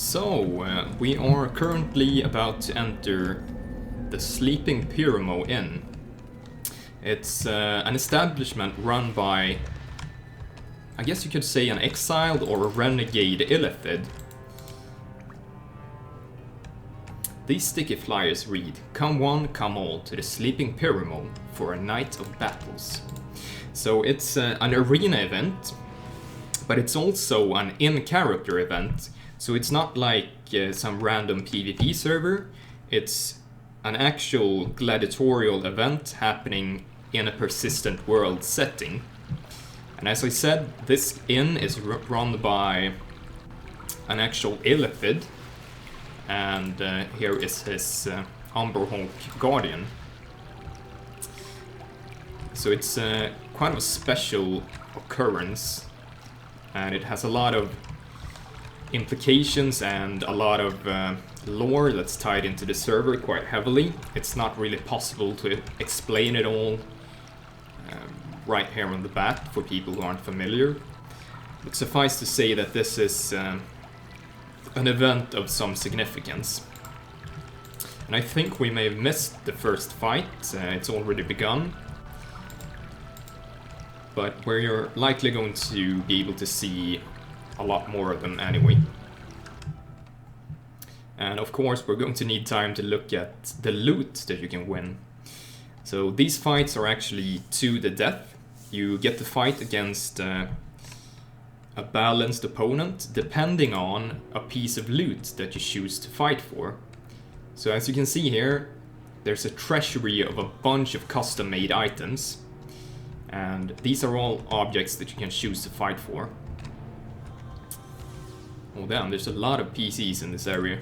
So, we are currently about to enter the Sleeping Pyramo Inn. It's an establishment run by, I guess you could say, an exiled or a renegade illithid. These sticky flyers read, "Come one, come all to the Sleeping Pyramo for a night of battles." So it's an arena event, but it's also an in-character event. So it's not like some random PvP server, it's an actual gladiatorial event happening in a persistent world setting. And as I said, this inn is run by an actual illithid, and here is his Umberhawk guardian. So it's quite of a special occurrence, and it has a lot of implications and a lot of lore that's tied into the server quite heavily. It's not really possible to explain it all right here on the bat for people who aren't familiar. But suffice to say that this is an event of some significance. And I think we may have missed the first fight, it's already begun. But we're likely going to be able to see a lot more of them anyway. And of course we're going to need time to look at the loot that you can win. So these fights are actually to the death. You get to fight against a balanced opponent depending on a piece of loot that you choose to fight for. So as you can see here, there's a treasury of a bunch of custom-made items. And these are all objects that you can choose to fight for. Oh damn, there's a lot of PCs in this area.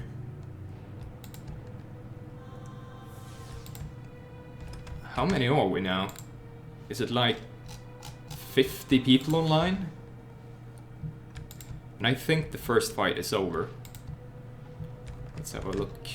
How many are we now? Is it like 50 people online? And I think the first fight is over. Let's have a look.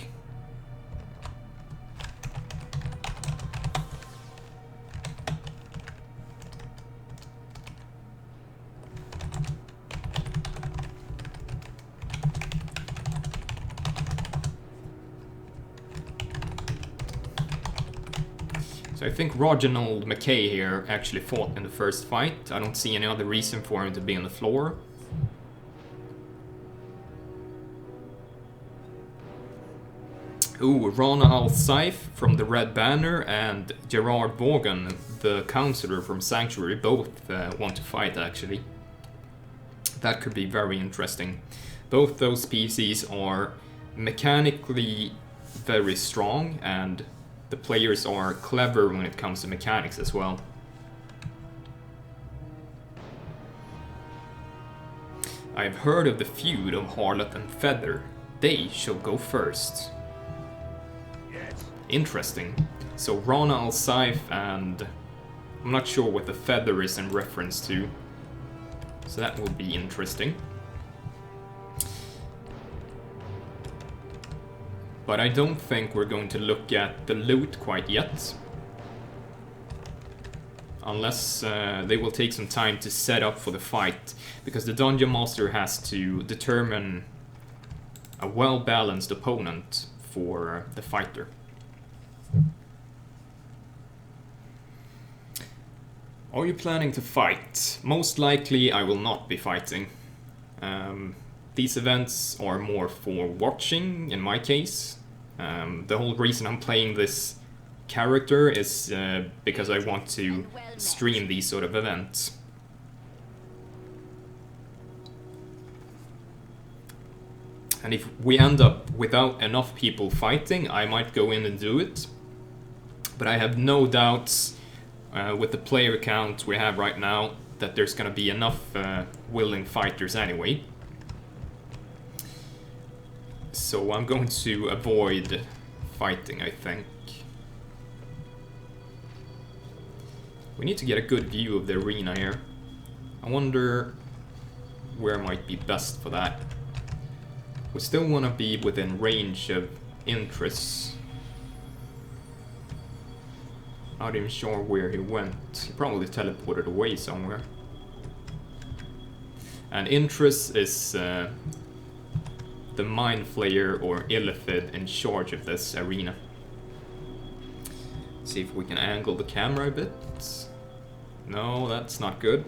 So I think Reginald McKay here actually fought in the first fight. I don't see any other reason for him to be on the floor. Ooh, Rana Al-Saif from the Red Banner and Gerrard Vaughan, the counselor from Sanctuary, both want to fight actually. That could be very interesting. Both those PCs are mechanically very strong, and the players are clever when it comes to mechanics as well. I have heard of the feud of Harlot and Feather. They shall go first. Yes. Interesting. So Rana Al-Saif and I'm not sure what the Feather is in reference to. So that will be interesting. But I don't think we're going to look at the loot quite yet. Unless they will take some time to set up for the fight. Because the Dungeon Master has to determine a well-balanced opponent for the fighter. Are you planning to fight? Most likely I will not be fighting. These events are more for watching, in my case. The whole reason I'm playing this character is because I want to stream these sort of events. And if we end up without enough people fighting, I might go in and do it. But I have no doubts with the player count we have right now that there's gonna be enough willing fighters anyway. So I'm going to avoid fighting, I think. We need to get a good view of the arena here. I wonder where might be best for that. We still want to be within range of interests. Not even sure where he went. He probably teleported away somewhere. And interest is the Mind Flayer or Illithid in charge of this arena. See if we can angle the camera a bit. No, that's not good.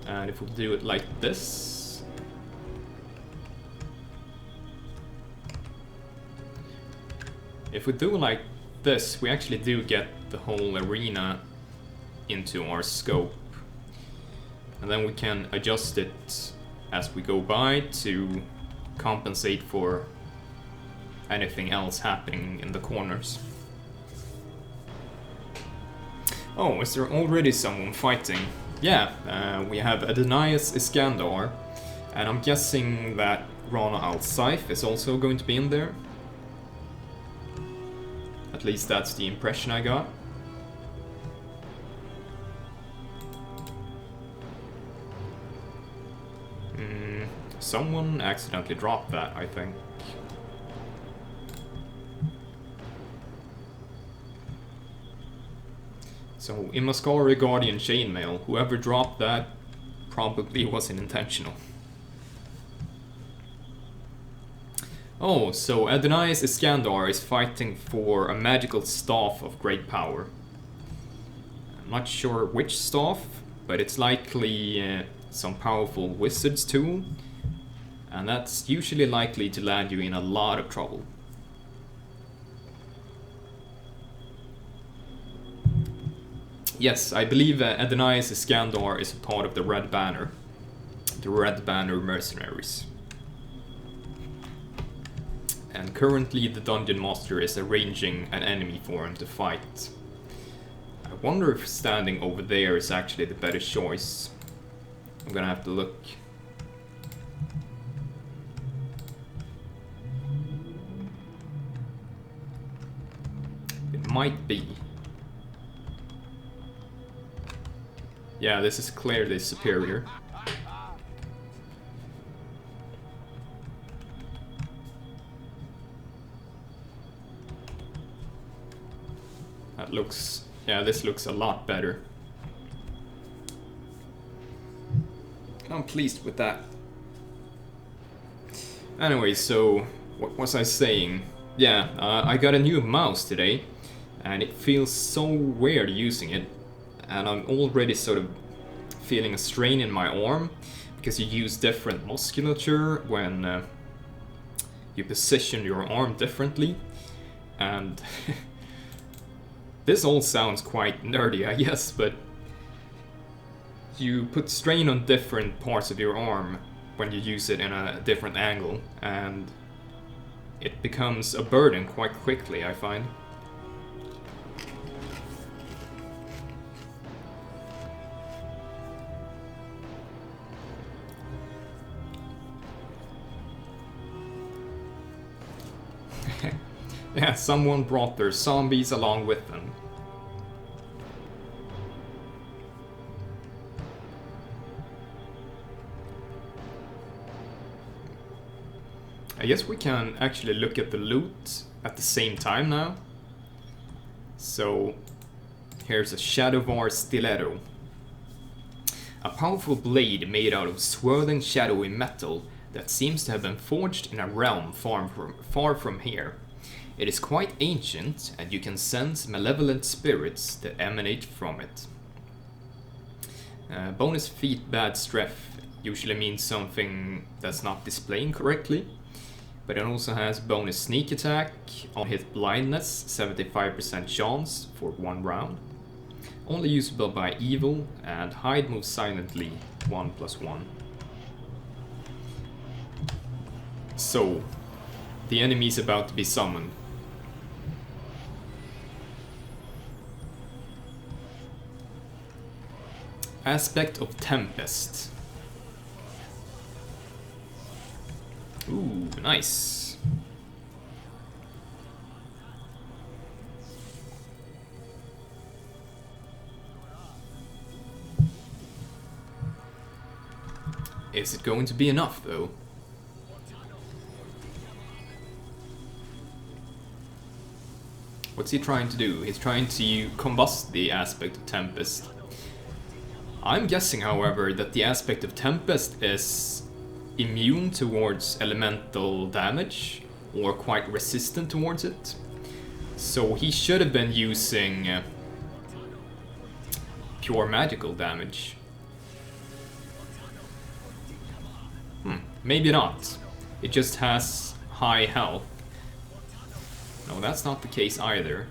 And if we do it like this. If we do it like this, we actually do get the whole arena into our scope. And then we can adjust it as we go by to compensate for anything else happening in the corners. Oh, is there already someone fighting? Yeah, we have Adonias Iskandar, and I'm guessing that Rana Al-Saif is also going to be in there. At least that's the impression I got. Someone accidentally dropped that, I think. So, Imascari Guardian Chainmail, whoever dropped that probably wasn't intentional. Oh, so Adonias Iskandar is fighting for a magical staff of great power. I'm not sure which staff, but it's likely some powerful wizard's tool, and that's usually likely to land you in a lot of trouble. Yes, I believe Adonias Iskandar is a part of the Red Banner. The Red Banner mercenaries. And currently the Dungeon Master is arranging an enemy for him to fight. I wonder if standing over there is actually the better choice. I'm gonna have to look. It might be. Yeah, this is clearly superior. That looks... yeah, this looks a lot better. I'm pleased with that. Anyway, so what was I saying? Yeah, I got a new mouse today, and it feels so weird using it. And I'm already sort of feeling a strain in my arm, because you use different musculature when you position your arm differently. And this all sounds quite nerdy, I guess, but you put strain on different parts of your arm when you use it in a different angle, and it becomes a burden quite quickly, I find. Yeah, someone brought their zombies along with them. I guess we can actually look at the loot at the same time now. So, here's a Shadowvar Stiletto. A powerful blade made out of swirling shadowy metal that seems to have been forged in a realm far from here. It is quite ancient, and you can sense malevolent spirits that emanate from it. Bonus feat bad strength usually means something that's not displaying correctly, but it also has bonus sneak attack, on hit blindness, 75% chance for 1 round. Only usable by evil, and hide moves silently, 1+1. So, the enemy is about to be summoned. Aspect of Tempest. Ooh, nice. Is it going to be enough, though? What's he trying to do? He's trying to combust the aspect of Tempest. I'm guessing, however, that the aspect of Tempest is immune towards elemental damage, or quite resistant towards it. So he should have been using pure magical damage. Maybe not. It just has high health. No, that's not the case either.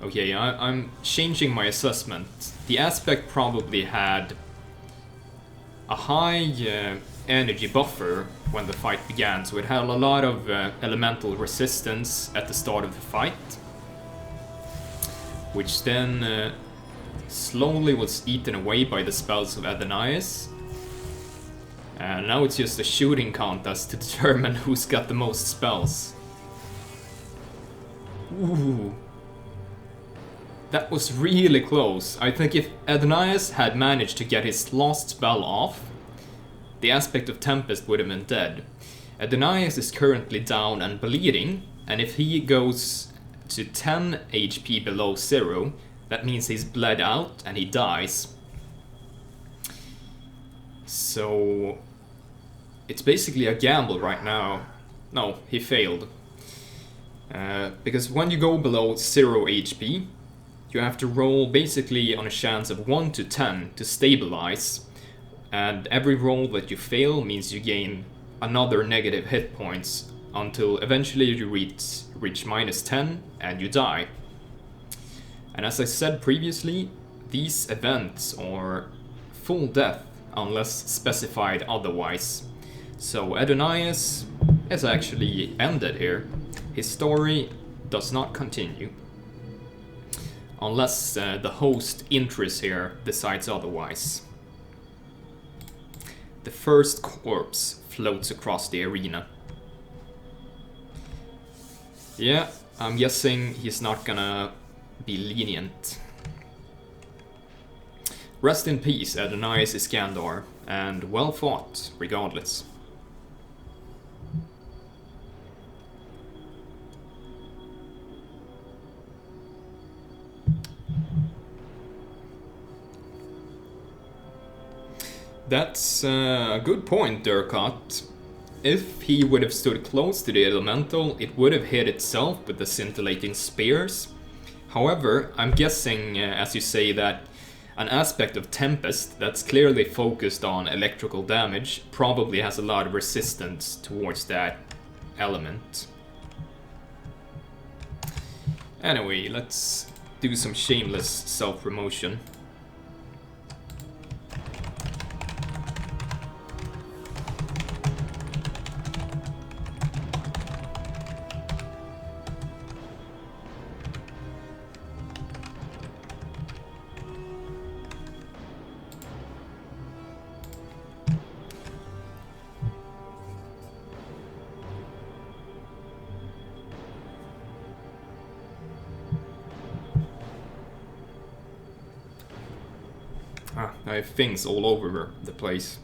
Okay, I'm changing my assessment. The aspect probably had a high energy buffer when the fight began, so it had a lot of elemental resistance at the start of the fight, which then slowly was eaten away by the spells of Adonias. And now it's just a shooting contest to determine who's got the most spells. Ooh. That was really close. I think if Adonias had managed to get his last spell off, the aspect of Tempest would have been dead. Adonias is currently down and bleeding, and if he goes to 10 HP below 0, that means he's bled out and he dies. So it's basically a gamble right now. No, he failed. Because when you go below 0 HP, you have to roll basically on a chance of 1 to 10 to stabilize. And every roll that you fail means you gain another negative hit points until eventually you reach -10 and you die. And as I said previously, these events are full death unless specified otherwise. So Adonias is actually ended here. His story does not continue. Unless the host Intris here decides otherwise. The first corpse floats across the arena. Yeah, I'm guessing he's not gonna be lenient. Rest in peace, Adonias Iskandar, and well fought, regardless. That's a good point, Gerrard. If he would have stood close to the elemental, it would have hit itself with the scintillating spears. However, I'm guessing, as you say, that an aspect of Tempest that's clearly focused on electrical damage probably has a lot of resistance towards that element. Anyway, let's do some shameless self-promotion. I have things all over the place.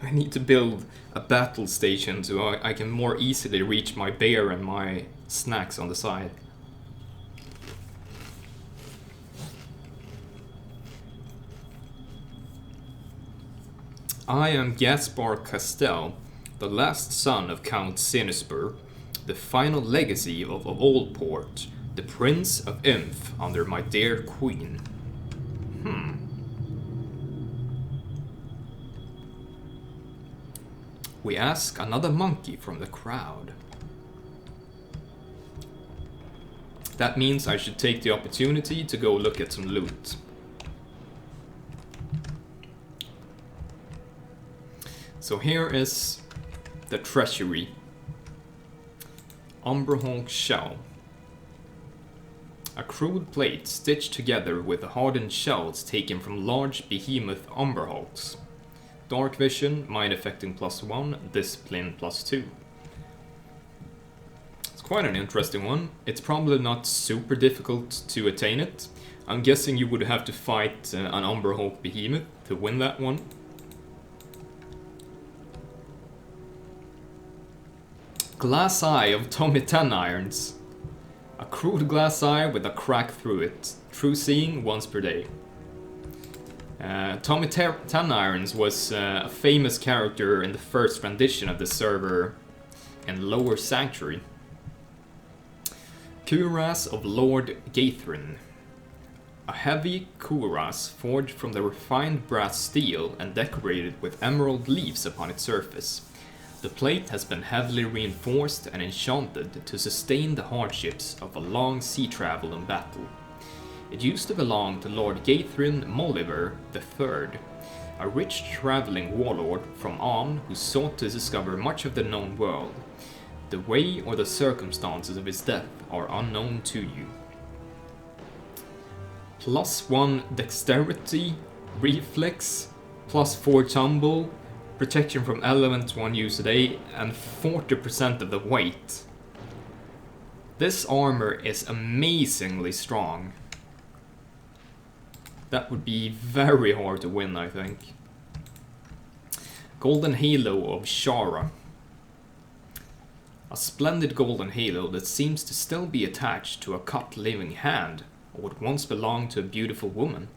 I need to build a battle station so I can more easily reach my bear and my snacks on the side. I am Gaspar Castel, the last son of Count Sinisper, the final legacy of Oldport, the Prince of Imph under my dear queen. We ask another monkey from the crowd. That means I should take the opportunity to go look at some loot. So here is the treasury. Umberhawk shell. A crude plate stitched together with hardened shells taken from large behemoth umberhawks. Dark vision, mind affecting +1, discipline +2. It's quite an interesting one. It's probably not super difficult to attain it. I'm guessing you would have to fight an umberhawk behemoth to win that one. Glass eye of Tommy 10 irons. A crude glass eye with a crack through it. True seeing once per day. Tommy Ten Irons was a famous character in the first rendition of the server in Lower Sanctuary. Cuirass of Lord Hythydrn. A heavy cuirass forged from the refined brass steel and decorated with emerald leaves upon its surface. The plate has been heavily reinforced and enchanted to sustain the hardships of a long sea travel and battle. It used to belong to Lord Hythydrn Molliver III, a rich travelling warlord from Amn who sought to discover much of the known world. The way or the circumstances of his death are unknown to you. +1 dexterity, reflex, +4 tumble, protection from elements one use a day, and 40% of the weight. This armor is amazingly strong. That would be very hard to win, I think. Golden Halo of Shara. A splendid golden halo that seems to still be attached to a cut living hand, or what once belonged to a beautiful woman.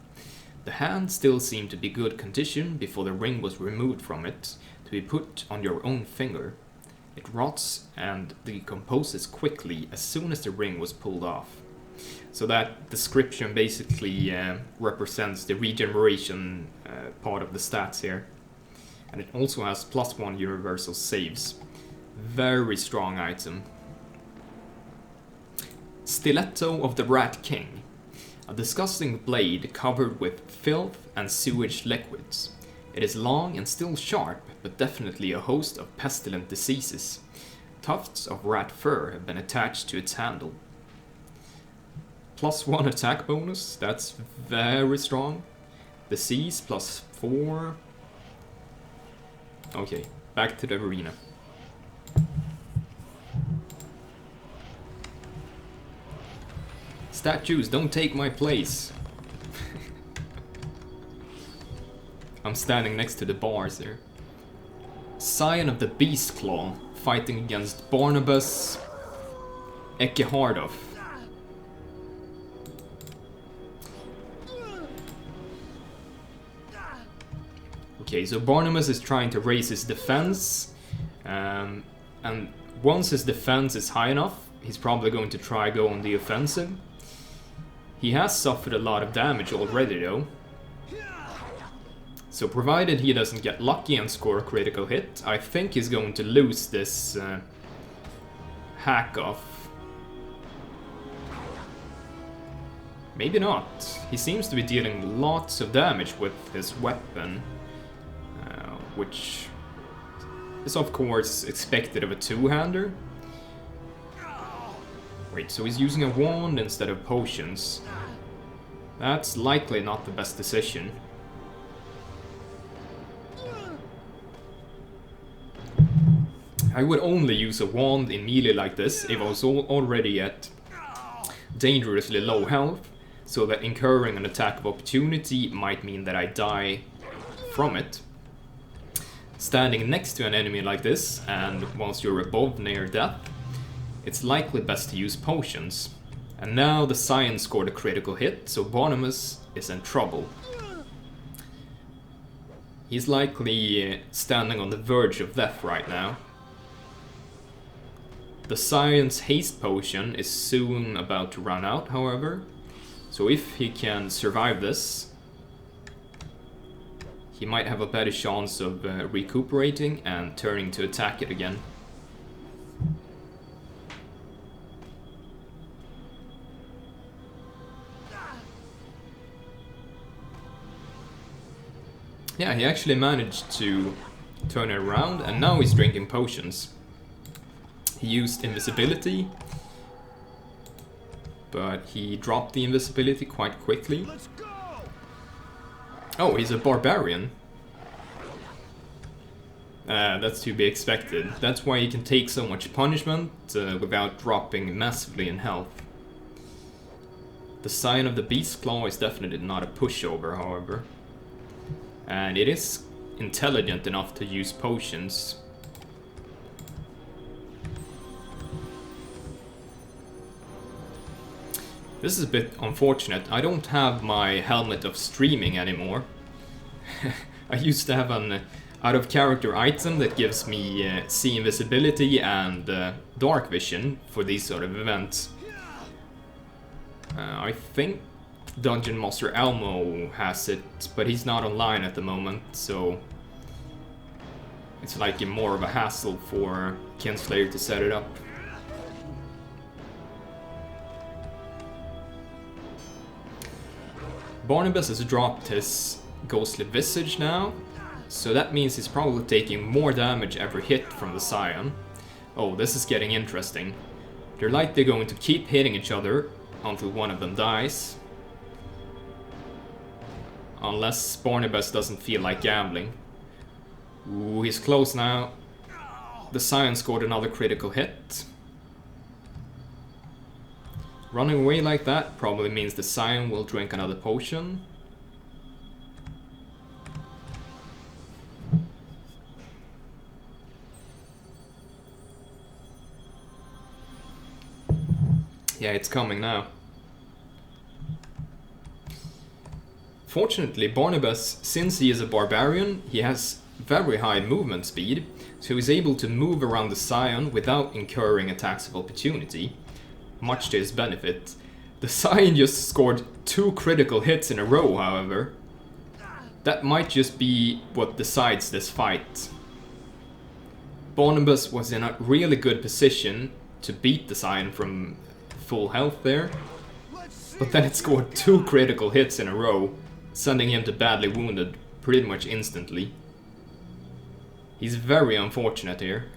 The hand still seemed to be good condition before the ring was removed from it, to be put on your own finger. It rots and decomposes quickly as soon as the ring was pulled off. So that description basically represents the regeneration part of the stats here. And it also has +1 universal saves. Very strong item. Stiletto of the Rat King. A disgusting blade covered with filth and sewage liquids. It is long and still sharp, but definitely a host of pestilent diseases. Tufts of rat fur have been attached to its handle. +1 attack bonus, that's very strong. Disease +4. Okay, back to the arena. Statues, don't take my place. I'm standing next to the bars there. Scion of the Beastclaw, fighting against Barnabas, Ekkehardof. Okay, so Barnabas is trying to raise his defense, and once his defense is high enough, he's probably going to try go on the offensive. He has suffered a lot of damage already though. So provided he doesn't get lucky and score a critical hit, I think he's going to lose this hack off. Maybe not. He seems to be dealing lots of damage with his weapon, which is of course expected of a two-hander. Wait, so he's using a wand instead of potions. That's likely not the best decision. I would only use a wand in melee like this if I was already at dangerously low health, so that incurring an attack of opportunity might mean that I die from it. Standing next to an enemy like this, and once you're above near death, it's likely best to use potions. And now the Scion scored a critical hit, so Barnabas is in trouble. He's likely standing on the verge of death right now. The Scion's haste potion is soon about to run out, however, so if he can survive this, he might have a better chance of recuperating and turning to attack it again. Yeah, he actually managed to turn it around, and now he's drinking potions. He used invisibility, but he dropped the invisibility quite quickly. Oh, he's a barbarian. That's to be expected. That's why he can take so much punishment without dropping massively in health. The Scion of the Beastclaw is definitely not a pushover, however. And it is intelligent enough to use potions. This is a bit unfortunate. I don't have my helmet of streaming anymore. I used to have an out-of-character item that gives me see invisibility and dark vision for these sort of events. I think Dungeon Master Elmo has it, but he's not online at the moment, so it's like more of a hassle for Kinslayer to set it up. Barnabas has dropped his Ghostly Visage now, so that means he's probably taking more damage every hit from the Scion. Oh, this is getting interesting. They're likely going to keep hitting each other until one of them dies. Unless Barnabas doesn't feel like gambling. Ooh, he's close now. The Scion scored another critical hit. Running away like that probably means the Scion will drink another potion. Yeah, it's coming now. Fortunately, Barnabas, since he is a barbarian, he has very high movement speed, so he's able to move around the Scion without incurring attacks of opportunity, much to his benefit. The Scion just scored 2 critical hits in a row, however. That might just be what decides this fight. Barnabas was in a really good position to beat the Scion from full health there, but then it scored 2 critical hits in a row, sending him to badly wounded pretty much instantly. He's very unfortunate here.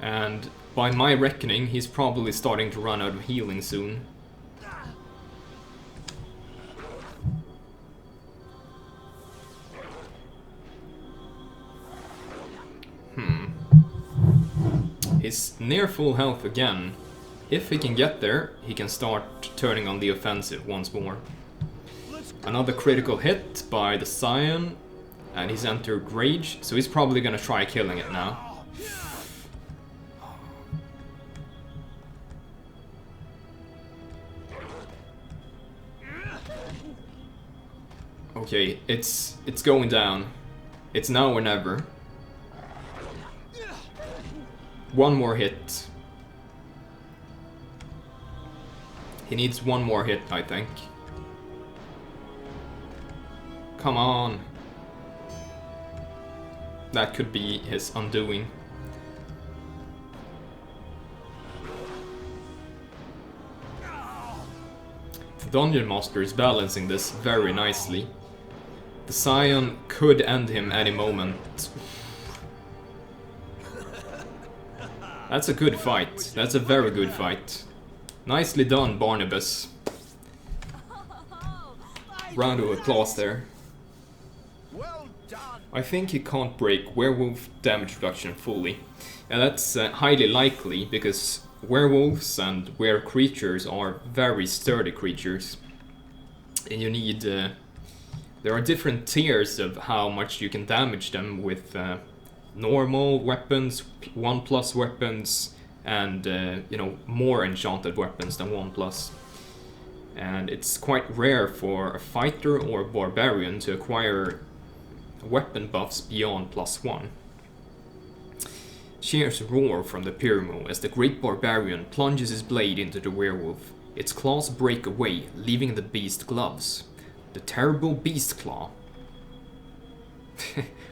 And by my reckoning, he's probably starting to run out of healing soon. He's near full health again. If he can get there, he can start turning on the offensive once more. Another critical hit by the Scion, and he's entered rage, so he's probably gonna try killing it now. Okay, it's going down. It's now or never. One more hit. He needs one more hit, I think. Come on. That could be his undoing. The Dungeon Master is balancing this very nicely. The Scion could end him any moment. That's a good fight. That's a very good fight. Nicely done, Barnabas. Round of applause there. I think he can't break werewolf damage reduction fully. And that's highly likely because werewolves and were creatures are very sturdy creatures. And you need... there are different tiers of how much you can damage them with normal weapons, 1+ weapons, and you know, more enchanted weapons than 1+. And it's quite rare for a fighter or a barbarian to acquire weapon buffs beyond +1. Cheers roar from the Pyramo as the great barbarian plunges his blade into the werewolf. Its claws break away, leaving the beast gloves. The terrible Beastclaw.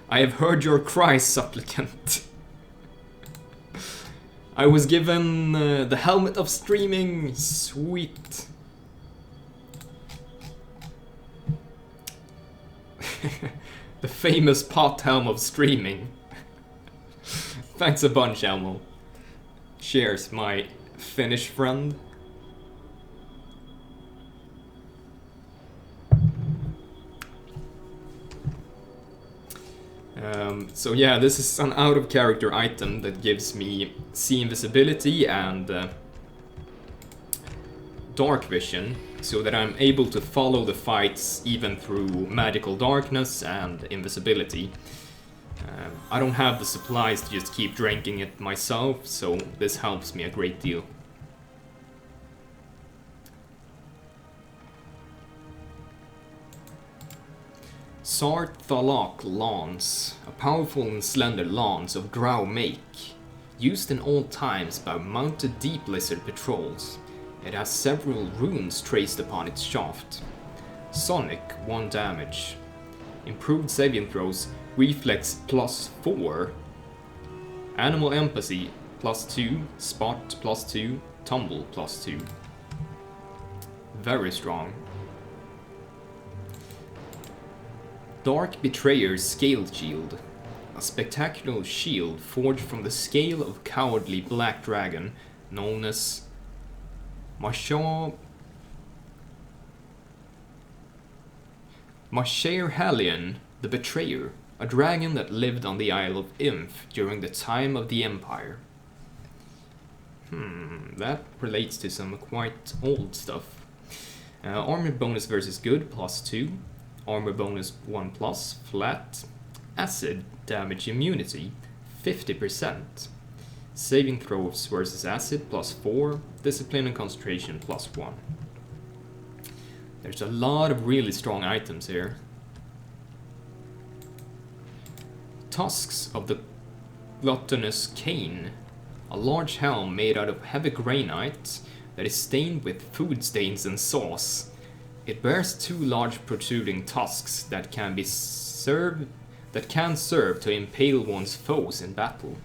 I have heard your cries, supplicant. I was given the helmet of streaming. Sweet. The famous pot helm of streaming. Thanks a bunch, Elmo. Cheers, my Finnish friend. So yeah, this is an out-of-character item that gives me see invisibility and dark vision, so that I'm able to follow the fights even through magical darkness and invisibility. I don't have the supplies to just keep drinking it myself, so this helps me a great deal. Sarthalok lance, a powerful and slender lance of drow make, used in all times by mounted deep lizard patrols. It has several runes traced upon its shaft. Sonic, 1 damage. Improved saving throws, reflex +4. Animal empathy +2, spot +2, tumble +2. Very strong. Dark Betrayer's Scaled Shield. A spectacular shield forged from the scale of cowardly black dragon known as Mashair the Betrayer, a dragon that lived on the Isle of Imph during the time of the Empire. That relates to some quite old stuff. Armor bonus versus good, +2. Armor bonus 1+, flat. Acid damage immunity, 50%. Saving throws versus acid, +4. Discipline and concentration, +1. There's a lot of really strong items here. Tusks of the Gluttonous Cane. A large helm made out of heavy granite that is stained with food stains and sauce. It bears 2 large protruding tusks that can serve to impale one's foes in battle.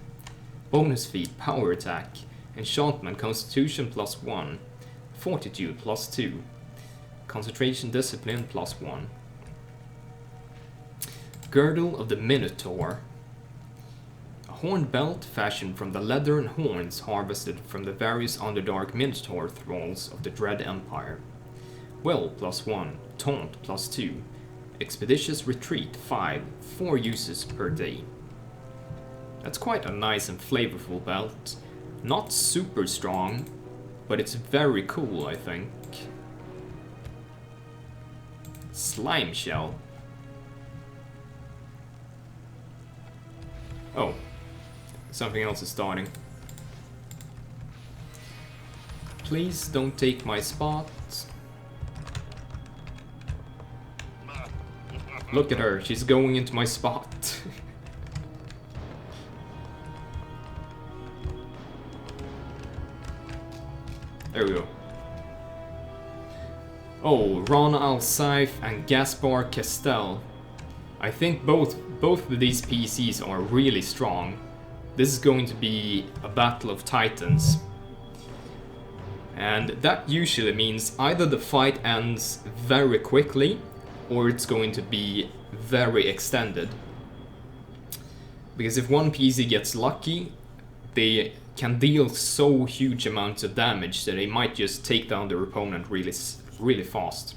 Bonus feat, power attack, enchantment, constitution +1, fortitude +2, concentration, discipline +1. Girdle of the Minotaur. A horn belt fashioned from the leathern horns harvested from the various Underdark Minotaur thralls of the Dread Empire. Will +1, taunt +2, expeditious retreat 5, 4 uses per day. That's quite a nice and flavorful belt. Not super strong, but it's very cool, I think. Slime shell. Oh, something else is starting. Please don't take my spot. Look at her, she's going into my spot. There we go. Oh, Rana, Al-Saif and Gaspar Castel. I think both of these PCs are really strong. This is going to be a battle of titans. And that usually means either the fight ends very quickly or it's going to be very extended. Because if one PC gets lucky, they can deal so huge amounts of damage that they might just take down their opponent really fast.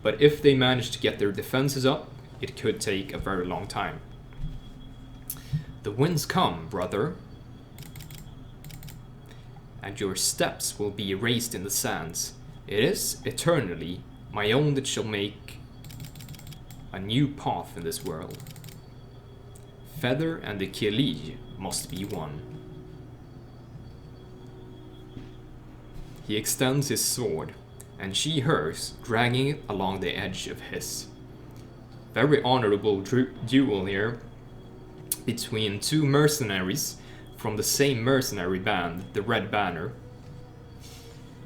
But if they manage to get their defenses up, it could take a very long time. The winds come, brother, and your steps will be erased in the sands. It is eternally my own that shall make a new path in this world. Feather and the Kilij must be one. He extends his sword, and she hers, dragging it along the edge of his. Very honorable duel here between 2 mercenaries from the same mercenary band, the Red Banner.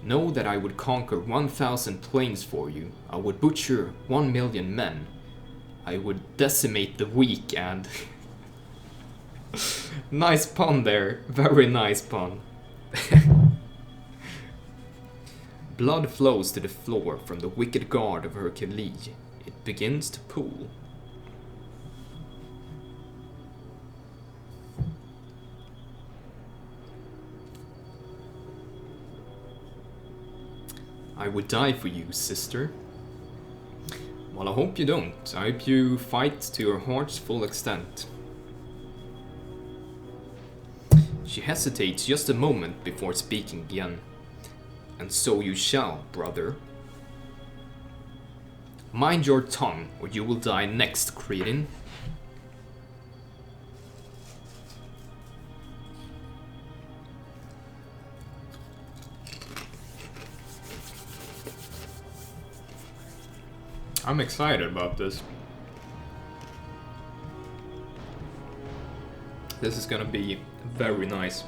Know that I would conquer 1,000 plains for you. I would butcher 1,000,000 men. I would decimate the weak and... Nice pun there. Very nice pun. Blood flows to the floor from the wicked guard of her Kilij. It begins to pool. I would die for you, sister. Well, I hope you don't. I hope you fight to your heart's full extent. She hesitates just a moment before speaking again. And so you shall, brother. Mind your tongue, or you will die next, cretin. I'm excited about this. This is gonna be very nice.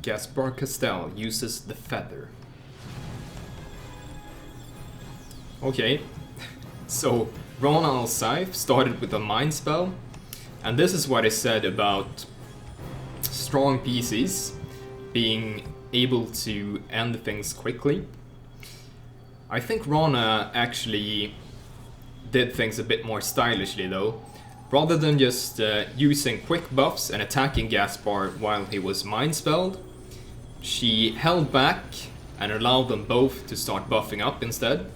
Gaspar Castel uses the feather. Okay, so Rana Al-Saif started with a mind spell, and this is what I said about strong PCs being able to end things quickly. I think Rana actually did things a bit more stylishly though. Rather than just using quick buffs and attacking Gaspar while he was mind spelled, she held back and allowed them both to start buffing up instead.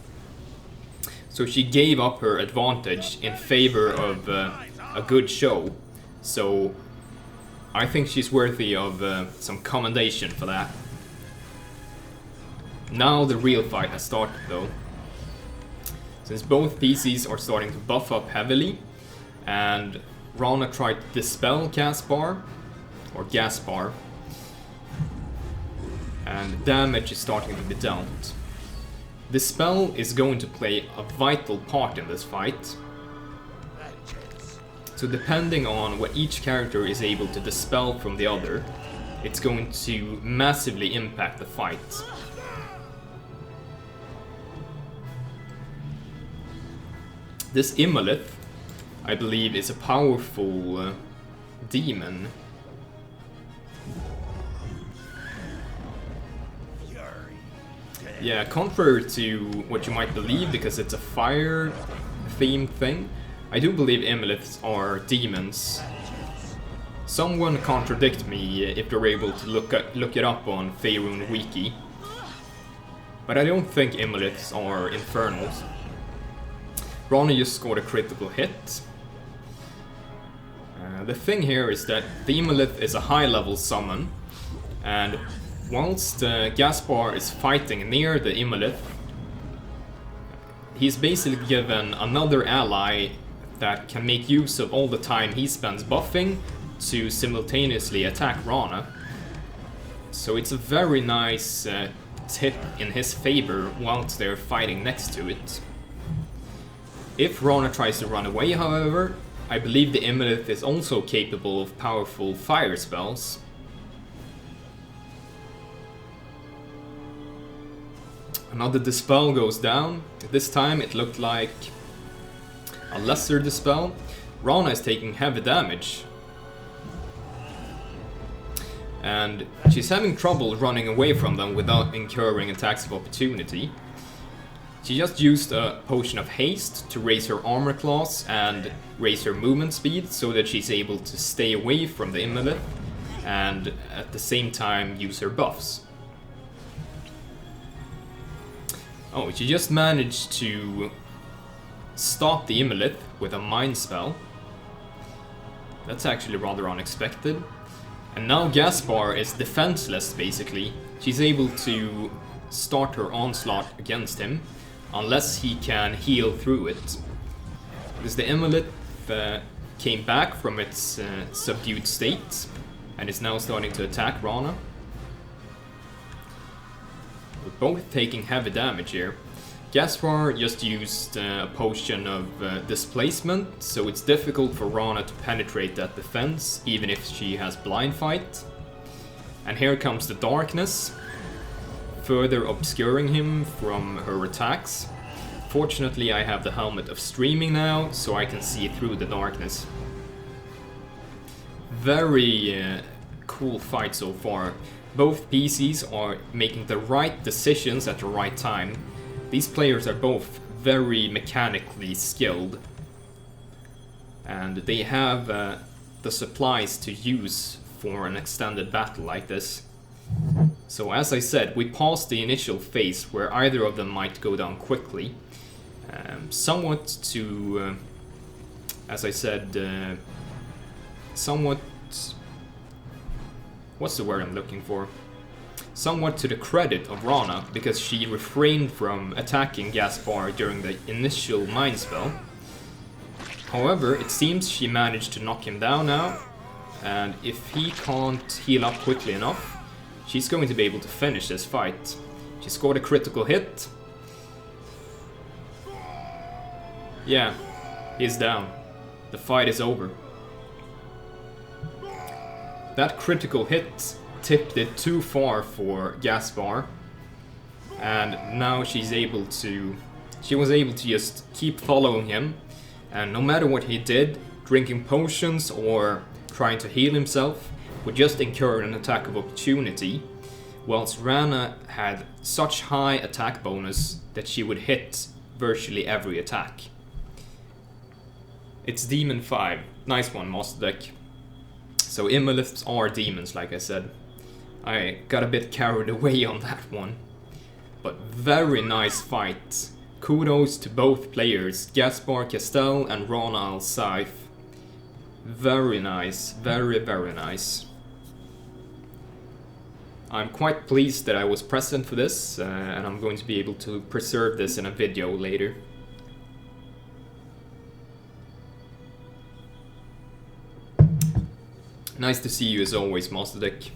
So she gave up her advantage in favor of a good show. So I think she's worthy of some commendation for that. Now the real fight has started though. Since both PCs are starting to buff up heavily, and Rana tried to dispel Gaspar, and damage is starting to be dealt. This spell is going to play a vital part in this fight. So depending on what each character is able to dispel from the other, it's going to massively impact the fight. This Imolith, I believe, is a powerful demon. Yeah, contrary to what you might believe, because it's a fire-themed thing, I do believe Imoliths are demons. Someone contradict me if they're able to look it up on Faerun Wiki. But I don't think Imoliths are infernals. Rana just scored a critical hit. The thing here is that the Imolith is a high-level summon, and whilst Gaspar is fighting near the Imolith, he's basically given another ally that can make use of all the time he spends buffing to simultaneously attack Rana. So it's a very nice tip in his favor whilst they're fighting next to it. If Rana tries to run away, however, I believe the Imolith is also capable of powerful fire spells. Another Dispel goes down. This time it looked like a lesser Dispel. Rana is taking heavy damage. And she's having trouble running away from them without incurring attacks of opportunity. She just used a potion of haste to raise her armor class and raise her movement speed so that she's able to stay away from the Imolith and at the same time use her buffs. Oh, she just managed to stop the Imolith with a mind spell. That's actually rather unexpected. And now Gaspar is defenseless basically. She's able to start her onslaught against him, unless he can heal through it. Because the Imolith came back from its subdued state, and is now starting to attack Rana. We're both taking heavy damage here. Gaspar just used a potion of displacement, so it's difficult for Rana to penetrate that defense, even if she has blind fight. And here comes the darkness, further obscuring him from her attacks. Fortunately, I have the helmet of streaming now, so I can see through the darkness. Very cool fight so far. Both PCs are making the right decisions at the right time. These players are both very mechanically skilled, and they have the supplies to use for an extended battle like this. So as I said, we passed the initial phase where either of them might go down quickly. Somewhat to, as I said, somewhat... What's the word I'm looking for? Somewhat to the credit of Rana, because she refrained from attacking Gaspar during the initial mind spell. However, it seems she managed to knock him down now, and if he can't heal up quickly enough, she's going to be able to finish this fight. She scored a critical hit. Yeah, he's down. The fight is over. That critical hit tipped it too far for Gaspar, and now she was able to just keep following him, and no matter what he did, drinking potions or trying to heal himself, would just incur an attack of opportunity, whilst Rana had such high attack bonus that she would hit virtually every attack. It's Demon 5. Nice one, Master Deck. So Imoliths are demons, like I said. I got a bit carried away on that one. But very nice fight. Kudos to both players, Gaspar, Castel and Rana Al-Saif. Very nice, very nice. I'm quite pleased that I was present for this, and I'm going to be able to preserve this in a video later. Nice to see you as always, Master Deck.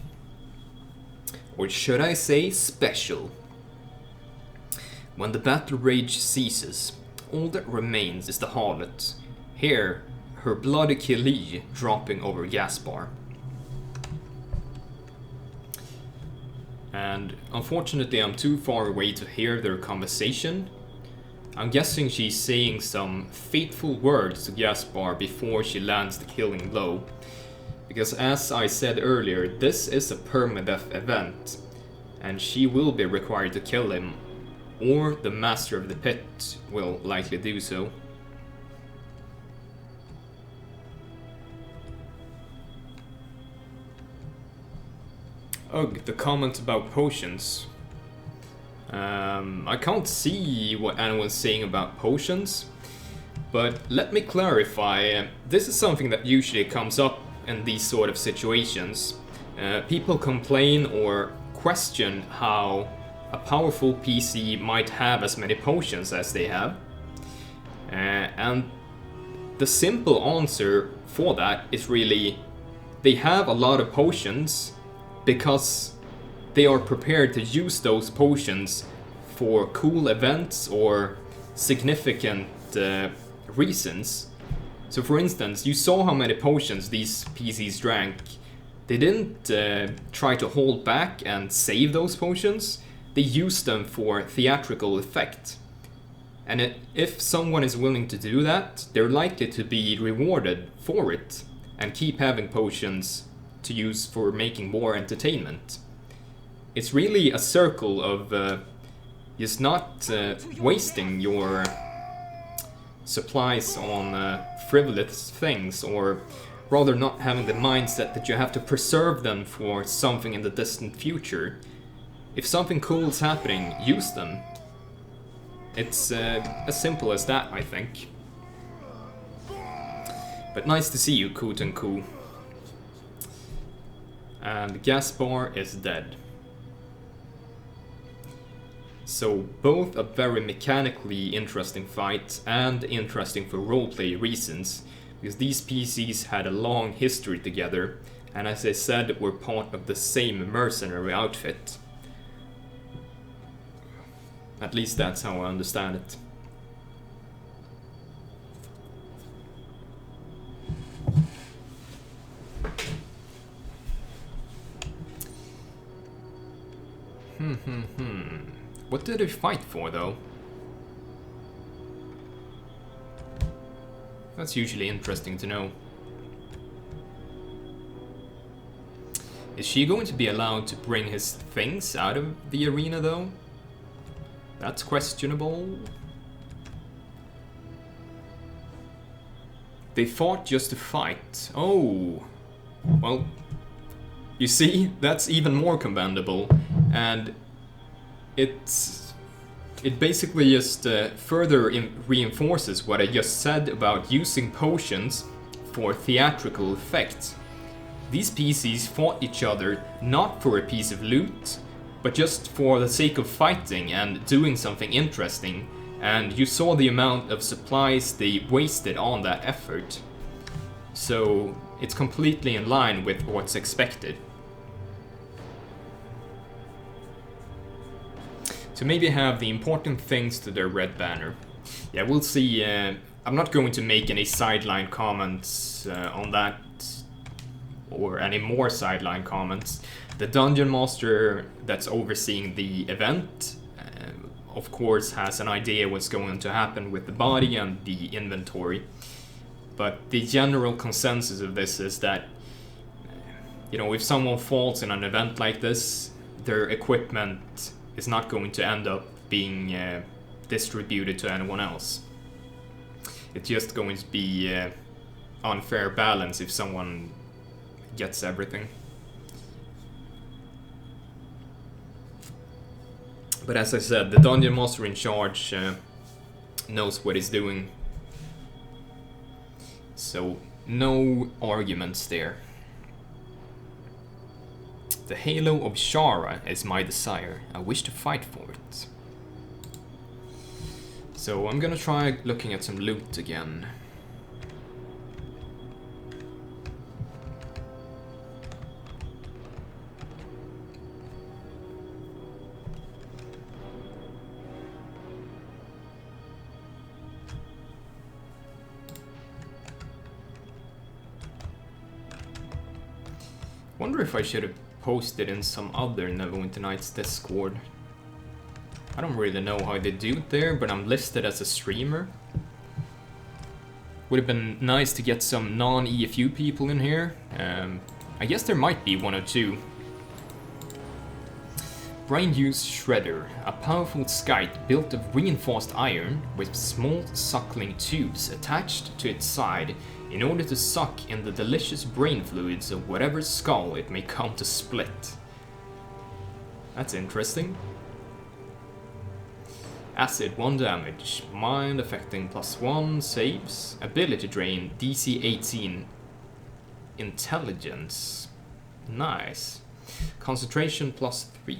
Or should I say special? When the battle rage ceases, all that remains is the harlot. Here, her bloody Kili dropping over Gaspar. And unfortunately I'm too far away to hear their conversation. I'm guessing she's saying some fateful words to Gaspar before she lands the killing blow. Because as I said earlier, this is a permadeath event, and she will be required to kill him, or the Master of the Pit will likely do so. Ugh, the comment about potions. I can't see what anyone's saying about potions, but let me clarify. This is something that usually comes up in these sort of situations. People complain or question how a powerful PC might have as many potions as they have. And the simple answer for that is really they have a lot of potions because they are prepared to use those potions for cool events or significant reasons. So for instance, you saw how many potions these PCs drank. They didn't try to hold back and save those potions. They used them for theatrical effect. And if someone is willing to do that, they're likely to be rewarded for it and keep having potions to use for making more entertainment. It's really a circle of just not wasting your supplies on frivolous things, or rather not having the mindset that you have to preserve them for something in the distant future. If something cool is happening, use them. It's as simple as that, I think. But nice to see you, Koot and Koo. And Gaspar is dead. So both a very mechanically interesting fight and interesting for roleplay reasons, because these PCs had a long history together, and as I said, were part of the same mercenary outfit. At least that's how I understand it. What did they fight for, though? That's usually interesting to know. Is she going to be allowed to bring his things out of the arena, though? That's questionable. They fought just to fight. Oh. Well, You see, that's even more commendable, and it basically just further reinforces what I just said about using potions for theatrical effect. These PCs fought each other not for a piece of loot, but just for the sake of fighting and doing something interesting, and you saw the amount of supplies they wasted on that effort. So it's completely in line with what's expected. To maybe have the important things to their red banner. Yeah, we'll see. I'm not going to make any sideline comments on that, or any more sideline comments. The Dungeon Master that's overseeing the event, of course, has an idea what's going to happen with the body and the inventory. But the general consensus of this is that, you know, if someone falls in an event like this, their equipment is not going to end up being distributed to anyone else. It's just going to be unfair balance if someone gets everything. But as I said, the Dungeon Master in charge knows what he's doing. So, no arguments there. The halo of Shara is my desire. I wish to fight for it. So I'm gonna try looking at some loot again. Wonder if I should have posted in some other Neverwinter Nights Discord. I don't really know how they do it there, but I'm listed as a streamer. Would have been nice to get some non-EFU people in here. I guess there might be one or two. Brain-Use Shredder, a powerful scythe built of reinforced iron with small suckling tubes attached to its side in order to suck in the delicious brain fluids of whatever skull it may come to split. That's interesting. Acid, 1 damage. Mind affecting +1, saves. Ability drain, DC 18. Intelligence. Nice. Concentration +3.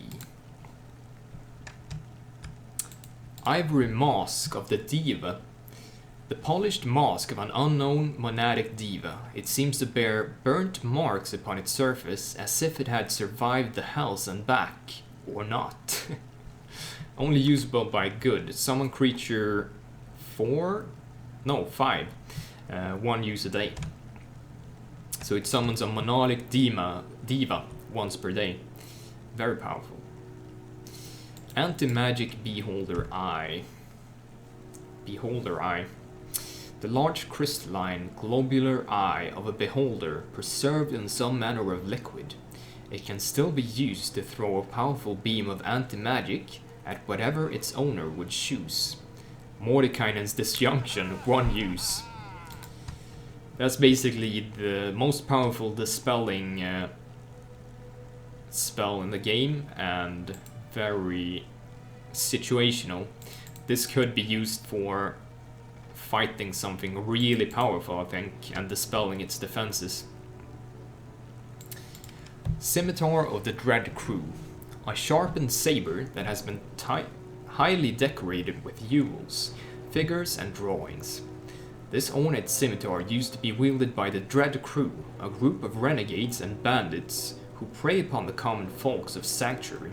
Ivory Mask of the Diva. The polished mask of an unknown monadic diva. It seems to bear burnt marks upon its surface, as if it had survived the hells and back. Or not. Only usable by good. Summon creature 5. 1 use a day. So it summons a monadic diva once per day. Very powerful. Anti-magic Beholder Eye. Beholder Eye. The large crystalline, globular eye of a beholder preserved in some manner of liquid. It can still be used to throw a powerful beam of anti-magic at whatever its owner would choose. Mordekainen's Disjunction, 1 use. That's basically the most powerful dispelling spell in the game, and very situational. This could be used for fighting something really powerful, I think, and dispelling its defenses. Scimitar of the Dread Crew. A sharpened saber that has been highly decorated with jewels, figures and drawings. This ornate scimitar used to be wielded by the Dread Crew, a group of renegades and bandits who prey upon the common folks of Sanctuary.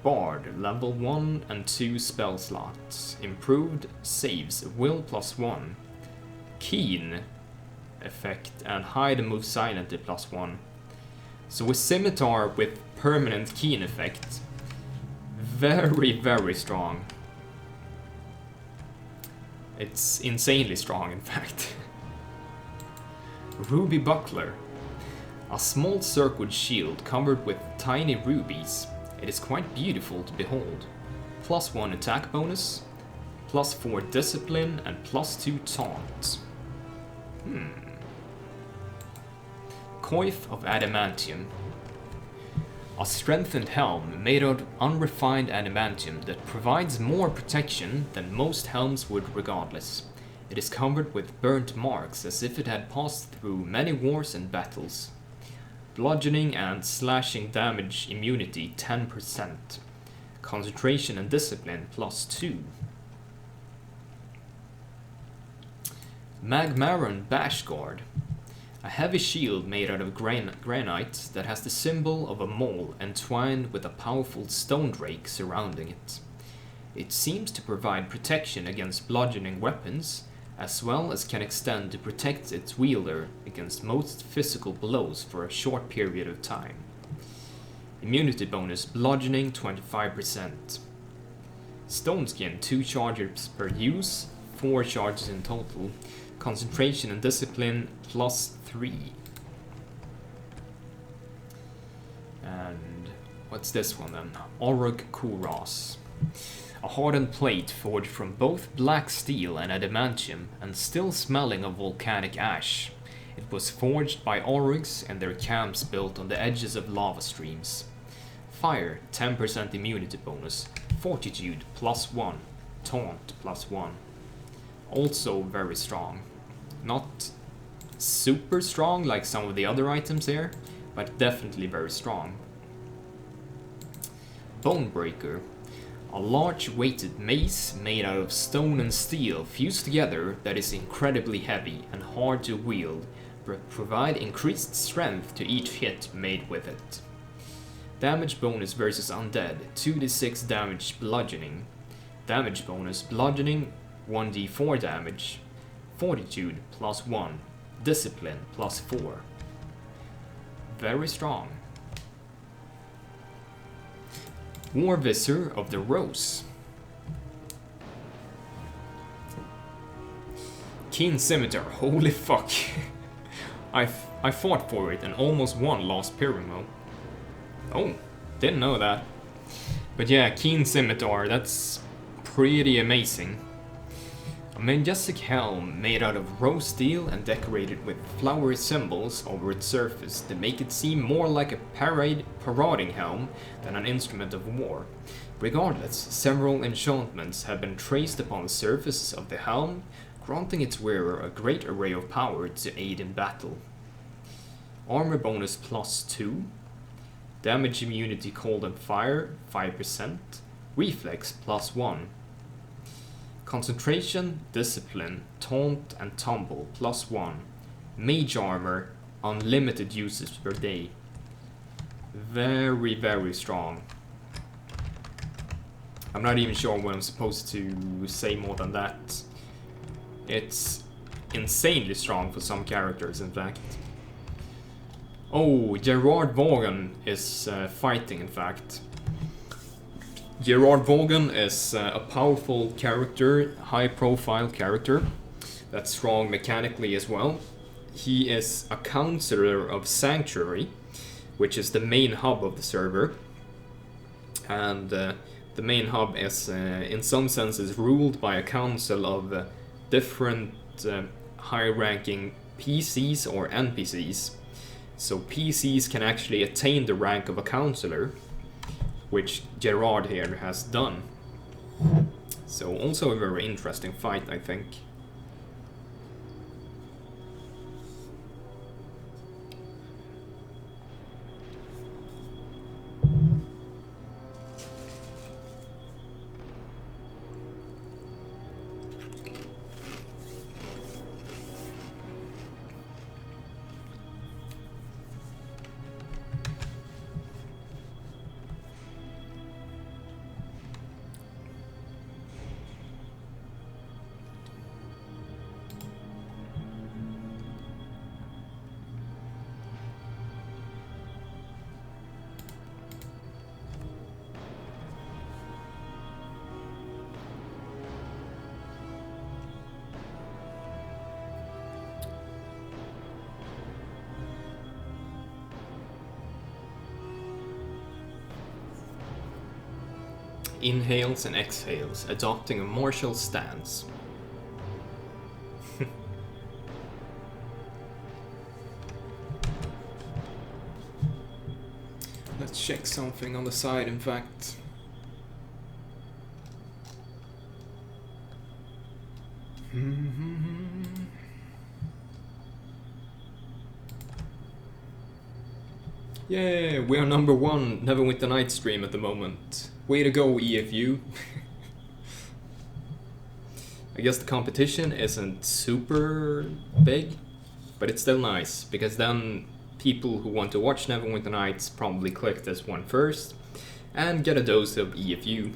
Bard, level 1 and 2 spell slots. Improved saves, will +1. Keen effect, and hide and move silently +1. So a scimitar with permanent keen effect. Very, very strong. It's insanely strong, in fact. Ruby Buckler. A small circled shield covered with tiny rubies. It is quite beautiful to behold. +1 attack bonus, +4 discipline, and +2 taunt. Coif of Adamantium. A strengthened helm made of unrefined adamantium that provides more protection than most helms would regardless. It is covered with burnt marks as if it had passed through many wars and battles. Bludgeoning and slashing damage immunity 10%. Concentration and discipline +2. Magmaron Bashguard. A heavy shield made out of granite that has the symbol of a mole entwined with a powerful stone drake surrounding it. It seems to provide protection against bludgeoning weapons, as well as can extend to protect its wielder against most physical blows for a short period of time. Immunity bonus bludgeoning 25%. Stone skin 2 charges per use, 4 charges in total. Concentration and discipline +3. And what's this one then? Orug Kuras. A hardened plate forged from both black steel and adamantium and still smelling of volcanic ash. It was forged by Orugs and their camps built on the edges of lava streams. Fire 10% immunity bonus. Fortitude +1. Taunt +1. Also very strong. Not super strong like some of the other items here, but definitely very strong. Bonebreaker. A large weighted mace made out of stone and steel fused together that is incredibly heavy and hard to wield, but provide increased strength to each hit made with it. Damage bonus versus undead, 2d6 damage bludgeoning. Damage bonus bludgeoning, 1d4 damage. Fortitude +1. Discipline +4. Very strong. Warvisor of the Rose. Keen Scimitar, holy fuck. I fought for it and almost won last Pyramo. Oh, didn't know that. But yeah, Keen Scimitar, that's pretty amazing. A majestic helm made out of rose steel and decorated with flowery symbols over its surface that make it seem more like a parading helm than an instrument of war. Regardless, several enchantments have been traced upon the surface of the helm, granting its wearer a great array of power to aid in battle. Armor bonus +2. Damage immunity cold and fire 5%. Reflex +1. Concentration, discipline, taunt and tumble +1. Mage armor, unlimited usage per day. Very, very strong. I'm not even sure what I'm supposed to say more than that. It's insanely strong for some characters, in fact. Oh, Gerrard Vaughan is fighting, in fact. Gerrard Vaughan is a powerful character, high-profile character, that's strong mechanically as well. He is a counselor of Sanctuary, which is the main hub of the server. And the main hub is, in some senses, ruled by a council of different high-ranking PCs or NPCs. So PCs can actually attain the rank of a counselor, which Gerrard here has done. So also a very interesting fight, I think. Inhales and exhales, adopting a martial stance. Let's check something on the side, in fact. Yeah, we are number 1 Neverwinter Night stream at the moment. Way to go, EFU. I guess the competition isn't super big, but it's still nice, because then people who want to watch Neverwinter Nights probably click this one first and get a dose of EFU.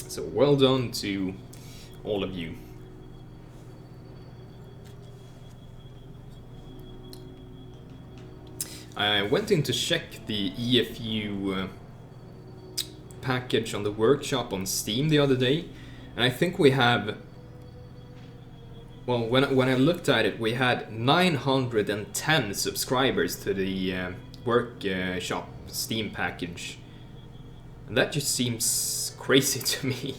So well done to all of you. I went in to check the EFU package on the workshop on Steam the other day, and I think we have, well, when I looked at it, we had 910 subscribers to the workshop Steam package, and that just seems crazy to me,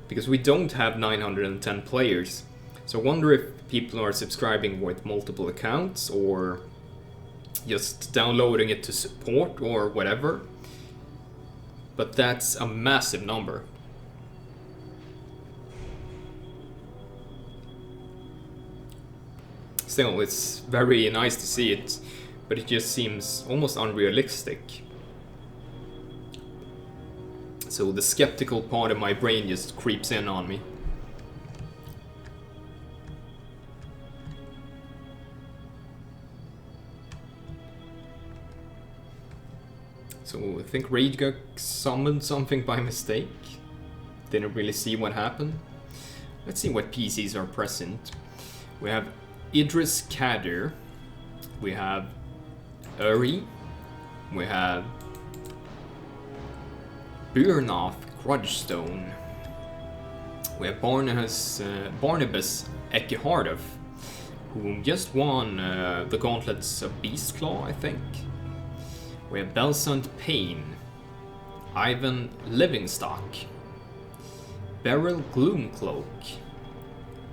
because we don't have 910 players. So I wonder if people are subscribing with multiple accounts, or just downloading it to support, or whatever. But that's a massive number. Still, it's very nice to see it, but it just seems almost unrealistic. So the skeptical part of my brain just creeps in on me. So I think Rage got summoned something by mistake. Didn't really see what happened. Let's see what PCs are present. We have Idris Kadir. We have Uri. We have Burnoth Grudgestone. We have Barnabas Ekkehardof, who just won the gauntlets of Beastclaw, I think. We have Belsant Payne, Ivan Livingstock, Beryl Gloomcloak,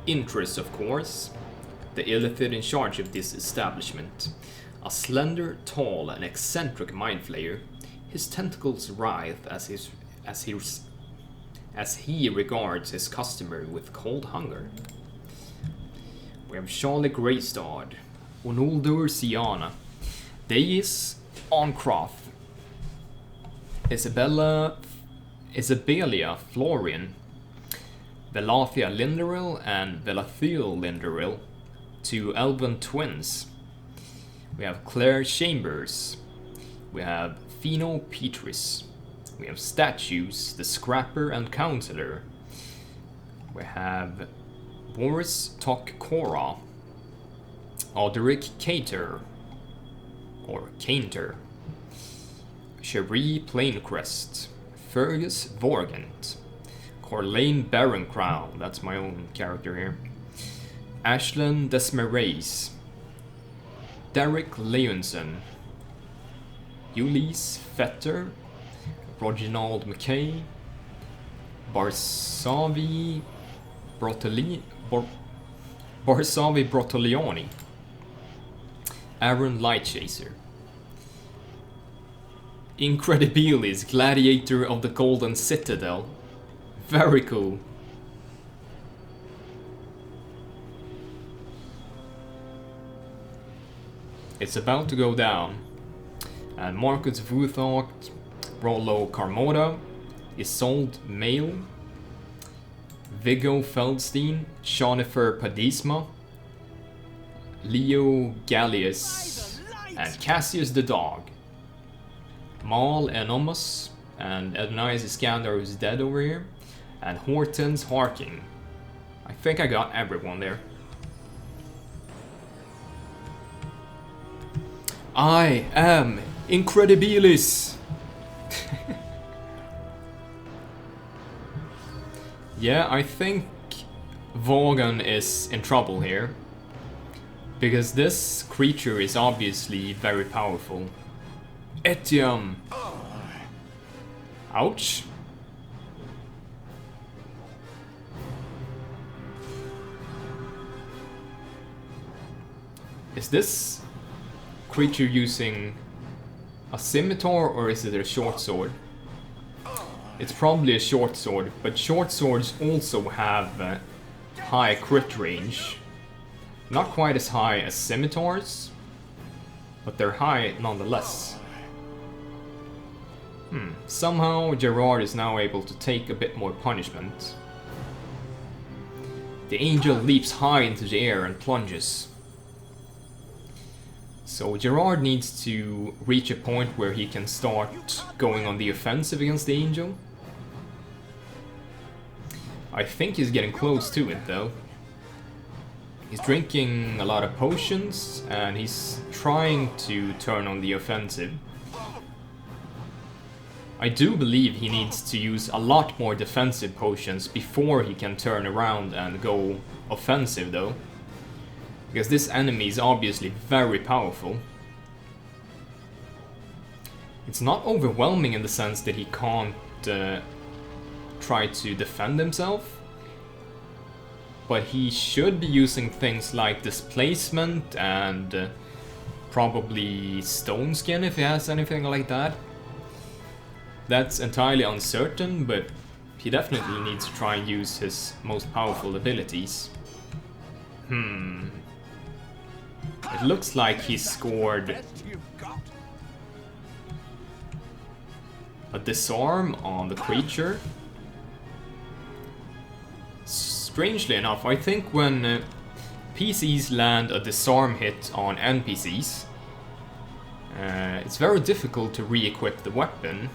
Interest, of course, the illithid in charge of this establishment, a slender, tall, and eccentric mind flayer. His tentacles writhe as he regards his customer with cold hunger. We have Charlie Greystad, Onuldur Siana, Daeis Ancrath, Isabelia Florian, Velathia Linderil and Velathyl Linderil, 2 elven twins. We have Claire Chambers. We have Feno Petris. We have statues, the Scrapper and Counselor. We have Boris Tokkora, Alderic Cater, or Cainter, Cherie Planecrest, Fergus Vorgant, Corlane Baroncrown, that's my own character here, Ashlyn Desmarais, Derek Leonson, Ulysse Fetter, Reginald McKay, Barsavi Brotoliani, Aaron Lightchaser, Incredibilis, Gladiator of the Golden Citadel. Very cool. It's about to go down. And Marcus Vuthart, Rollo Karmoda, Isolde Mail, Viggo Feldstein, Shanifer Padisma, Leo Gallius, and Cassius the Dog. Mal Enomus, and Adonias Iskandar, who's dead over here, and Hortense Harking. I think I got everyone there. I am Incredibilis! Yeah, I think Vaughan is in trouble here, because this creature is obviously very powerful. Etium! Ouch! Is this creature using A scimitar, or is it a short sword? It's probably a short sword, but short swords also have high crit range. Not quite as high as scimitars, but they're high nonetheless. Somehow Gerrard is now able to take a bit more punishment. The angel leaps high into the air and plunges. So Gerrard needs to reach a point where he can start going on the offensive against the angel. I think he's getting close to it though. He's drinking a lot of potions and he's trying to turn on the offensive. I do believe he needs to use a lot more defensive potions before he can turn around and go offensive though. Because this enemy is obviously very powerful. It's not overwhelming in the sense that he can't try to defend himself. But he should be using things like displacement and probably stone skin if he has anything like that. That's entirely uncertain, but he definitely needs to try and use his most powerful abilities. It looks like he scored a disarm on the creature. Strangely enough, I think when PCs land a disarm hit on NPCs, it's very difficult to re-equip the weapon.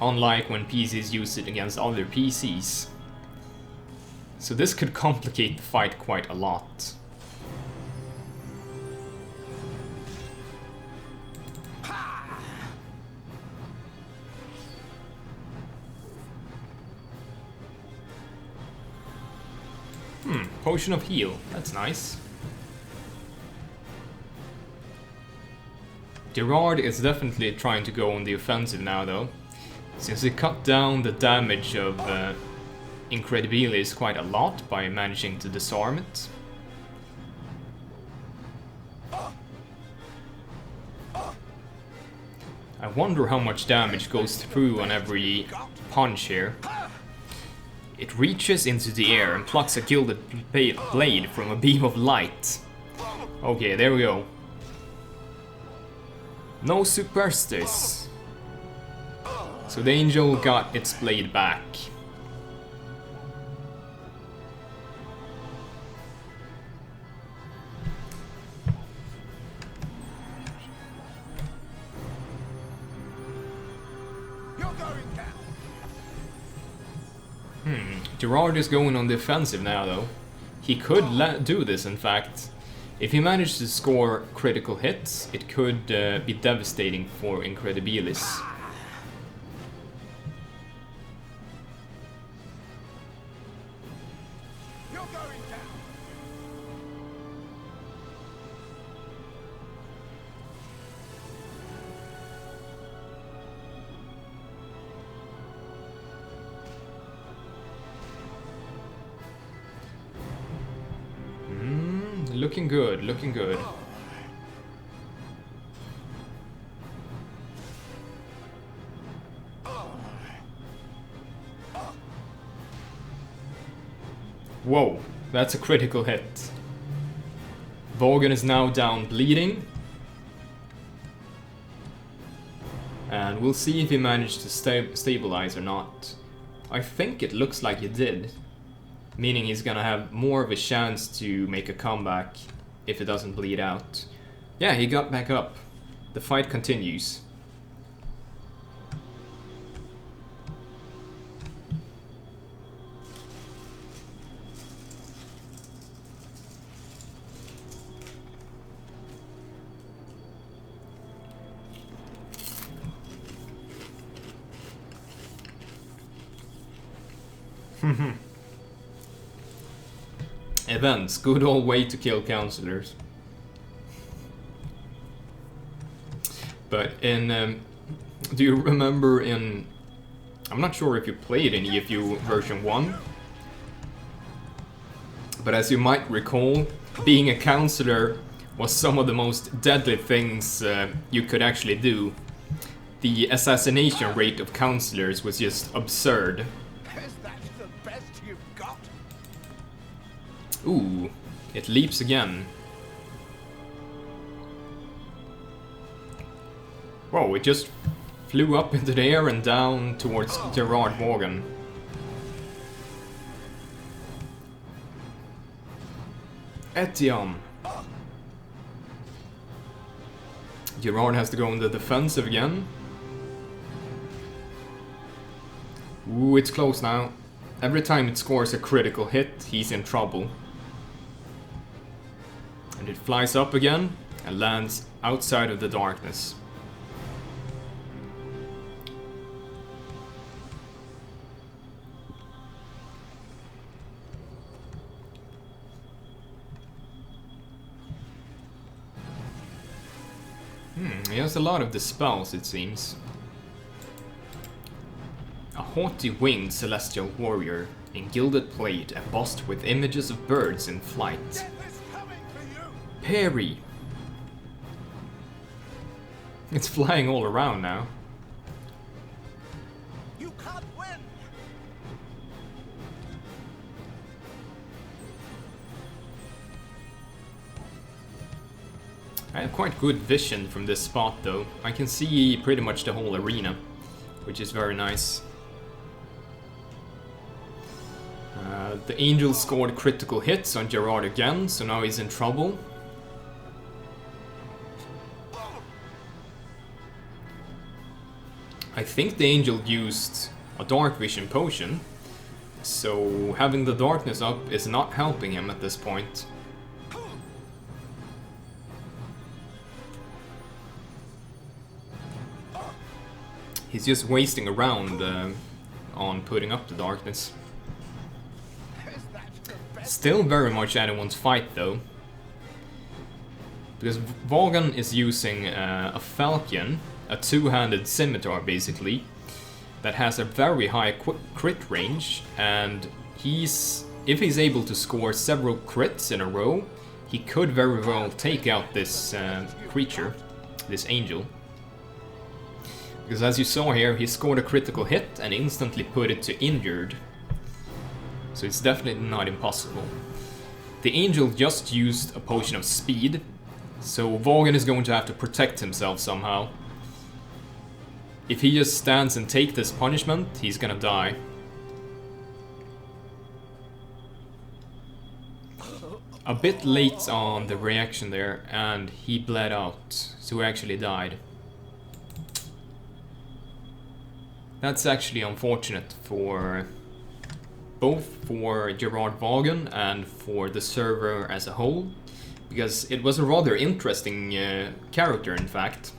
Unlike when PCs use it against other PCs. So this could complicate the fight quite a lot. Potion of heal, that's nice. Gerrard is definitely trying to go on the offensive now though, since he cut down the damage of Incredibilis quite a lot by managing to disarm it. I wonder how much damage goes through on every punch here. It reaches into the air and plucks a gilded blade from a beam of light. Okay, there we go. No superstis. So the angel got its blade back. Gerrard is going on the offensive now though. He could do this in fact. If he managed to score critical hits, it could be devastating for Incredibilis. Looking good, looking good. Whoa, that's a critical hit. Vaughan is now down bleeding. And we'll see if he managed to stabilize or not. I think it looks like he did. Meaning he's gonna have more of a chance to make a comeback if it doesn't bleed out. Yeah, he got back up. The fight continues. Events, good old way to kill counselors. But in, do you remember in, I'm not sure if you played in EFU version 1, but as you might recall, being a counselor was some of the most deadly things you could actually do. The assassination rate of counselors was just absurd. Is that the best you've got? Ooh, it leaps again. Whoa, it just flew up into the air and down towards Gerrard Vaughan. Etiam. Gerrard has to go on the defensive again. Ooh, it's close now. Every time it scores a critical hit, he's in trouble. And it flies up again and lands outside of the darkness. He has a lot of the spells, it seems. A haughty winged celestial warrior in gilded plate embossed with images of birds in flight. Death is coming for you. Parry! It's flying all around now. You can't win. I have quite good vision from this spot though. I can see pretty much the whole arena, which is very nice. The Angel scored critical hits on Gerrard again, so now he's in trouble. I think the Angel used a Dark Vision potion, so having the darkness up is not helping him at this point. He's just wasting around on putting up the darkness. Still very much anyone's fight though. Because Vaughan is using a falcon, a two-handed scimitar basically, that has a very high crit range, and if he's able to score several crits in a row, he could very well take out this creature, this angel. Because as you saw here, he scored a critical hit and instantly put it to injured. So it's definitely not impossible. The angel just used a potion of speed, so Vaughan is going to have to protect himself somehow. If he just stands and takes this punishment, he's gonna die. A bit late on the reaction there, and he bled out, so he actually died. That's actually unfortunate for both for Gerrard Vaughan and for the server as a whole, because it was a rather interesting character in fact.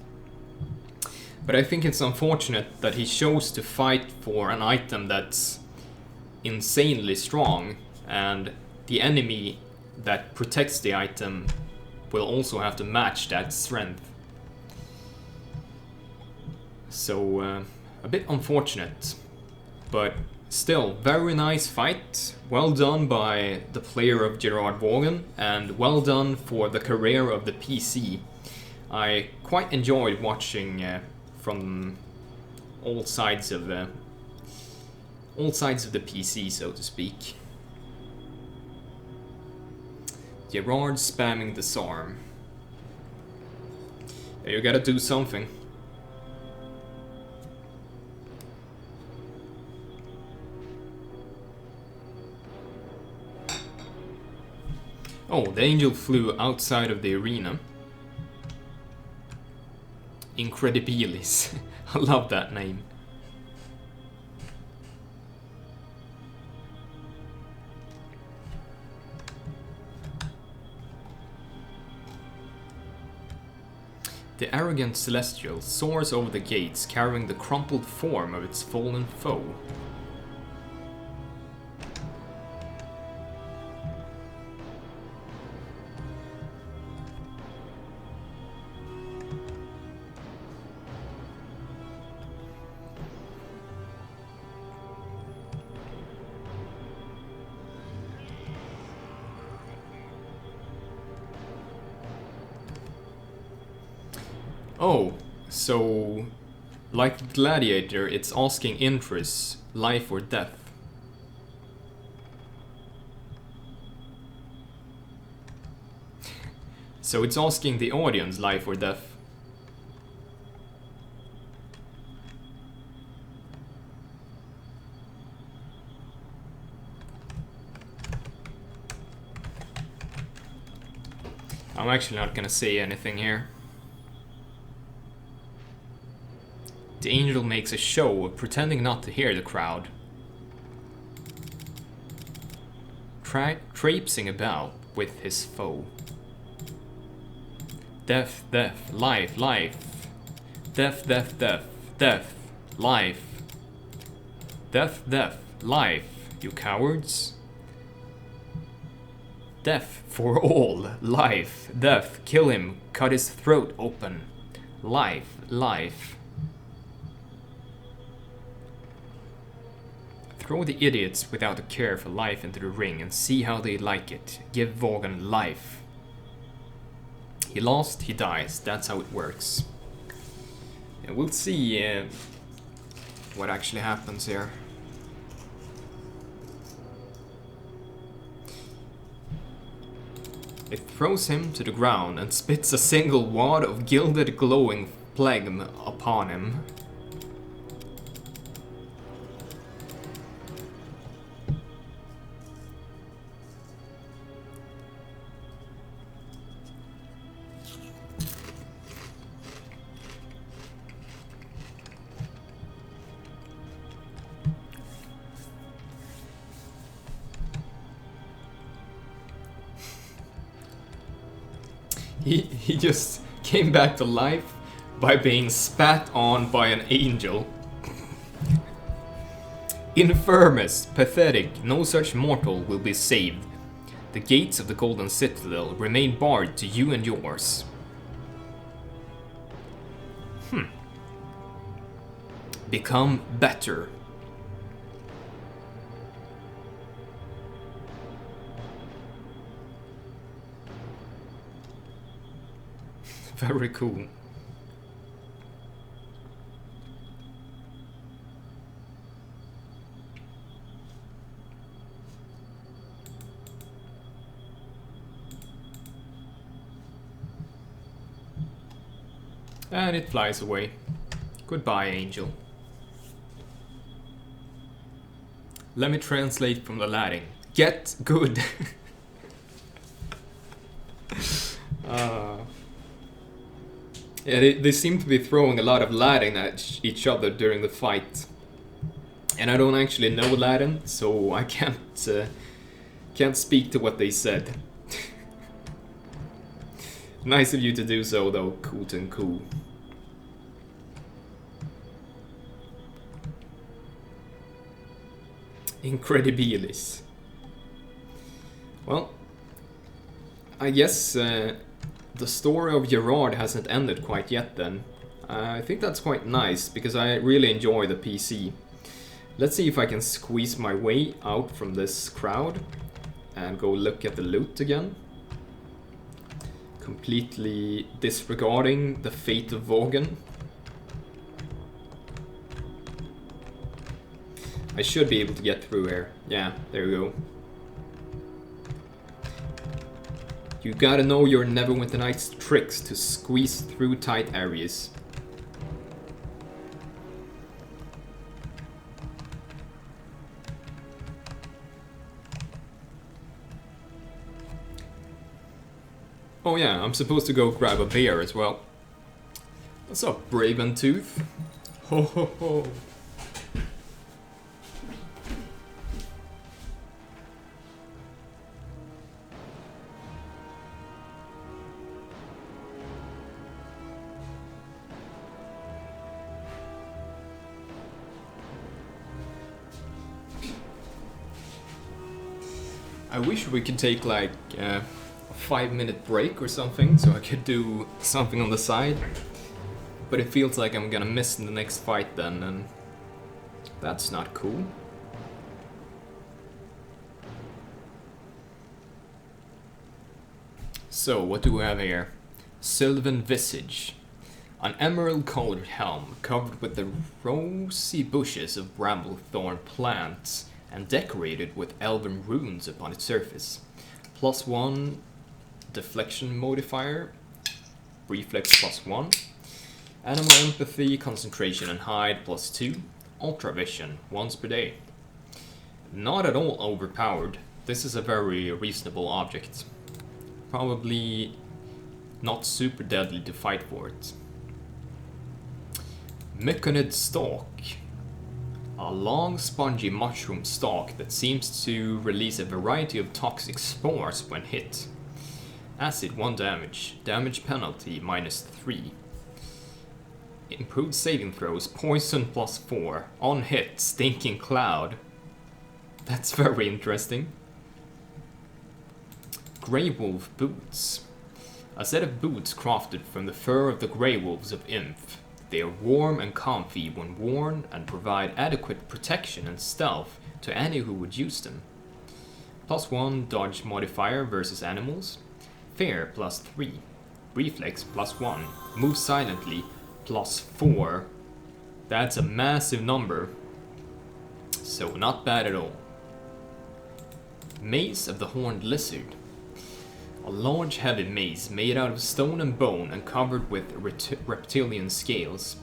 But I think it's unfortunate that he chose to fight for an item that's insanely strong, and the enemy that protects the item will also have to match that strength. So a bit unfortunate, but still very nice fight. Well done by the player of Gerrard Vaughan, and well done for the career of the PC. I quite enjoyed watching from all sides of the PC, so to speak. Gerrard spamming the disarm. You gotta do something. Oh, the angel flew outside of the arena. Incredibilis. I love that name. The arrogant celestial soars over the gates, carrying the crumpled form of its fallen foe. Oh, so like Gladiator, it's asking interest, life or death. So it's asking the audience life or death. I'm actually not gonna say anything here. The angel makes a show of pretending not to hear the crowd. Traipsing about with his foe. Death, death, life, life. Death, death, death, death, life. Death, death, life, you cowards. Death for all, life, death, kill him, cut his throat open. Life, life. Throw the idiots without a care for life into the ring and see how they like it. Give Vaughan life. He lost, he dies. That's how it works. And we'll see what actually happens here. It throws him to the ground and spits a single wad of gilded glowing phlegm upon him. He just came back to life by being spat on by an angel. Infirmus, pathetic, no such mortal will be saved. The gates of the Golden Citadel remain barred to you and yours. Become better. Very cool. And it flies away. Goodbye, angel. Let me translate from the Latin. Get good. Yeah, they seem to be throwing a lot of Latin at each other during the fight. And I don't actually know Latin, so I can't speak to what they said. Nice of you to do so, though, Coot and Cool. Incredibilis. Well, I guess the story of Gerrard hasn't ended quite yet then. I think that's quite nice, because I really enjoy the PC. Let's see if I can squeeze my way out from this crowd and go look at the loot again. Completely disregarding the fate of Vaughan. I should be able to get through here. Yeah, there we go. You gotta know your Neverwinter Night's tricks to squeeze through tight areas. Oh yeah, I'm supposed to go grab a beer as well. What's up, Braventooth? Ho ho ho. I wish we could take like a 5-minute break or something, so I could do something on the side. But it feels like I'm gonna miss the next fight then, and that's not cool. So, what do we have here? Sylvan Visage. An emerald-colored helm covered with the rosy bushes of bramblethorn plants and decorated with elven runes upon its surface. +1 deflection modifier, reflex +1, animal empathy, concentration and hide +2, ultravision once per day. Not at all overpowered. This is a very reasonable object. Probably not super deadly to fight for it. Myconid stalk. A long spongy mushroom stalk that seems to release a variety of toxic spores when hit. Acid 1 damage, damage penalty -3. Improved saving throws, poison +4, on hit, stinking cloud. That's very interesting. Grey Wolf boots. A set of boots crafted from the fur of the Grey Wolves of Inf. They are warm and comfy when worn and provide adequate protection and stealth to any who would use them. +1 dodge modifier versus animals. Fear +3. Reflex +1. Move silently +4. That's a massive number. So not bad at all. Mace of the Horned Lizard. A large heavy mace made out of stone and bone and covered with reptilian scales.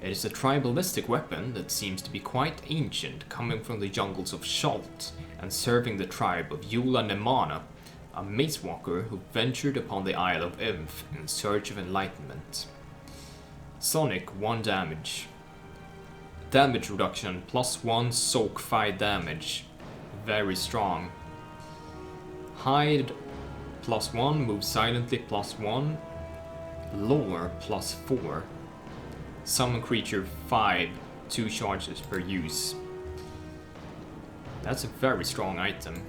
It is a tribalistic weapon that seems to be quite ancient, coming from the jungles of Shalt and serving the tribe of Eula Nemana, a mace walker who ventured upon the Isle of Inf in search of enlightenment. Sonic 1 damage. Damage reduction +1 soak 5 damage. Very strong. Hide +1, move silently +1, lore +4. Summon creature 5, 2 charges per use. That's a very strong item.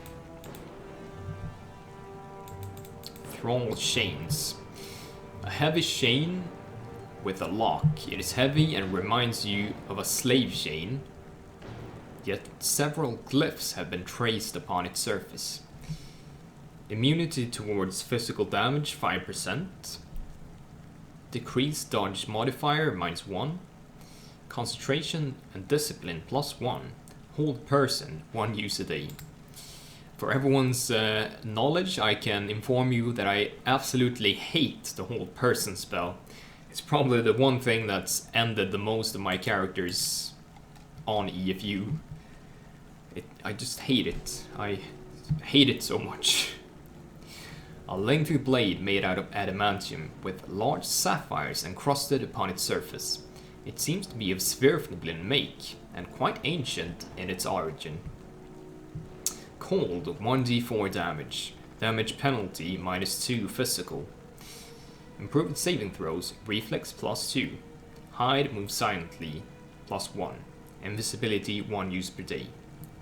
Thrall chains. A heavy chain with a lock. It is heavy and reminds you of a slave chain, yet several glyphs have been traced upon its surface. Immunity towards physical damage 5%. Decreased dodge modifier -1. Concentration and discipline +1. Hold person 1 use a day. For everyone's knowledge, I can inform you that I absolutely hate the hold person spell. It's probably the one thing that's ended the most of my characters on EFU. I just hate it. I hate it so much. A lengthy blade made out of adamantium with large sapphires encrusted upon its surface. It seems to be of Svirfneblin make and quite ancient in its origin. Cold 1d4 damage. Damage penalty -2 physical. Improved saving throws, reflex +2. Hide, move silently +1. Invisibility 1 use per day.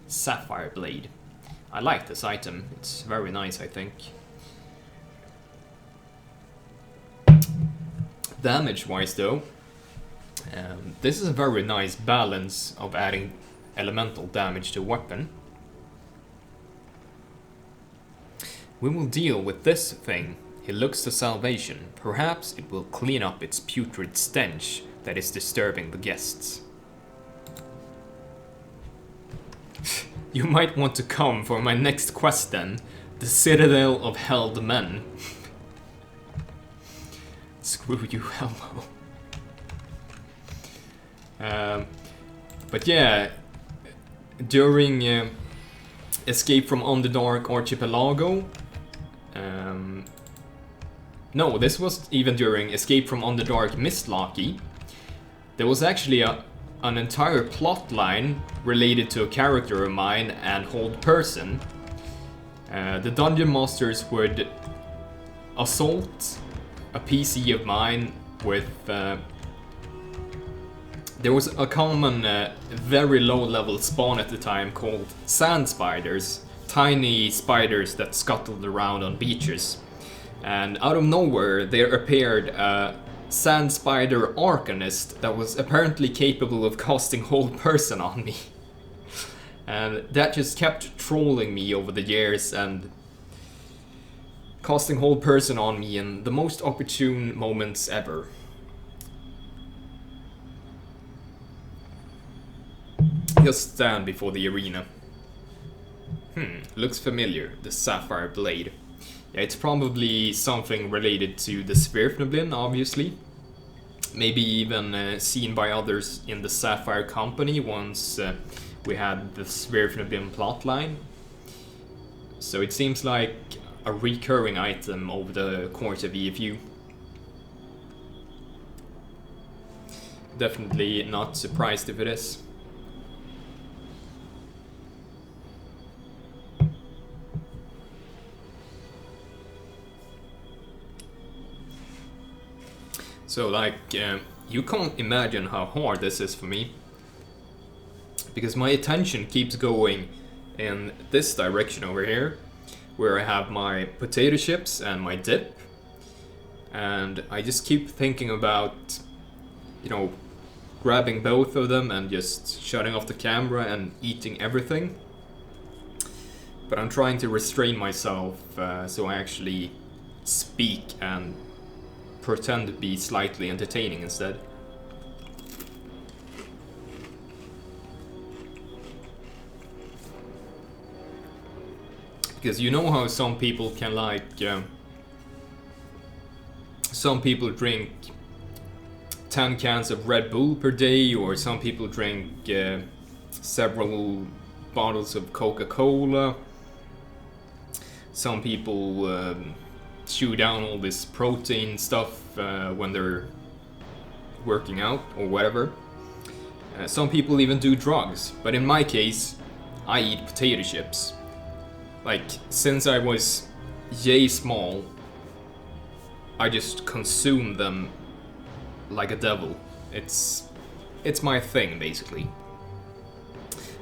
Sapphire blade. I like this item. It's very nice, I think. Damage-wise though, this is a very nice balance of adding elemental damage to a weapon. We will deal with this thing. He looks to salvation. Perhaps it will clean up its putrid stench that is disturbing the guests. You might want to come for my next quest then. The Citadel of Held Men. Screw you, Helmo. But yeah, during Escape from Underdark Archipelago, no, this was even during Escape from Underdark Mistlocky, there was actually an entire plot line related to a character of mine and Hold Person. The dungeon masters would assault a PC of mine with there was a common very low level spawn at the time called sand spiders, tiny spiders that scuttled around on beaches, and out of nowhere there appeared a sand spider arcanist that was apparently capable of casting Hold Person on me, and that just kept trolling me over the years and casting Hold Person on me in the most opportune moments ever. just stand before the arena. Looks familiar. The Sapphire Blade. Yeah, it's probably something related to the Svirfneblin, obviously. Maybe even seen by others in the Sapphire Company once we had the Svirfneblin plotline. So it seems like a recurring item over the course of EFU. Definitely not surprised if it is. So like, you can't imagine how hard this is for me. Because my attention keeps going in this direction over here, where I have my potato chips and my dip. And I just keep thinking about, you know, grabbing both of them and just shutting off the camera and eating everything. But I'm trying to restrain myself so I actually speak and pretend to be slightly entertaining instead. Because you know how some people can like... some people drink 10 cans of Red Bull per day, or some people drink several bottles of Coca-Cola. Some people chew down all this protein stuff when they're working out or whatever. Some people even do drugs, but in my case, I eat potato chips. Like, since I was yay small, I just consume them like a devil. It's my thing, basically.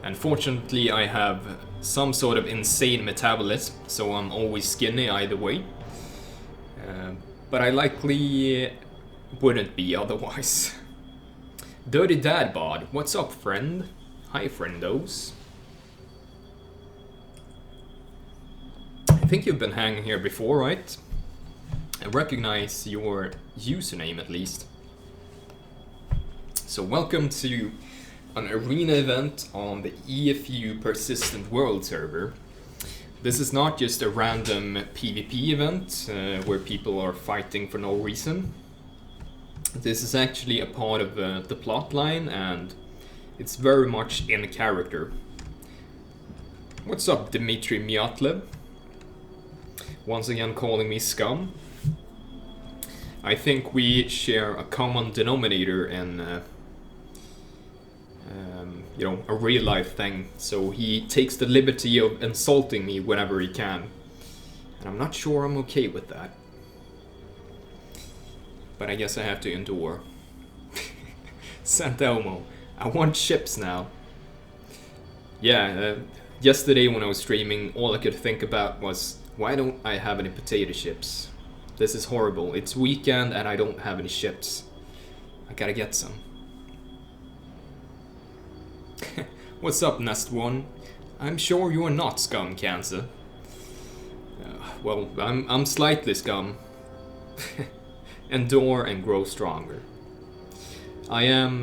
And fortunately, I have some sort of insane metabolism, so I'm always skinny either way. But I likely wouldn't be otherwise. Dirty Dad Bod, what's up, friend? Hi, friendos. I think you've been hanging here before, right? I recognize your username at least. So welcome to an arena event on the EFU Persistent World server. This is not just a random PvP event where people are fighting for no reason. This is actually a part of the plotline, and it's very much in character. What's up, Dmitry Myatlev? Once again calling me scum. I think we share a common denominator in you know, a real life thing, so he takes the liberty of insulting me whenever he can. And I'm not sure I'm okay with that. But I guess I have to endure. Santelmo, I want chips now. Yeah, yesterday when I was streaming, all I could think about was, why don't I have any potato chips? This is horrible. It's weekend and I don't have any chips. I gotta get some. What's up, Nest One? I'm sure you are not scum, Cancer. Well, I'm slightly scum. Endure and grow stronger. I am...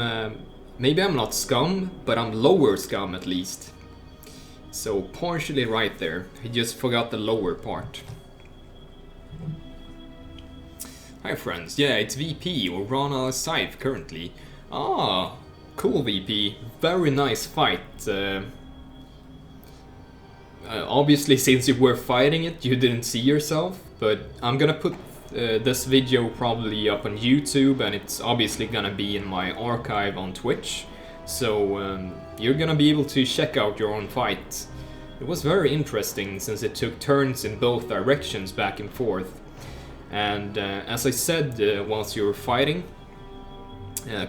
maybe I'm not scum, but I'm lower scum at least. So partially right there. I just forgot the lower part. Hi friends, yeah, it's VP or Rana Al-Saif currently. Ah, cool VP, very nice fight. Obviously since you were fighting it, you didn't see yourself, but I'm gonna put this video probably up on YouTube, and it's obviously gonna be in my archive on Twitch. So you're gonna be able to check out your own fight. It was very interesting since it took turns in both directions back and forth. And as I said whilst you were fighting,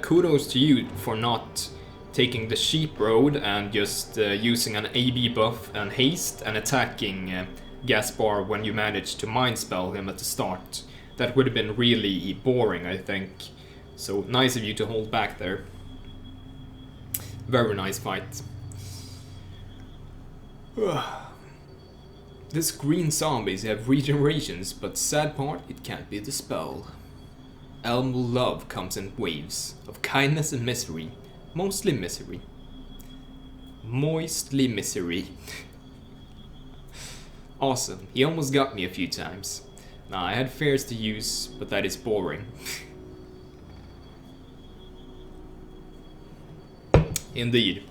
kudos to you for not taking the sheep road and just using an AB buff and haste and attacking Gaspar when you managed to mind spell him at the start. That would have been really boring, I think. So nice of you to hold back there. Very nice fight. This green zombies have regenerations, but sad part, it can't be dispelled. Elm love comes in waves of kindness and misery, mostly misery. Moistly misery. Awesome, he almost got me a few times. Nah, I had fears to use, but that is boring. Indeed.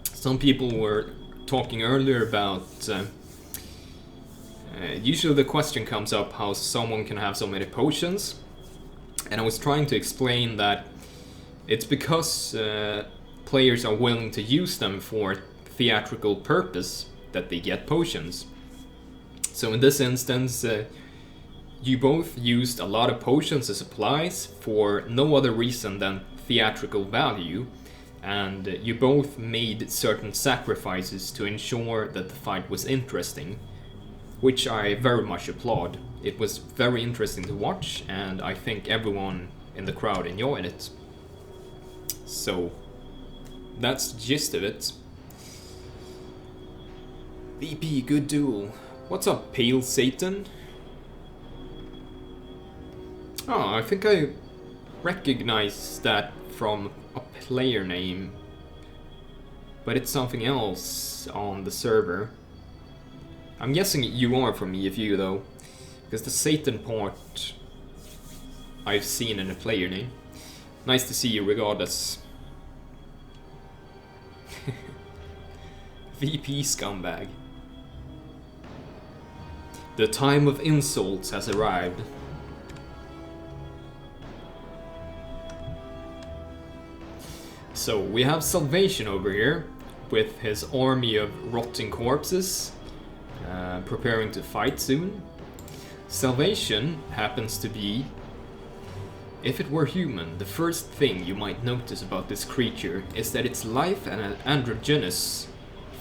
Some people were talking earlier about... usually the question comes up how someone can have so many potions. And I was trying to explain that it's because players are willing to use them for theatrical purpose that they get potions. So in this instance, you both used a lot of potions as supplies for no other reason than theatrical value, and you both made certain sacrifices to ensure that the fight was interesting, which I very much applaud. It was very interesting to watch, and I think everyone in the crowd enjoyed it. So, that's the gist of it. VP, good duel. What's up, Pale Satan? Oh, I think I recognize that from a player name, but it's something else on the server. I'm guessing you are from EFU though, because the Satan part I've seen in a player name. Nice to see you regardless. VP scumbag. The time of insults has arrived. So we have Salvation over here with his army of rotting corpses, preparing to fight soon. Salvation happens to be, if it were human, the first thing you might notice about this creature is that its life and androgynous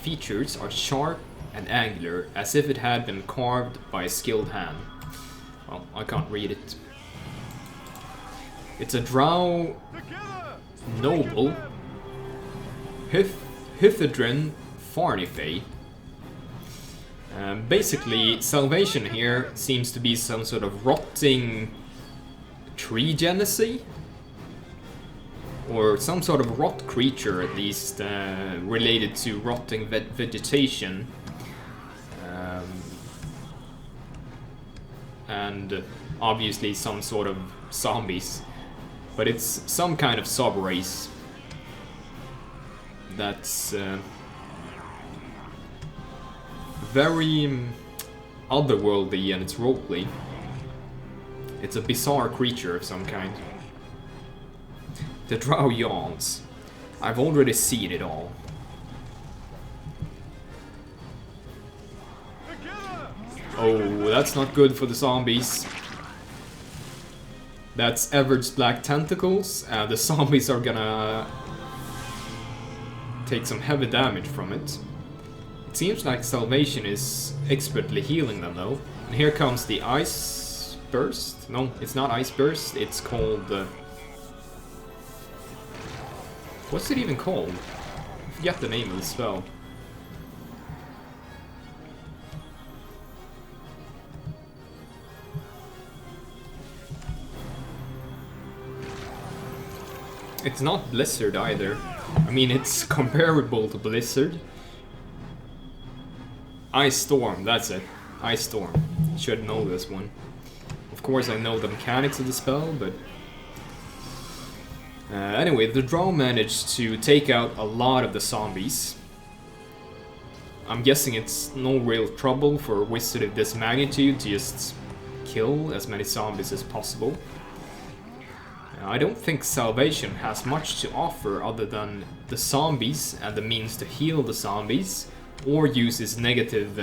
features are sharp and angular, as if it had been carved by a skilled hand. Well, I can't read it. It's a drow noble, Hythydrn Pharnifae. Basically, Salvation here seems to be some sort of rotting tree genesee? Or some sort of rot creature, at least, related to rotting vegetation. And obviously some sort of zombies. But it's some kind of sub-race that's very otherworldly and it's roleplay. It's a bizarre creature of some kind. The drow yawns. I've already seen it all. Oh, that's not good for the zombies. That's Everard's black tentacles, and the zombies are gonna take some heavy damage from it. It seems like Salvation is expertly healing them though. And here comes the Ice Burst. No, it's not Ice Burst, it's called... what's it even called? I forget the name of the spell. It's not Blizzard either. I mean, it's comparable to Blizzard. Ice Storm, that's it. Ice Storm. Should know this one. Of course I know the mechanics of the spell, but... anyway, the drow managed to take out a lot of the zombies. I'm guessing it's no real trouble for a wizard of this magnitude to just kill as many zombies as possible. I don't think Salvation has much to offer other than the zombies and the means to heal the zombies, or use his negative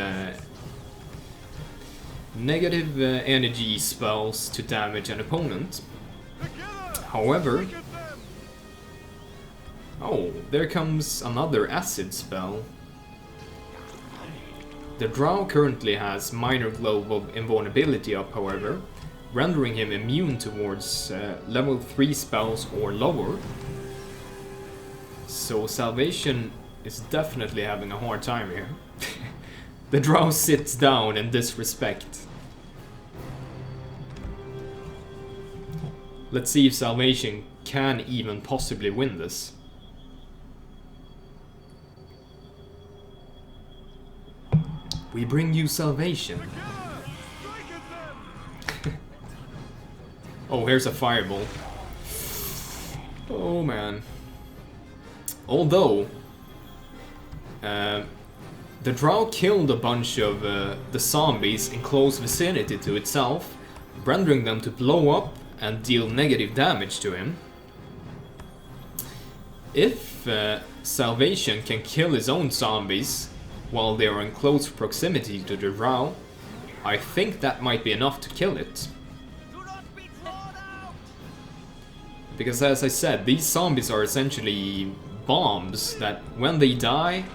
energy spells to damage an opponent. However... oh, there comes another acid spell. The drow currently has minor globe of invulnerability up, however, rendering him immune towards level 3 spells or lower. So Salvation is definitely having a hard time here. The drow sits down in disrespect. Let's see if Salvation can even possibly win this. We bring you salvation. Oh, here's a fireball. Oh man. Although the drow killed a bunch of the zombies in close vicinity to itself, rendering them to blow up and deal negative damage to him. If Salvation can kill his own zombies while they are in close proximity to the drow, I think that might be enough to kill it. Because as I said, these zombies are essentially bombs that when they die,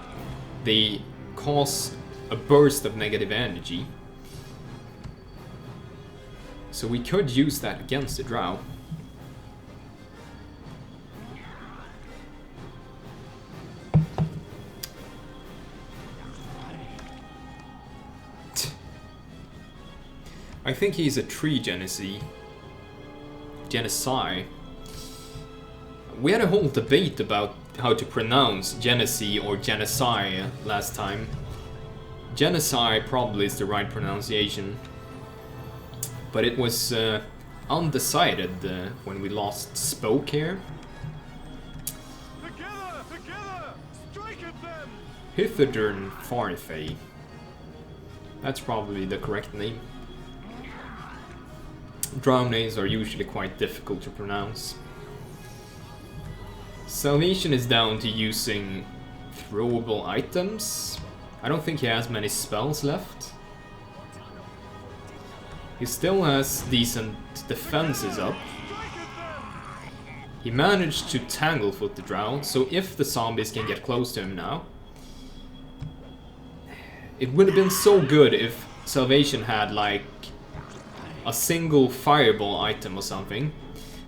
they cause a burst of negative energy. So we could use that against the drow. I think he's a tree genocide. We had a whole debate about how to pronounce Genesi or Genocide last time. Genocide probably is the right pronunciation, but it was undecided when we lost Spoke here. Together! Strike at them! Hythydrn Pharnifae. That's probably the correct name. Drow names are usually quite difficult to pronounce. Salvation is down to using throwable items. I don't think he has many spells left. He still has decent defenses up. He managed to Tanglefoot the drow, so if the zombies can get close to him now... It would have been so good if Salvation had like a single fireball item or something.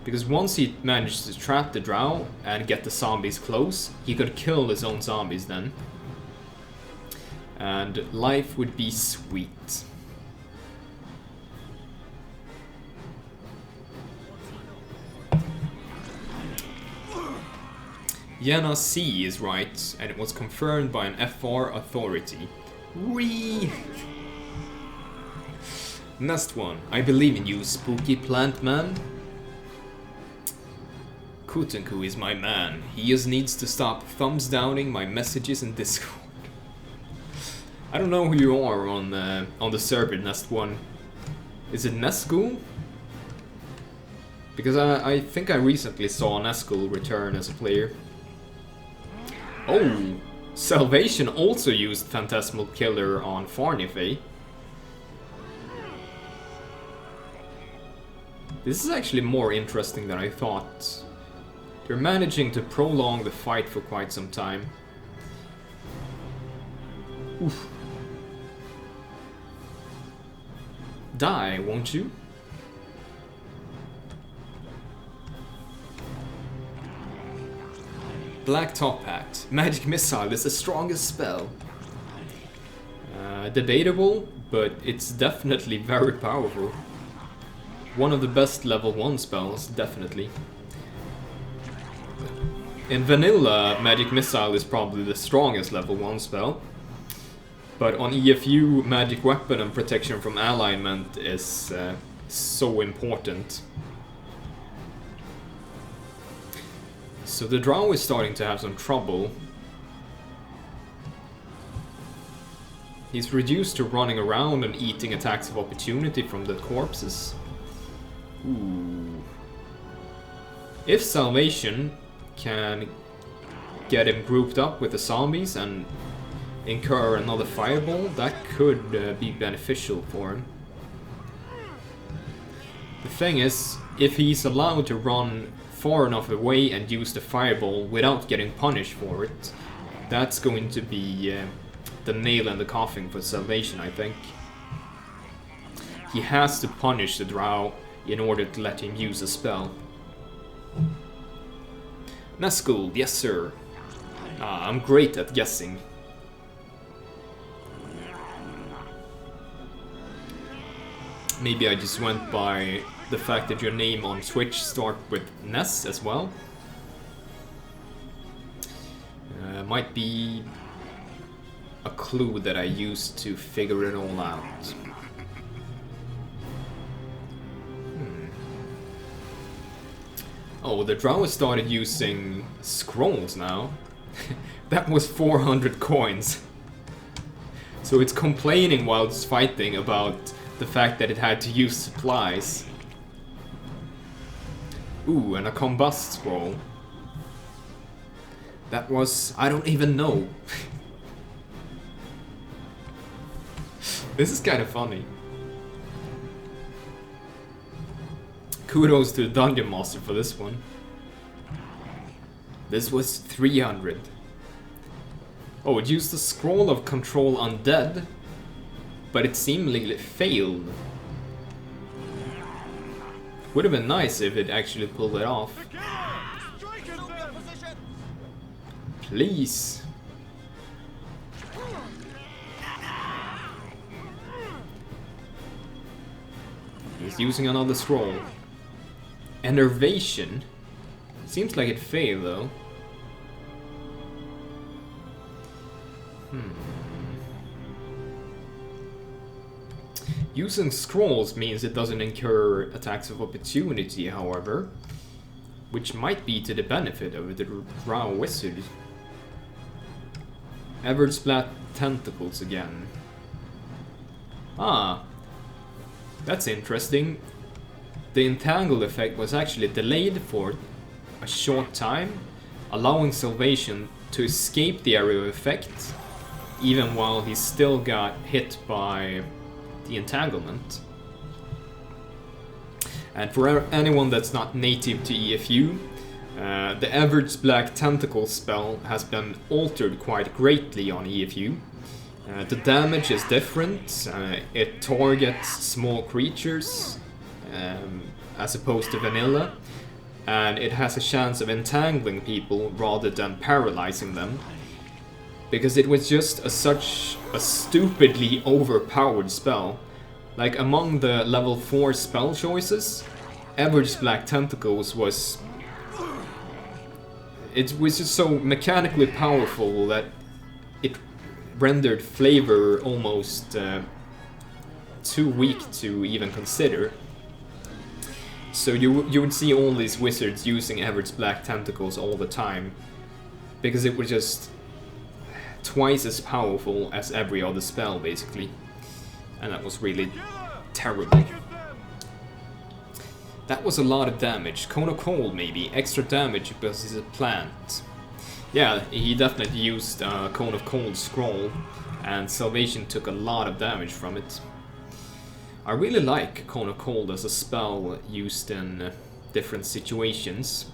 Because once he managed to trap the drow and get the zombies close, he could kill his own zombies then. And life would be sweet. Yenna C is right, and it was confirmed by an FR authority. Whee! Next one. I believe in you, spooky plant man. Kutenku is my man. He just needs to stop thumbs downing my messages in Discord. I don't know who you are on the server, Nest One. Is it Nesgul? Because I think I recently saw Nesgul return as a player. Oh! Salvation also used Phantasmal Killer on Pharnifae. This is actually more interesting than I thought. They're managing to prolong the fight for quite some time. Oof. Die, won't you? Black Top Hat. Magic Missile is the strongest spell. Debatable, but it's definitely very powerful. One of the best level 1 spells, definitely. In vanilla, Magic Missile is probably the strongest level 1 spell. But on EFU, Magic Weapon and Protection from Alignment is so important. So the drow is starting to have some trouble. He's reduced to running around and eating attacks of opportunity from the corpses. Ooh. If Salvation can get him grouped up with the zombies and incur another fireball, that could be beneficial for him. The thing is, if he's allowed to run far enough away and use the fireball without getting punished for it, that's going to be the nail in the coffin for Salvation, I think. He has to punish the drow in order to let him use a spell. Nesgul, yes sir. I'm great at guessing. Maybe I just went by the fact that your name on Twitch starts with Ness as well. a clue that I used to figure it all out. Oh, the drow started using scrolls now. That was 400 coins. So it's complaining while it's fighting about the fact that it had to use supplies. Ooh, and a combust scroll. That was... I don't even know. This is kind of funny. Kudos to the Dungeon Master for this one. This was 300. Oh, it used the Scroll of Control Undead, but it seemingly failed. Would have been nice if it actually pulled it off. Please. He's using another scroll. Enervation. Seems like it failed though. Using scrolls means it doesn't incur attacks of opportunity, however, which might be to the benefit of the drow wizard. Eversplat tentacles again. Ah, that's interesting. The entangled effect was actually delayed for a short time, allowing Salvation to escape the area of effect, even while he still got hit by the entanglement. And for anyone that's not native to EFU, the average black tentacle spell has been altered quite greatly on EFU. The damage is different, it targets small creatures as opposed to vanilla, and it has a chance of entangling people rather than paralyzing them. Because it was just such a stupidly overpowered spell. Like, among the level 4 spell choices, Average Black Tentacles was... It was just so mechanically powerful that it rendered flavor almost too weak to even consider. So you would see all these wizards using Average Black Tentacles all the time. Because it was just twice as powerful as every other spell, basically. And that was really terrible. That was a lot of damage. Cone of Cold, maybe. Extra damage because he's a plant. Yeah, he definitely used Cone of Cold scroll, and Salvation took a lot of damage from it. I really like Cone of Cold as a spell used in different situations.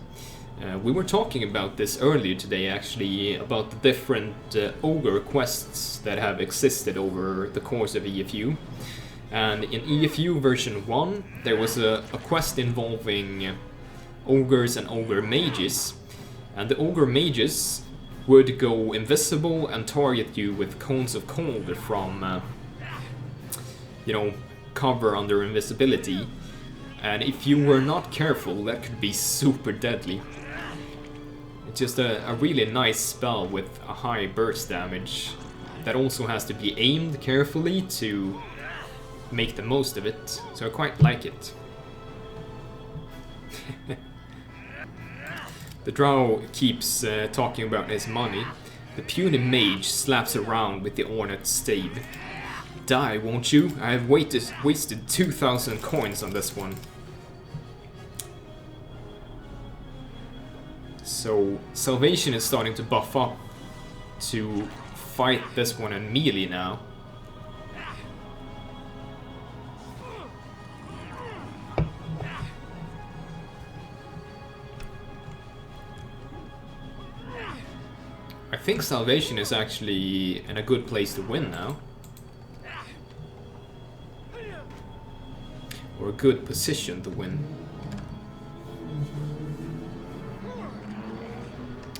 We were talking about this earlier today, actually, about the different ogre quests that have existed over the course of EFU. And in EFU version 1, there was a quest involving ogres and ogre mages. And the ogre mages would go invisible and target you with cones of cold from, cover under invisibility. And if you were not careful, that could be super deadly. It's just a really nice spell with a high burst damage that also has to be aimed carefully to make the most of it, so I quite like it. The drow keeps talking about his money. The puny mage slaps around with the ornate stave. Die, won't you? I have wasted 2,000 coins on this one. So Salvation is starting to buff up to fight this one in melee now. I think Salvation is actually in a good place to win now. Or a good position to win.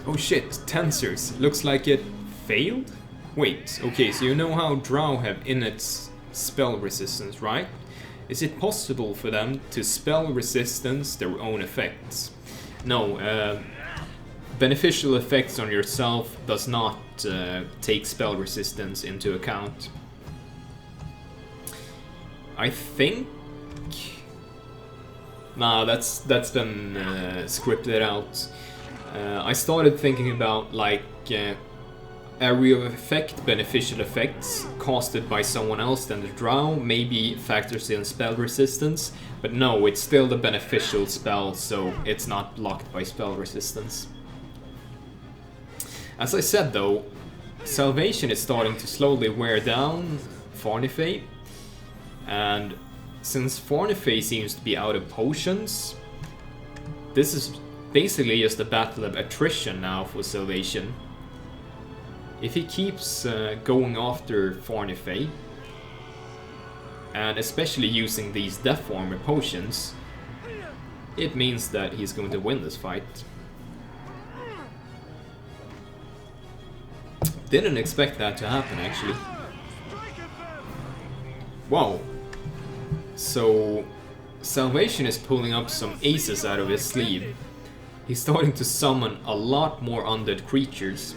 Oh shit, Tensors. Looks like it failed? Wait, okay, so you know how drow have innate spell resistance, right? Is it possible for them to spell resistance their own effects? No, beneficial effects on yourself does not take spell resistance into account. I think... Nah, that's been scripted out. I started thinking about like area of effect, beneficial effects casted by someone else than the drow, maybe factors in spell resistance, but no, it's still the beneficial spell, so it's not blocked by spell resistance. As I said though, Salvation is starting to slowly wear down Pharnifae, and since Pharnifae seems to be out of potions, this is basically just a battle of attrition now for Salvation. If he keeps going after Pharnifae, and especially using these Death Armor potions, it means that he's going to win this fight. Didn't expect that to happen, actually. Wow. So, Salvation is pulling up some aces out of his sleeve. He's starting to summon a lot more undead creatures.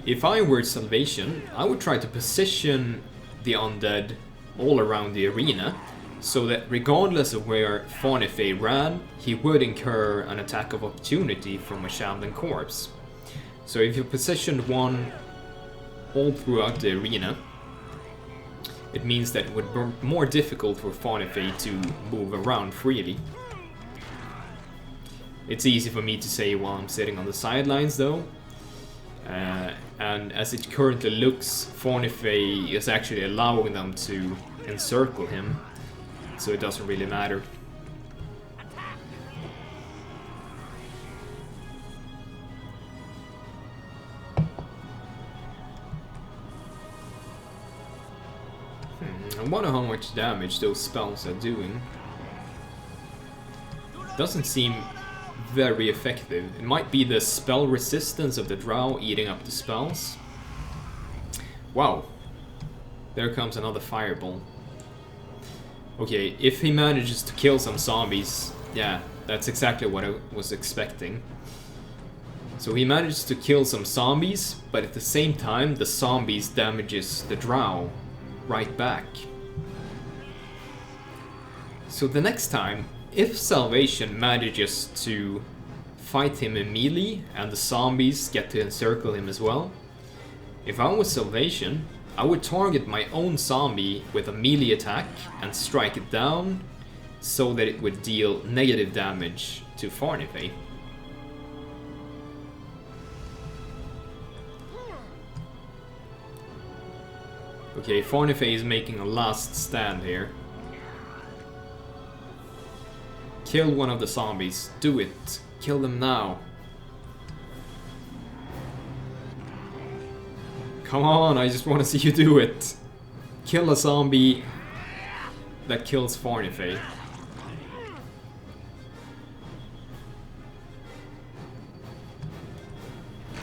If I were Salvation, I would try to position the undead all around the arena, so that regardless of where Pharnifae ran, he would incur an attack of opportunity from a shambling corpse. So if you positioned one all throughout the arena, it means that it would be more difficult for Pharnifae to move around freely. It's easy for me to say while I'm sitting on the sidelines though. And as it currently looks, Pharnifae is actually allowing them to encircle him, so it doesn't really matter. I wonder how much damage those spells are doing. Doesn't seem very effective. It might be the spell resistance of the drow eating up the spells. Wow. There comes another fireball. Okay, if he manages to kill some zombies, yeah, that's exactly what I was expecting. So he manages to kill some zombies, but at the same time the zombies damages the drow right back. So the next time, if Salvation manages to fight him in melee and the zombies get to encircle him as well, if I was Salvation, I would target my own zombie with a melee attack and strike it down so that it would deal negative damage to Pharnifae. Okay, Pharnifae is making a last stand here. Kill one of the zombies. Do it. Kill them now. Come on, I just want to see you do it. Kill a zombie that kills Pharnifae.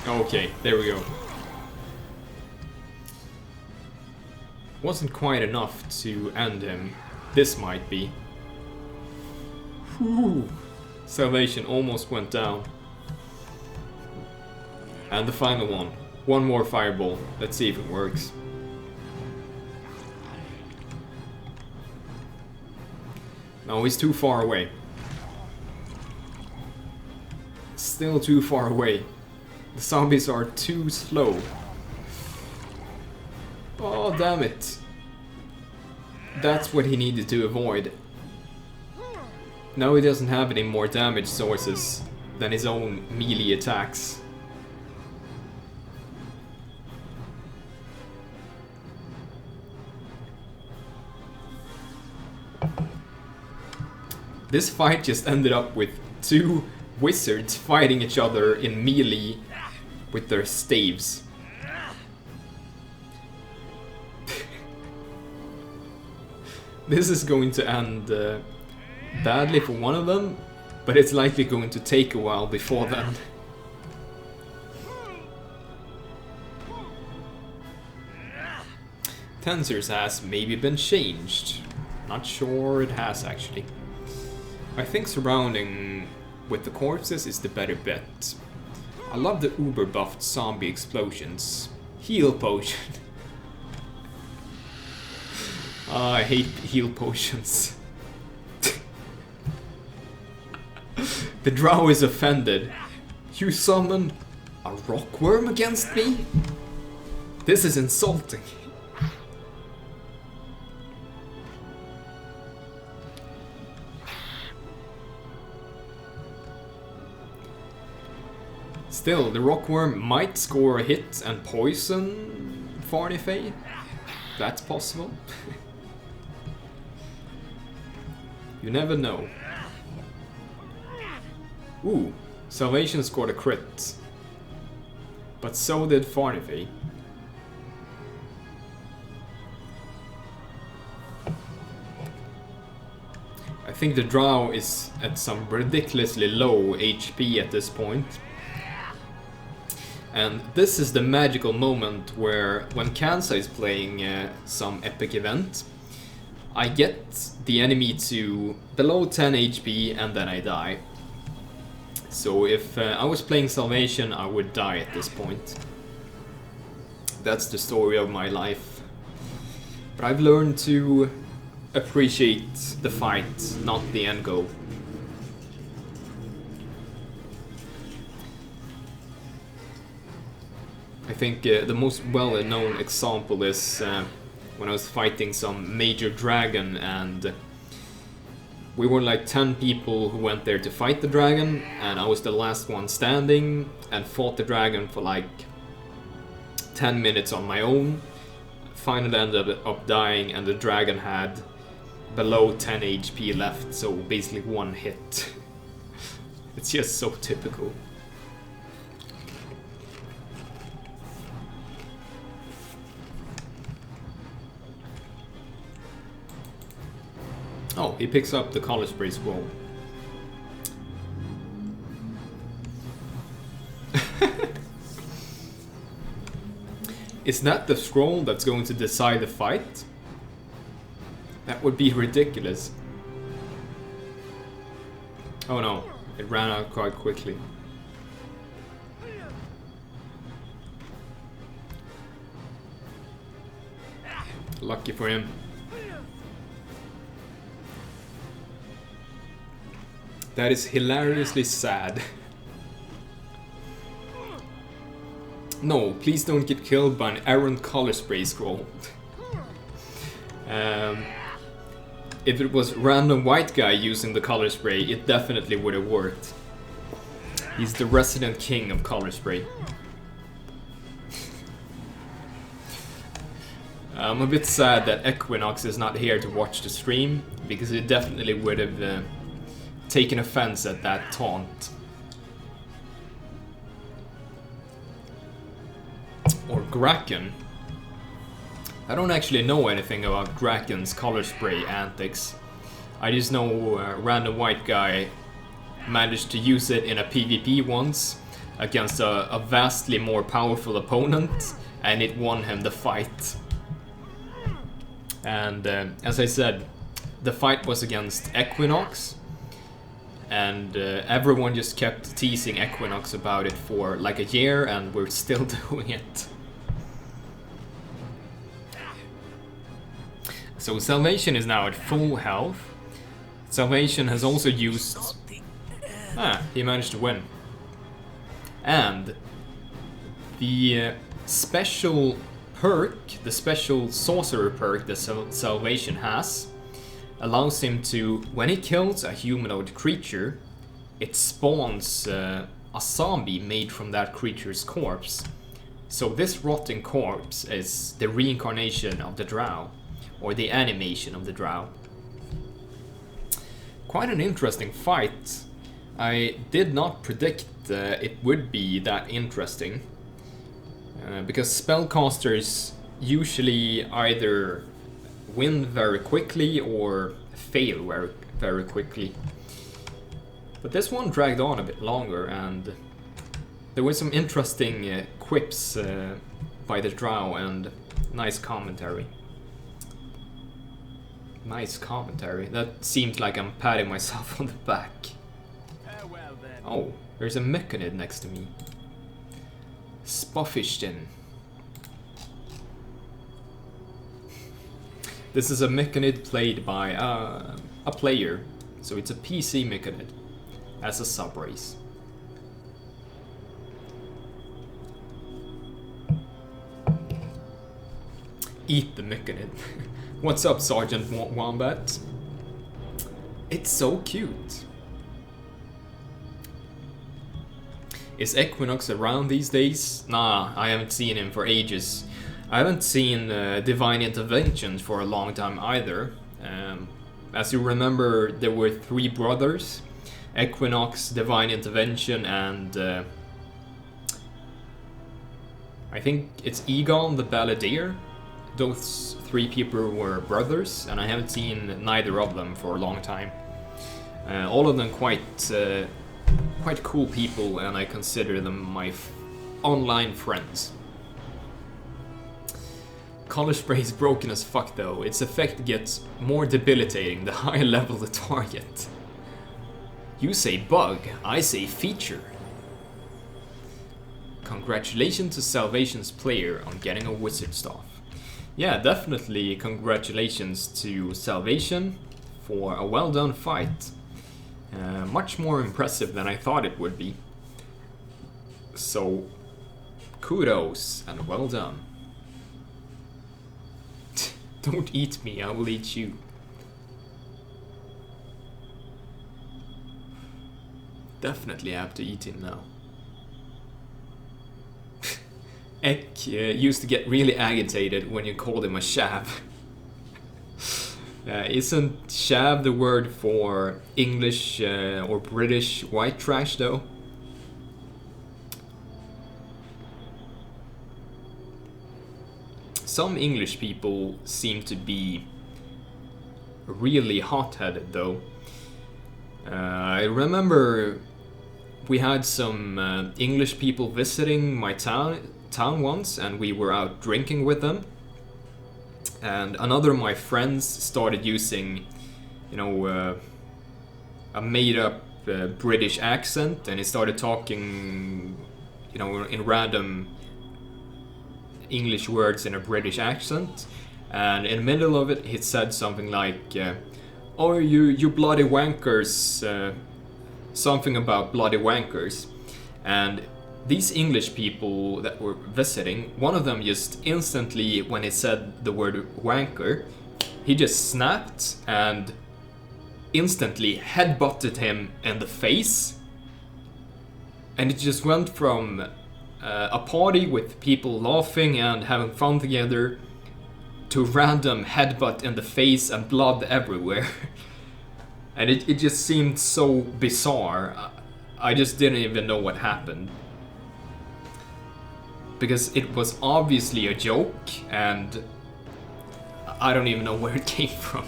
Okay, there we go. Wasn't quite enough to end him. This might be. Whew. Salvation almost went down. And the final one. One more fireball. Let's see if it works. No, he's too far away. Still too far away. The zombies are too slow. Oh, damn it. That's what he needed to avoid. Now he doesn't have any more damage sources than his own melee attacks. This fight just ended up with two wizards fighting each other in melee with their staves. This is going to end badly for one of them, but it's likely going to take a while before then. Tensor's has maybe been changed. Not sure it has actually. I think surrounding with the corpses is the better bet. I love the uber buffed zombie explosions. Heal potion. I hate heal potions. The drow is offended. You summon a rockworm against me? This is insulting. Still, the rockworm might score a hit and poison Pharnifae. That's possible. You never know. Ooh, Salvation scored a crit. But so did Pharnifae. I think the drow is at some ridiculously low HP at this point. And this is the magical moment where, when Kansa is playing some epic event, I get the enemy to below 10 HP and then I die. So if I was playing Salvation, I would die at this point. That's the story of my life. But I've learned to appreciate the fight, not the end goal. I think the most well-known example is when I was fighting some major dragon, and we were like 10 people who went there to fight the dragon, and I was the last one standing and fought the dragon for like 10 minutes on my own. Finally ended up dying, and the dragon had below 10 HP left, so basically one hit. It's just so typical. Oh, he picks up the color spray scroll. Is that the scroll that's going to decide the fight? That would be ridiculous. Oh no, it ran out quite quickly. Lucky for him. That is hilariously sad. No, please don't get killed by an errant color spray scroll. If it was random white guy using the color spray, it definitely would have worked. He's the resident king of color spray. I'm a bit sad that Equinox is not here to watch the stream, because he definitely would have taken offense at that taunt. Or Graken. I don't actually know anything about Graken's color spray antics. I just know random white guy managed to use it in a PvP once against a vastly more powerful opponent, and it won him the fight. And as I said, the fight was against Equinox, and everyone just kept teasing Equinox about it for like a year, and we're still doing it. So Salvation is now at full health. Salvation has also used... he managed to win. And the special perk, the special sorcerer perk that Salvation has, allows him to, when he kills a humanoid creature, it spawns a zombie made from that creature's corpse. So this rotting corpse is the reincarnation of the drow, or the animation of the drow. Quite an interesting fight. I did not predict it would be that interesting, because spellcasters usually either win very quickly or fail very, very quickly. But this one dragged on a bit longer, and there were some interesting quips by the drow and nice commentary. Nice commentary. That seems like I'm patting myself on the back. Farewell, Now then. Oh, there's a mechanid next to me. Spoffishton. This is a mechanid played by a player, so it's a PC mechanid as a sub-race. Eat the mechanid. What's up, Sergeant Wombat? It's so cute. Is Equinox around these days? Nah, I haven't seen him for ages. I haven't seen Divine Intervention for a long time either. As you remember, there were 3 brothers. Equinox, Divine Intervention, and I think it's Egon the Balladeer. Those 3 people were brothers, and I haven't seen neither of them for a long time. All of them quite cool people, and I consider them my online friends. Color spray is broken as fuck though. Its effect gets more debilitating the higher level the target. You say bug, I say feature. Congratulations to Salvation's player on getting a wizard staff. Yeah, definitely congratulations to Salvation for a well done fight. Much more impressive than I thought it would be. So, kudos and well done. Don't eat me, I will eat you. Definitely have to eat him now. Ek used to get really agitated when you called him a shav. Isn't shav the word for English or British white trash though? Some English people seem to be really hot-headed though. I remember we had some English people visiting my town once, and we were out drinking with them. And another of my friends started using, you know, a made-up British accent, and he started talking, you know, in random English words in a British accent. And in the middle of it, he said something like, "Oh, you bloody wankers," something about bloody wankers. And these English people that were visiting, one of them just instantly, when he said the word wanker, he just snapped and instantly headbutted him in the face. And it just went from a party with people laughing and having fun together to random headbutt in the face and blood everywhere. And it just seemed so bizarre. I just didn't even know what happened. Because it was obviously a joke, and I don't even know where it came from.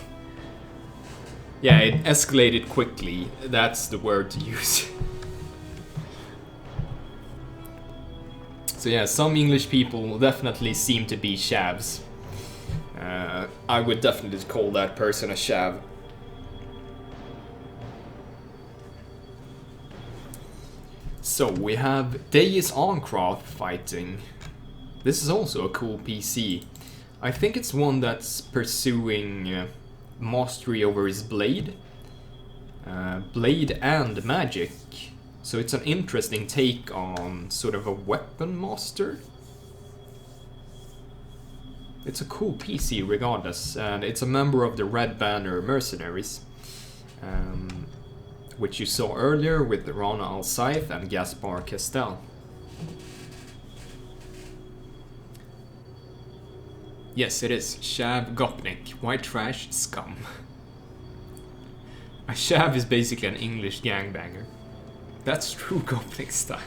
Yeah, it escalated quickly. That's the word to use. So yeah, some English people definitely seem to be shavs. I would definitely call that person a shav. So we have Daeis Ancrath fighting. This is also a cool PC. I think it's one that's pursuing mastery over his blade. Blade and magic. So it's an interesting take on sort of a weapon master. It's a cool PC regardless, and it's a member of the Red Banner Mercenaries. Which you saw earlier with Rana Al-Saif and Gaspar Castel. Yes, it is. Shav Gopnik, white trash scum. A shav is basically an English gangbanger. That's true Gopnik style.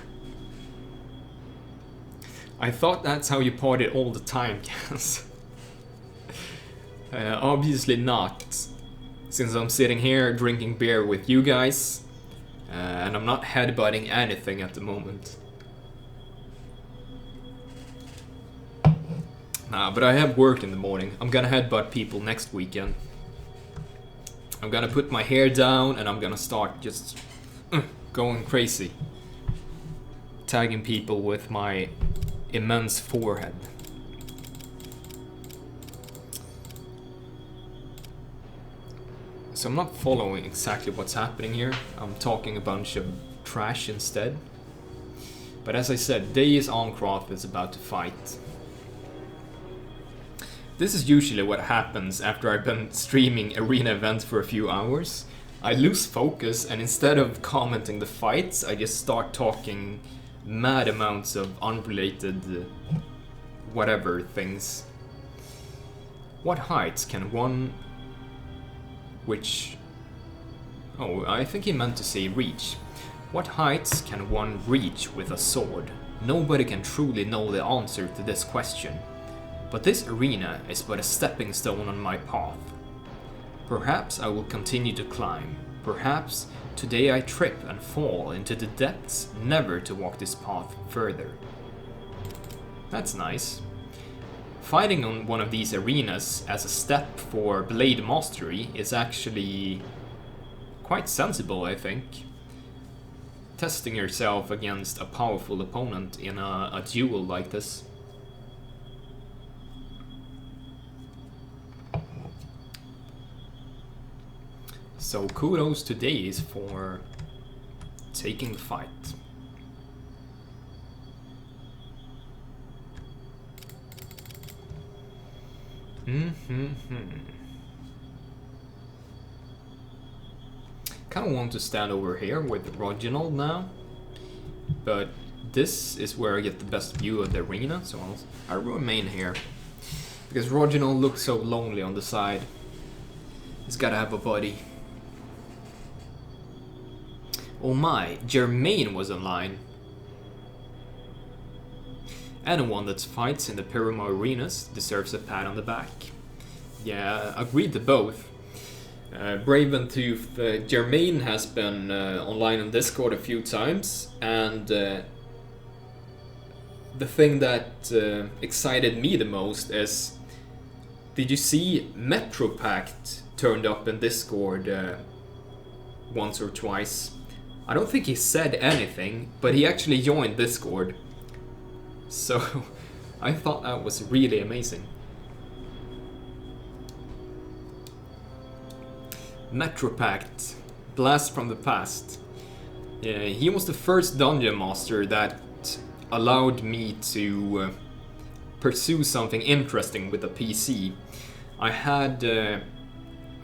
I thought that's how you partied all the time, Gans. Obviously not. Since I'm sitting here drinking beer with you guys, and I'm not headbutting anything at the moment. Nah, but I have work in the morning. I'm gonna headbutt people next weekend. I'm gonna put my hair down and I'm gonna start just going crazy. Tagging people with my immense forehead. So I'm not following exactly what's happening here. I'm talking a bunch of trash instead. But as I said, Daeis Ancrath is about to fight. This is usually what happens after I've been streaming arena events for a few hours. I lose focus, and instead of commenting the fights, I just start talking mad amounts of unrelated whatever things. What heights can one... Oh, I think he meant to say reach. What heights can one reach with a sword? Nobody can truly know the answer to this question. But this arena is but a stepping stone on my path. Perhaps I will continue to climb. Perhaps today I trip and fall into the depths, never to walk this path further. That's nice. Fighting on one of these arenas as a step for blade mastery is actually quite sensible, I think. Testing yourself against a powerful opponent in a duel like this. So kudos to Daeis for taking the fight. Kind of want to stand over here with Roginald now, but this is where I get the best view of the arena, so I'll remain here. Because Roginald looks so lonely on the side. He's gotta have a buddy. Oh my, Germain was online. Anyone that fights in the Pyramid arenas deserves a pat on the back. Yeah, agreed to both. Brave Tooth, Germain has been online on Discord a few times, and the thing that excited me the most is, did you see Metropact turned up in Discord once or twice? I don't think he said anything, but he actually joined Discord. So I thought that was really amazing. Metropact, blast from the past. Yeah, he was the first dungeon master that allowed me to pursue something interesting with a PC. I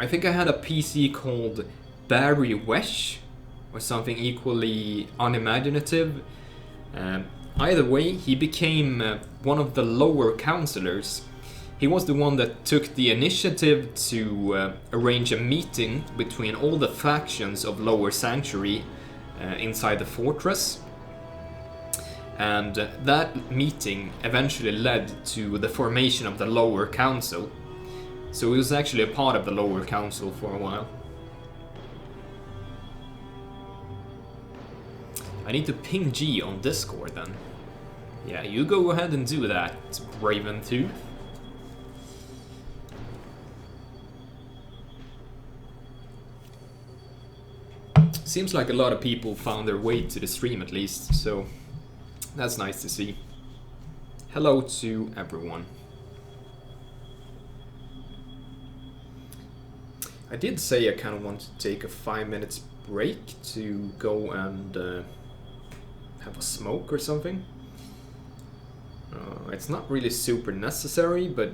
think I had a PC called Barry Wesh, or something equally unimaginative. Either way, he became one of the lower counselors. He was the one that took the initiative to arrange a meeting between all the factions of Lower Sanctuary inside the fortress. And that meeting eventually led to the formation of the Lower Council. So he was actually a part of the Lower Council for a while. I need to ping G on Discord then. Yeah, you go ahead and do that, Raven Tooth. Seems like a lot of people found their way to the stream at least, so that's nice to see. Hello to everyone. I did say I kind of want to take a 5 minutes break to go and have a smoke or something. It's not really super necessary, but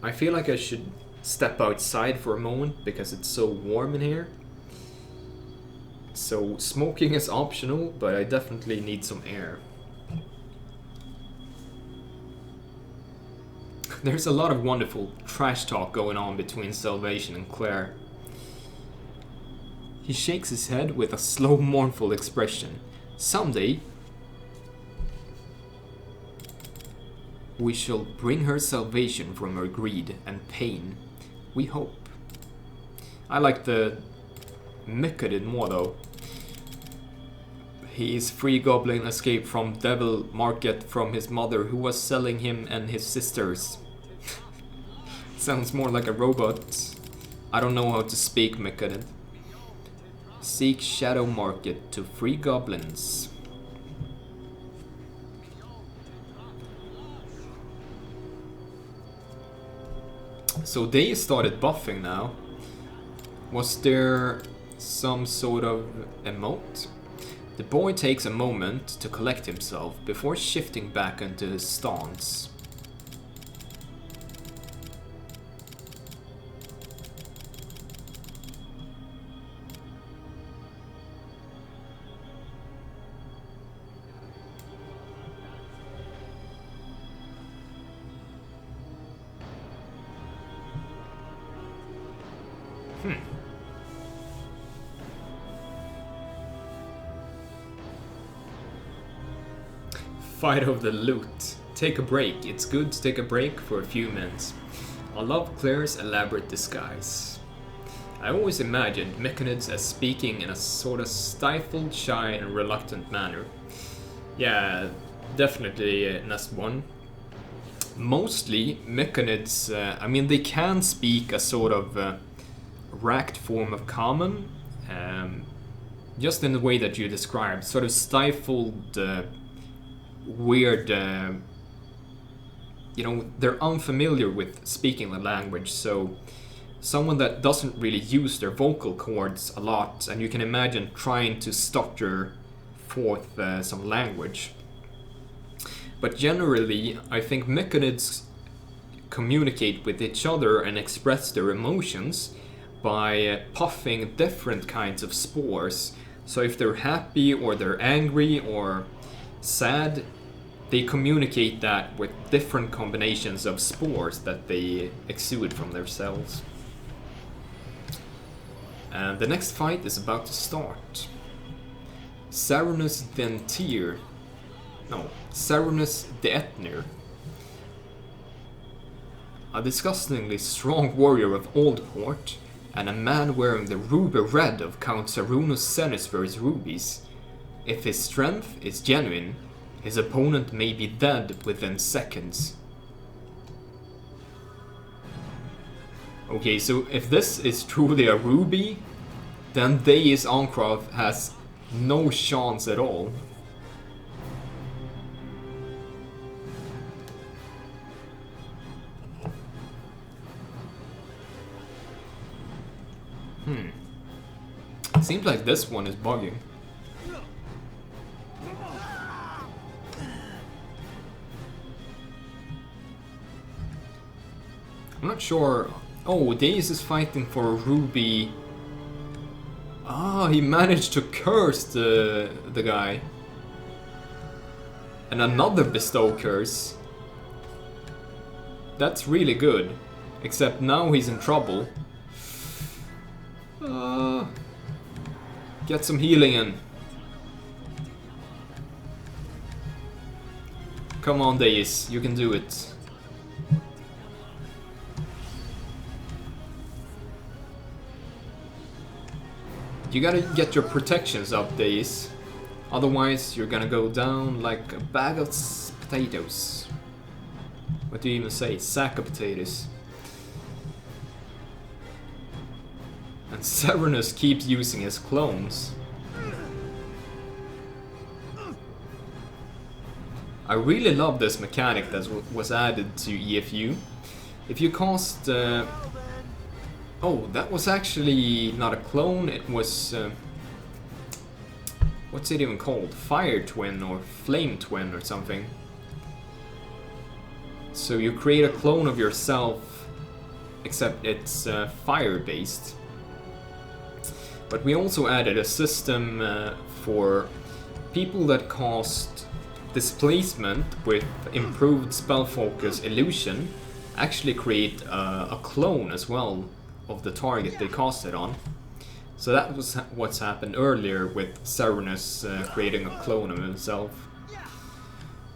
I feel like I should step outside for a moment because it's so warm in here. So smoking is optional, but I definitely need some air. There's a lot of wonderful trash talk going on between Salvation and Claire. He shakes his head with a slow, mournful expression. Someday, we shall bring her salvation from her greed and pain. We hope. I like the Mycadid more though. His free goblin escaped from Devil Market from his mother who was selling him and his sisters. Sounds more like a robot. I don't know how to speak Mycadid. Seek Shadow Market to free goblins. So they started buffing now. Was there some sort of emote? The boy takes a moment to collect himself before shifting back into his stance. Fight over the loot. Take a break. It's good to take a break for a few minutes. I love Claire's elaborate disguise. I always imagined mechanids as speaking in a sort of stifled, shy and reluctant manner. Yeah, definitely Nest 1. Mostly mechanids, I mean they can speak a sort of racked form of common, just in the way that you described, sort of stifled, weird, you know, they're unfamiliar with speaking the language, so someone that doesn't really use their vocal cords a lot, and you can imagine trying to stutter forth some language. But generally, I think mechanids communicate with each other and express their emotions by puffing different kinds of spores. So if they're happy or they're angry or sad, they communicate that with different combinations of spores that they exude from their cells. And the next fight is about to start. Saronus Ventir. No, Saronus Deetnir. A disgustingly strong warrior of Old Port, and a man wearing the ruby red of Count Saronus Senisfer's rubies. If his strength is genuine, his opponent may be dead within seconds. Okay, so if this is truly a ruby, then Daeis Ancrath has no chance at all. Seems like this one is bugging. I'm not sure. Oh, Daeis is fighting for a ruby. Ah, he managed to curse the guy. And another bestow curse. That's really good. Except now he's in trouble. Get some healing in. Come on, Daeis, you can do it. You gotta get your protections up, Daeis. Otherwise, you're gonna go down like a bag of potatoes. What do you even say? Sack of potatoes. And Saronus keeps using his clones. I really love this mechanic that was added to EFU. If you cast... oh, that was actually not a clone, it was... what's it even called? Fire Twin or Flame Twin or something. So you create a clone of yourself, except it's fire-based. But we also added a system for people that cast displacement with improved spell focus illusion, actually create a clone as well of the target they cast it on. So that was what's happened earlier with Saronus creating a clone of himself.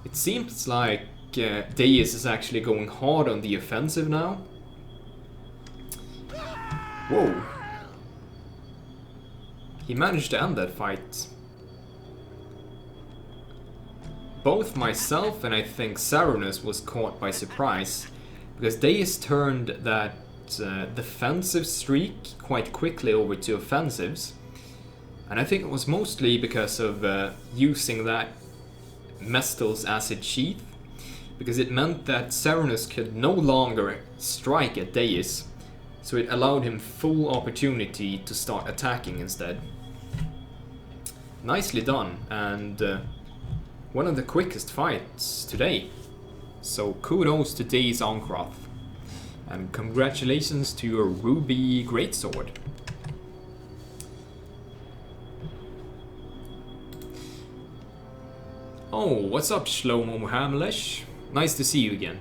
It seems like Daeis is actually going hard on the offensive now. Whoa. He managed to end that fight. Both myself and I think Saronus was caught by surprise, because Daeis turned that defensive streak quite quickly over to offensives. And I think it was mostly because of using that Mestel's acid sheath, because it meant that Saronus could no longer strike at Daeis, so it allowed him full opportunity to start attacking instead. Nicely done, and one of the quickest fights today. So kudos to Daeis Ancrath, and congratulations to your ruby greatsword. Oh, what's up, Shlomo Hamlesh? Nice to see you again.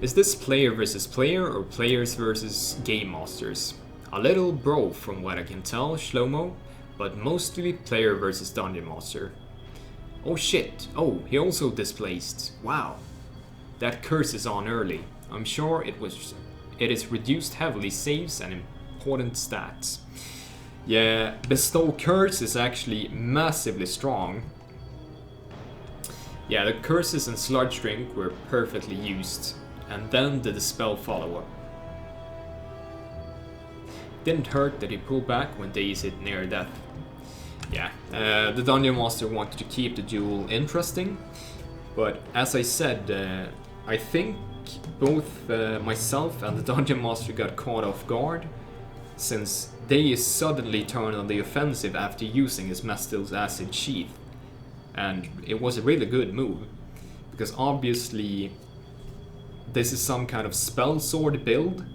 Is this player versus player or players versus game masters? A little bro from what I can tell, Shlomo, but mostly player versus dungeon master. Oh shit, oh, he also displaced. Wow. That curse is on early. I'm sure it is reduced heavily saves and important stats. Yeah, bestow curse is actually massively strong. Yeah, the curses and sludge drink were perfectly used, and then the dispel follow-up. Didn't hurt that he pulled back when Daeis hit near death. Yeah, the Dungeon Master wanted to keep the duel interesting, but as I said, I think both myself and the Dungeon Master got caught off guard, since Daeis suddenly turned on the offensive after using his Mestel's acid sheath. And it was a really good move, because obviously this is some kind of spell sword build,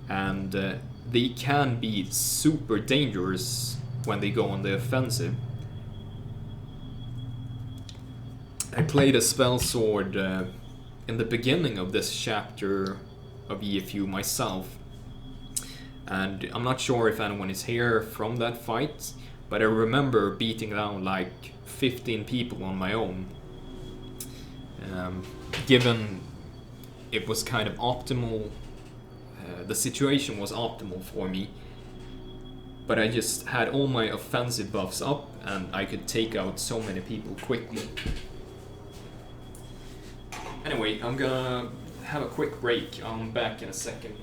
and they can be super dangerous when they go on the offensive. I played a spell sword in the beginning of this chapter of EFU myself, and I'm not sure if anyone is here from that fight, but I remember beating down like 15 people on my own. Given it was kind of optimal, the situation was optimal for me, but I just had all my offensive buffs up and I could take out so many people quickly. Anyway, I'm gonna have a quick break. I'm back in a second.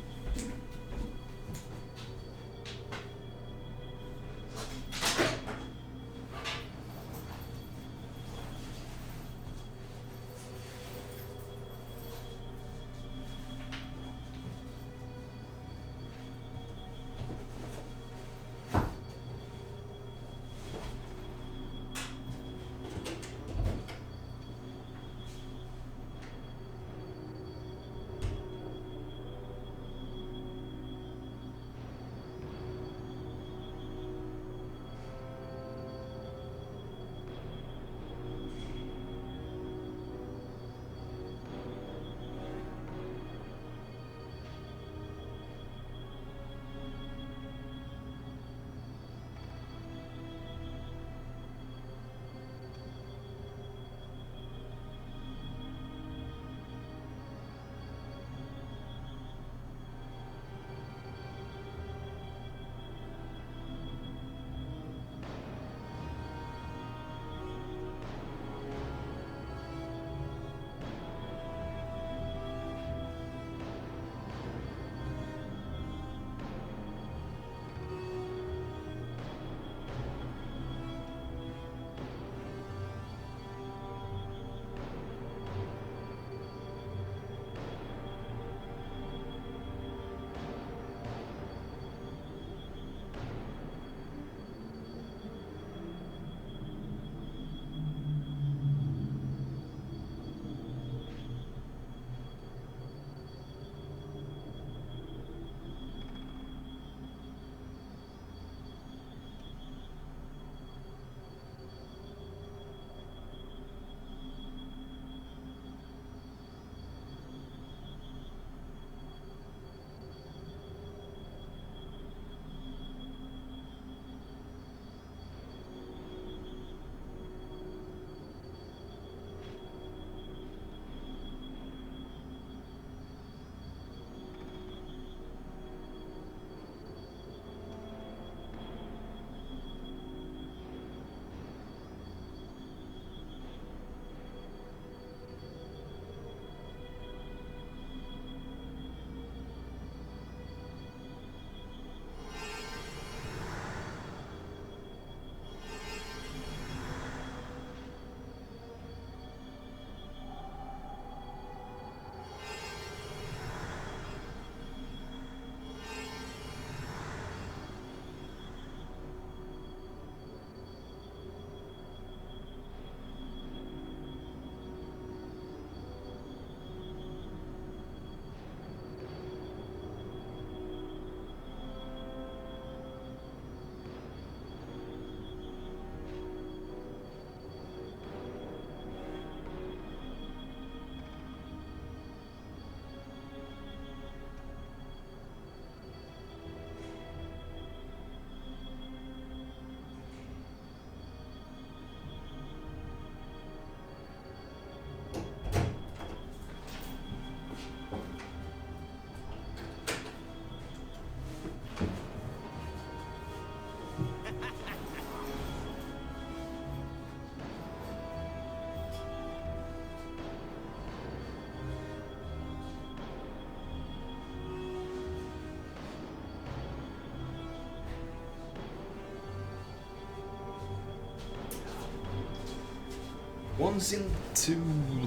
Once into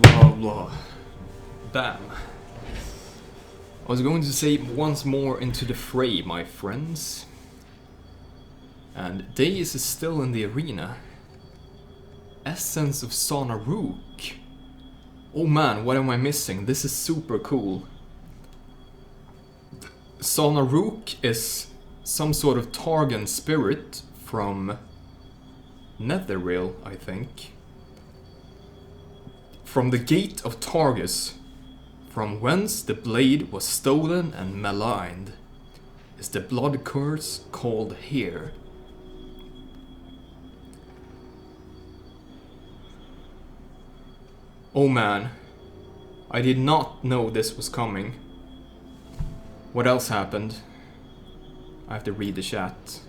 blah blah. Bam. I was going to say once more into the fray, my friends. And Daeis is still in the arena. Essence of Sonaruk. Oh man, what am I missing? This is super cool. Sonaruk is some sort of Targan spirit from Netheril, I think. From the gate of Targus, from whence the blade was stolen and maligned, is the blood curse called here. Oh man, I did not know this was coming. What else happened? I have to read the chat.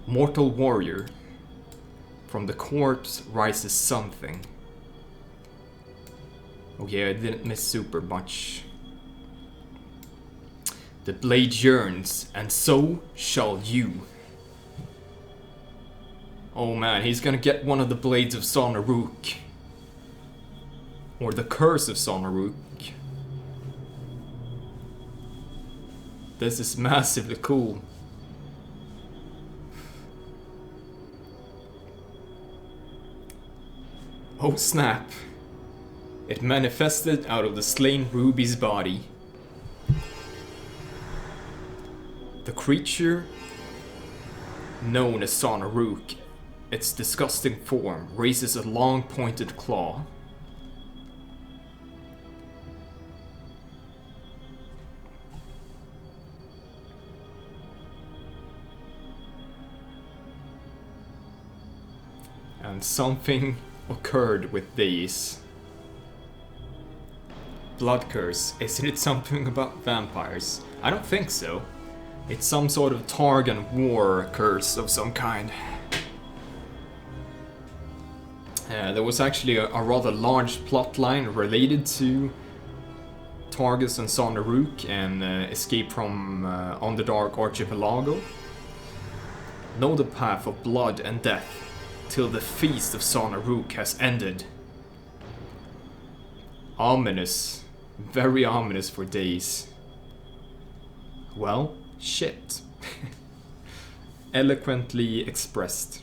Mortal warrior. From the corpse rises something. Okay, I didn't miss super much. The blade yearns, and so shall you. Oh man, he's gonna get one of the blades of Sonaruk. Or the curse of Sonaruk. This is massively cool. Oh snap. It manifested out of the slain Ruby's body. The creature known as Sonaruk, its disgusting form, raises a long pointed claw. And something occurred with these. Blood curse. Isn't it something about vampires? I don't think so. It's some sort of Targan war curse of some kind. There was actually a rather large plot line related to Targus and Sonaruk and escape from Underdark Archipelago. Know the path of blood and death till the feast of Sonaruk has ended. Ominous. Very ominous for days. Well, shit. Eloquently expressed.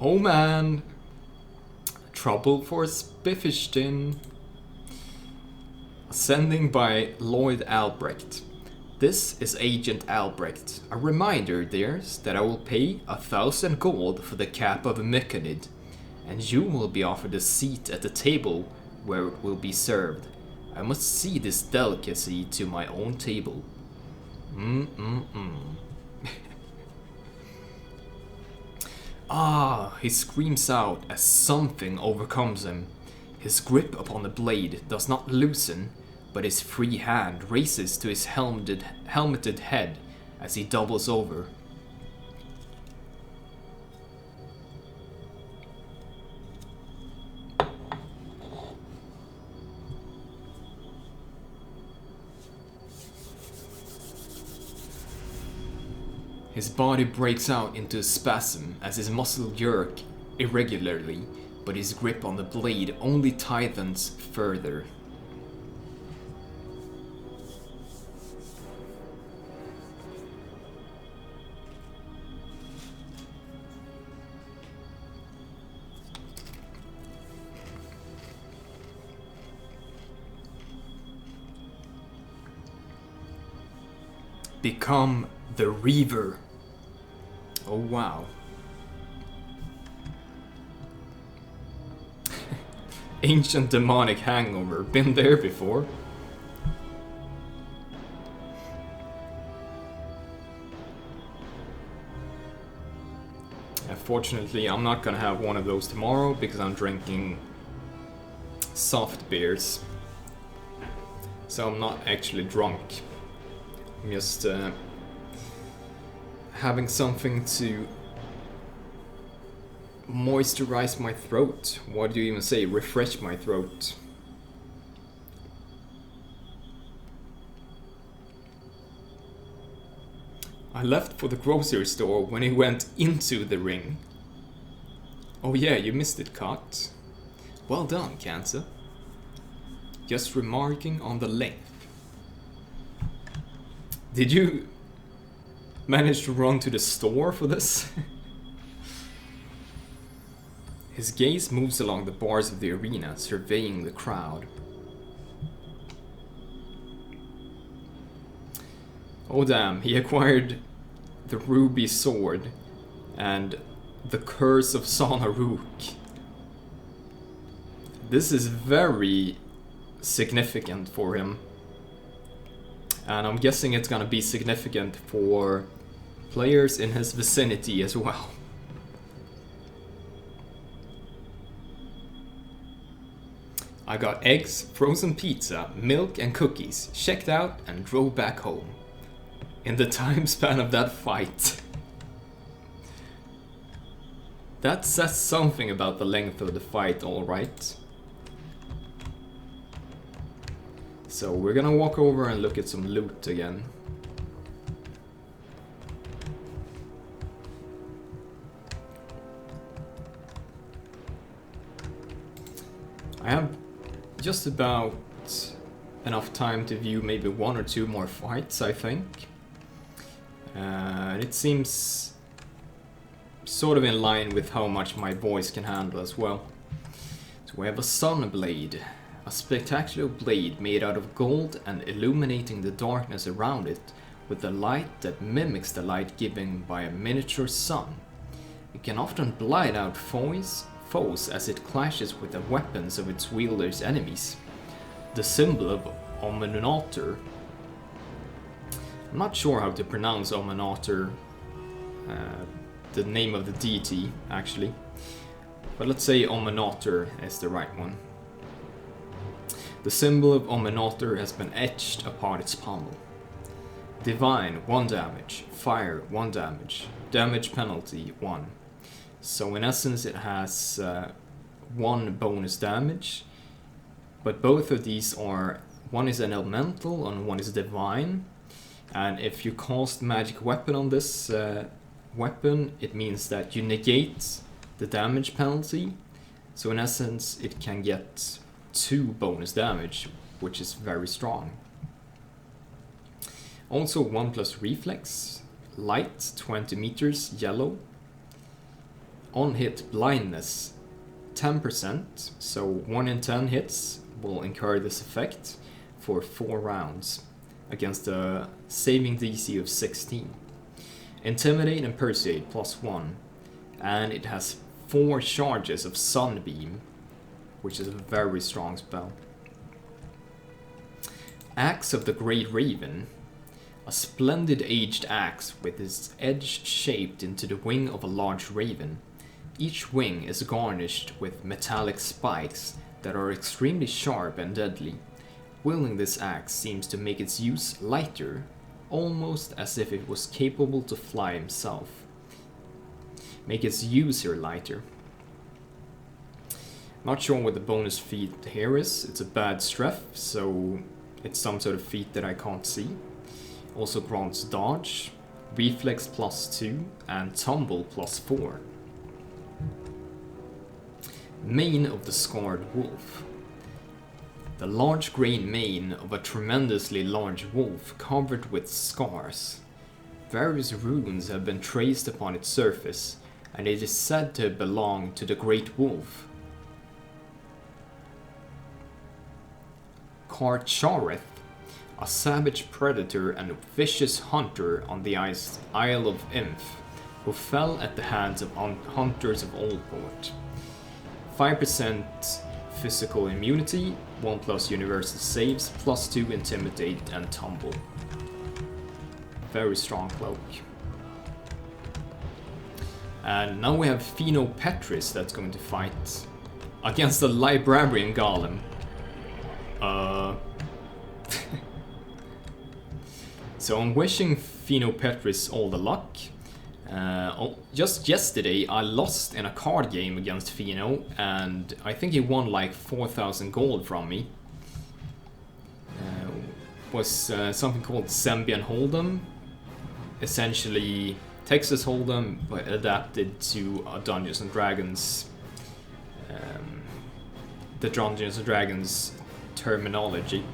Oh man. Trouble for Spiffishdin. Ascending by Lloyd Albrecht. This is Agent Albrecht. A reminder, dears, that I will pay 1,000 gold for the cap of a Myconid, and you will be offered a seat at the table where it will be served. I must see this delicacy to my own table. Ah, he screams out as something overcomes him. His grip upon the blade does not loosen, but his free hand races to his helmeted head as he doubles over. His body breaks out into a spasm as his muscles jerk irregularly, but his grip on the blade only tightens further. Become the Reaver. Oh wow. Ancient demonic hangover. Been there before. Unfortunately, I'm not gonna have one of those tomorrow because I'm drinking soft beers. So I'm not actually drunk. I'm just having something to Moisturize my throat. What do you even say? Refresh my throat. I left for the grocery store when he went into the ring. Oh yeah, you missed it, Cut. Well done, Cancer. Just remarking on the length. Did you manage to run to the store for this? His gaze moves along the bars of the arena, surveying the crowd. Oh damn, he acquired the ruby sword and the curse of Sanaruk. This is very significant for him. And I'm guessing it's gonna be significant for players in his vicinity as well. I got eggs, frozen pizza, milk and cookies, checked out and drove back home. In the time span of that fight. That says something about the length of the fight, alright. So we're gonna walk over and look at some loot again. I have just about enough time to view maybe one or two more fights, I think. It seems sort of in line with how much my voice can handle as well. So we have a sun blade, a spectacular blade made out of gold and illuminating the darkness around it with a light that mimics the light given by a miniature sun. It can often blind out foes as it clashes with the weapons of its wielder's enemies. The symbol of Omenator. I'm not sure how to pronounce Omenator, the name of the deity actually, but let's say Omenator is the right one. The symbol of Omenator has been etched upon its pommel. Divine 1 damage, fire 1 damage, damage penalty 1. So in essence it has 1 bonus damage, but both of these are, one is an elemental and one is divine, and if you cast magic weapon on this weapon, it means that you negate the damage penalty, so in essence it can get 2 bonus damage, which is very strong. Also 1+ reflex, light 20 meters, yellow. On hit blindness 10%, so 1 in 10 hits will incur this effect for 4 rounds against a saving DC of 16. Intimidate and Persuade +1, and it has 4 charges of Sunbeam, which is a very strong spell. Axe of the Great Raven, a splendid aged axe with its edge shaped into the wing of a large raven. Each wing is garnished with metallic spikes that are extremely sharp and deadly. Wielding this axe seems to make its use lighter, almost as if it was capable to fly himself. Make its user lighter. Not sure what the bonus feat here is. It's a bad strength, so it's some sort of feat that I can't see. Also grants dodge, reflex +2, and tumble +4. Mane of the Scarred Wolf. The large grain mane of a tremendously large wolf covered with scars. Various runes have been traced upon its surface, and it is said to belong to the Great Wolf. Karchareth, a savage predator and vicious hunter on the Isle of Imph, who fell at the hands of hunters of Oldport. 5% physical immunity, 1+ universal saves, +2 intimidate and tumble. Very strong cloak. And now we have Feno Petris that's going to fight against the Librarian Golem. So I'm wishing Feno Petris all the luck. Just yesterday I lost in a card game against Feno, and I think he won like 4,000 gold from me. Was something called Sembian Hold'em, essentially Texas Hold'em, but adapted to Dungeons and Dragons, the Dungeons and Dragons terminology.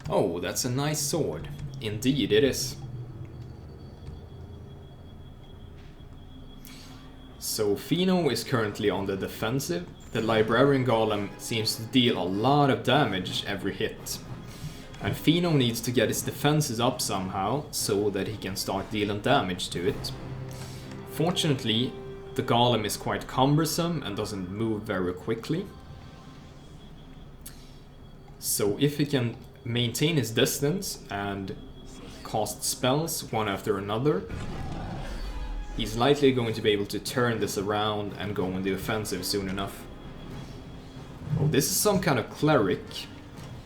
Oh, that's a nice sword. Indeed it is. So Feno is currently on the defensive. The Librarian Golem seems to deal a lot of damage every hit. And Feno needs to get his defenses up somehow, so that he can start dealing damage to it. Fortunately, the Golem is quite cumbersome and doesn't move very quickly. So if he can maintain his distance and cast spells one after another, he's likely going to be able to turn this around and go on the offensive soon enough. Oh, this is some kind of cleric,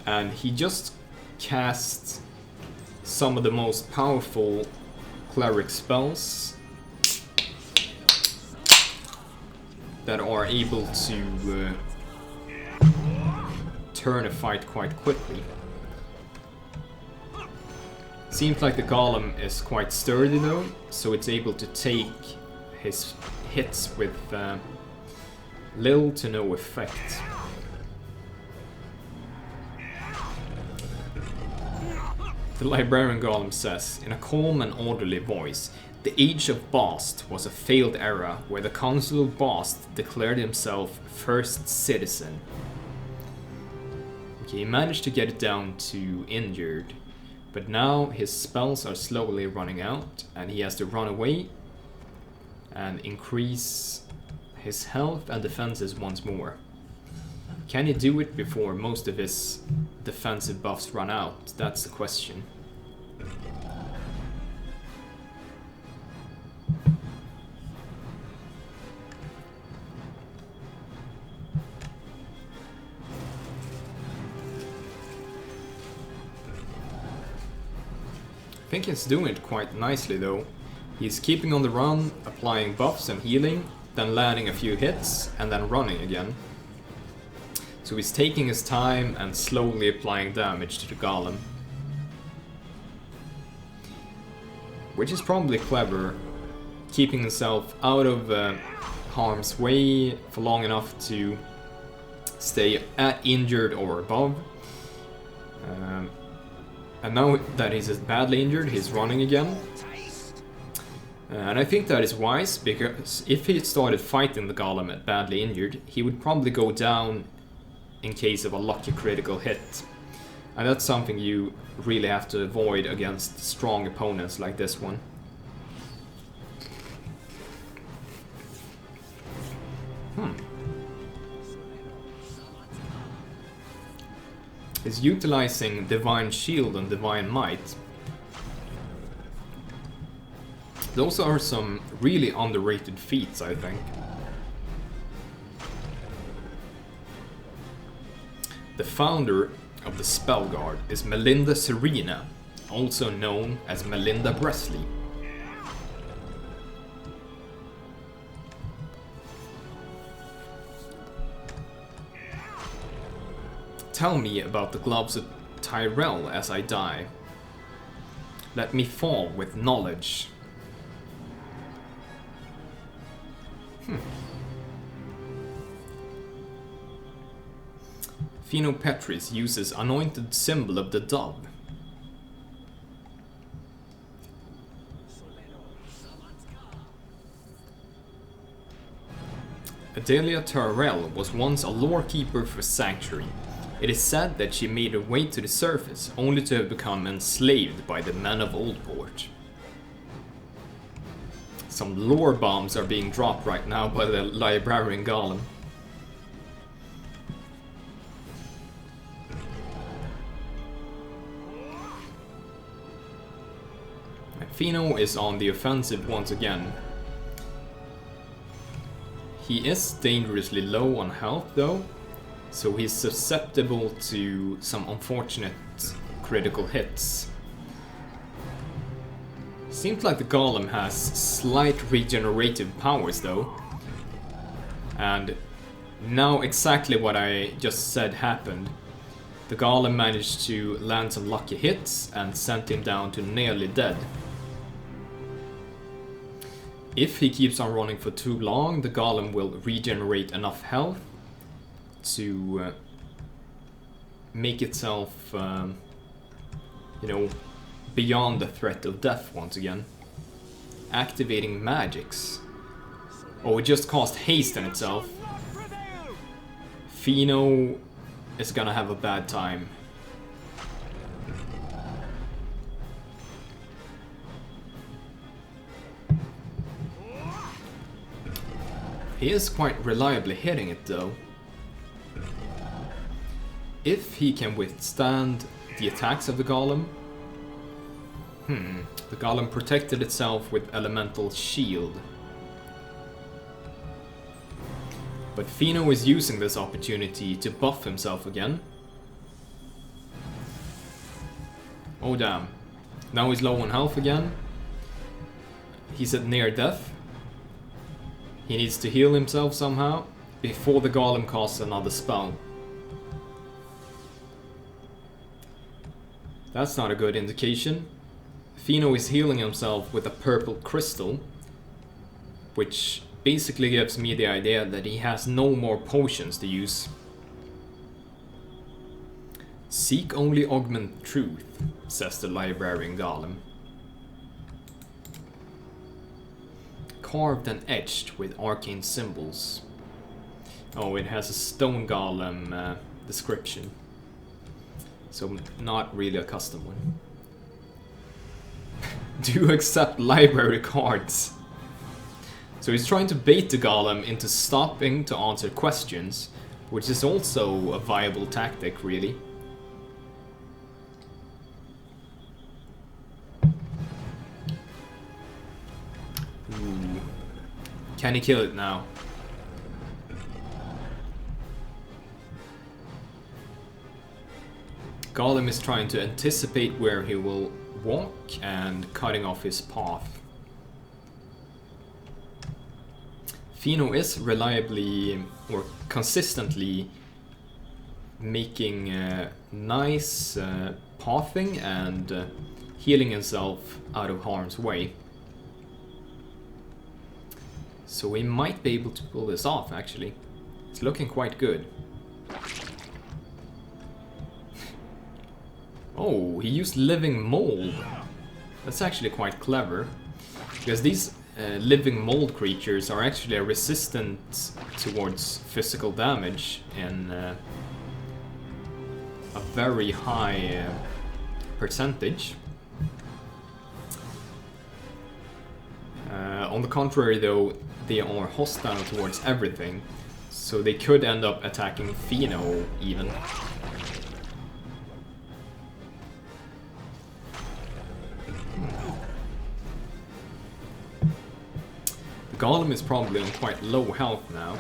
and he just cast some of the most powerful cleric spells that are able to turn a fight quite quickly. Seems like the Golem is quite sturdy though, so it's able to take his hits with little to no effect. The Librarian Golem says, in a calm and orderly voice, the age of Bast was a failed era where the Council of Bast declared himself first citizen. Okay, he managed to get it down to injured, but now his spells are slowly running out and he has to run away and increase his health and defenses once more. Can he do it before most of his defensive buffs run out? That's the question. I think he's doing it quite nicely though. He's keeping on the run, applying buffs and healing, then landing a few hits, and then running again. So he's taking his time and slowly applying damage to the Golem. Which is probably clever, keeping himself out of harm's way for long enough to stay at injured or above. And now that he's badly injured, he's running again. And I think that is wise, because if he started fighting the Golem at badly injured, he would probably go down in case of a lucky critical hit. And that's something you really have to avoid against strong opponents like this one. He's utilizing Divine Shield and Divine Might. Those are some really underrated feats, I think. The founder of the Spell Guard is Melinda Serena, also known as Melinda Bresley. Tell me about the gloves of Tyrell as I die. Let me fall with knowledge. Feno Petris uses anointed symbol of the dove. Adelia Tyrell was once a lore keeper for Sanctuary. It is said that she made her way to the surface, only to have become enslaved by the men of Oldport. Some lore bombs are being dropped right now by the Librarian Golem. Feno is on the offensive once again. He is dangerously low on health though, So he's susceptible to some unfortunate critical hits. Seems like the Golem has slight regenerative powers though. And now exactly what I just said happened. The Golem managed to land some lucky hits and sent him down to nearly dead. If he keeps on running for too long, the Golem will regenerate enough health to make itself, you know, beyond the threat of death once again. Activating magics. Oh, it just caused haste in itself. Feno is gonna have a bad time. He is quite reliably hitting it though. If he can withstand the attacks of the Golem. The Golem protected itself with Elemental Shield. But Feno is using this opportunity to buff himself again. Oh damn. Now he's low on health again. He's at near death. He needs to heal himself somehow before the Golem casts another spell. That's not a good indication. Feno is healing himself with a purple crystal, which basically gives me the idea that he has no more potions to use. Seek only augment truth, says the Librarian Golem. Carved and etched with arcane symbols. Oh, it has a stone golem description. So not really a custom one. Do accept library cards. So he's trying to bait the Golem into stopping to answer questions, which is also a viable tactic, really. Ooh. Can he kill it now? Golem is trying to anticipate where he will walk and cutting off his path. Feno is reliably or consistently making nice pathing and healing himself out of harm's way. So we might be able to pull this off actually. It's looking quite good. Oh, he used living mold. That's actually quite clever. Because these living mold creatures are actually resistant towards physical damage in a very high percentage. On the contrary though, they are hostile towards everything. So they could end up attacking Feno even. Golem is probably on quite low health now.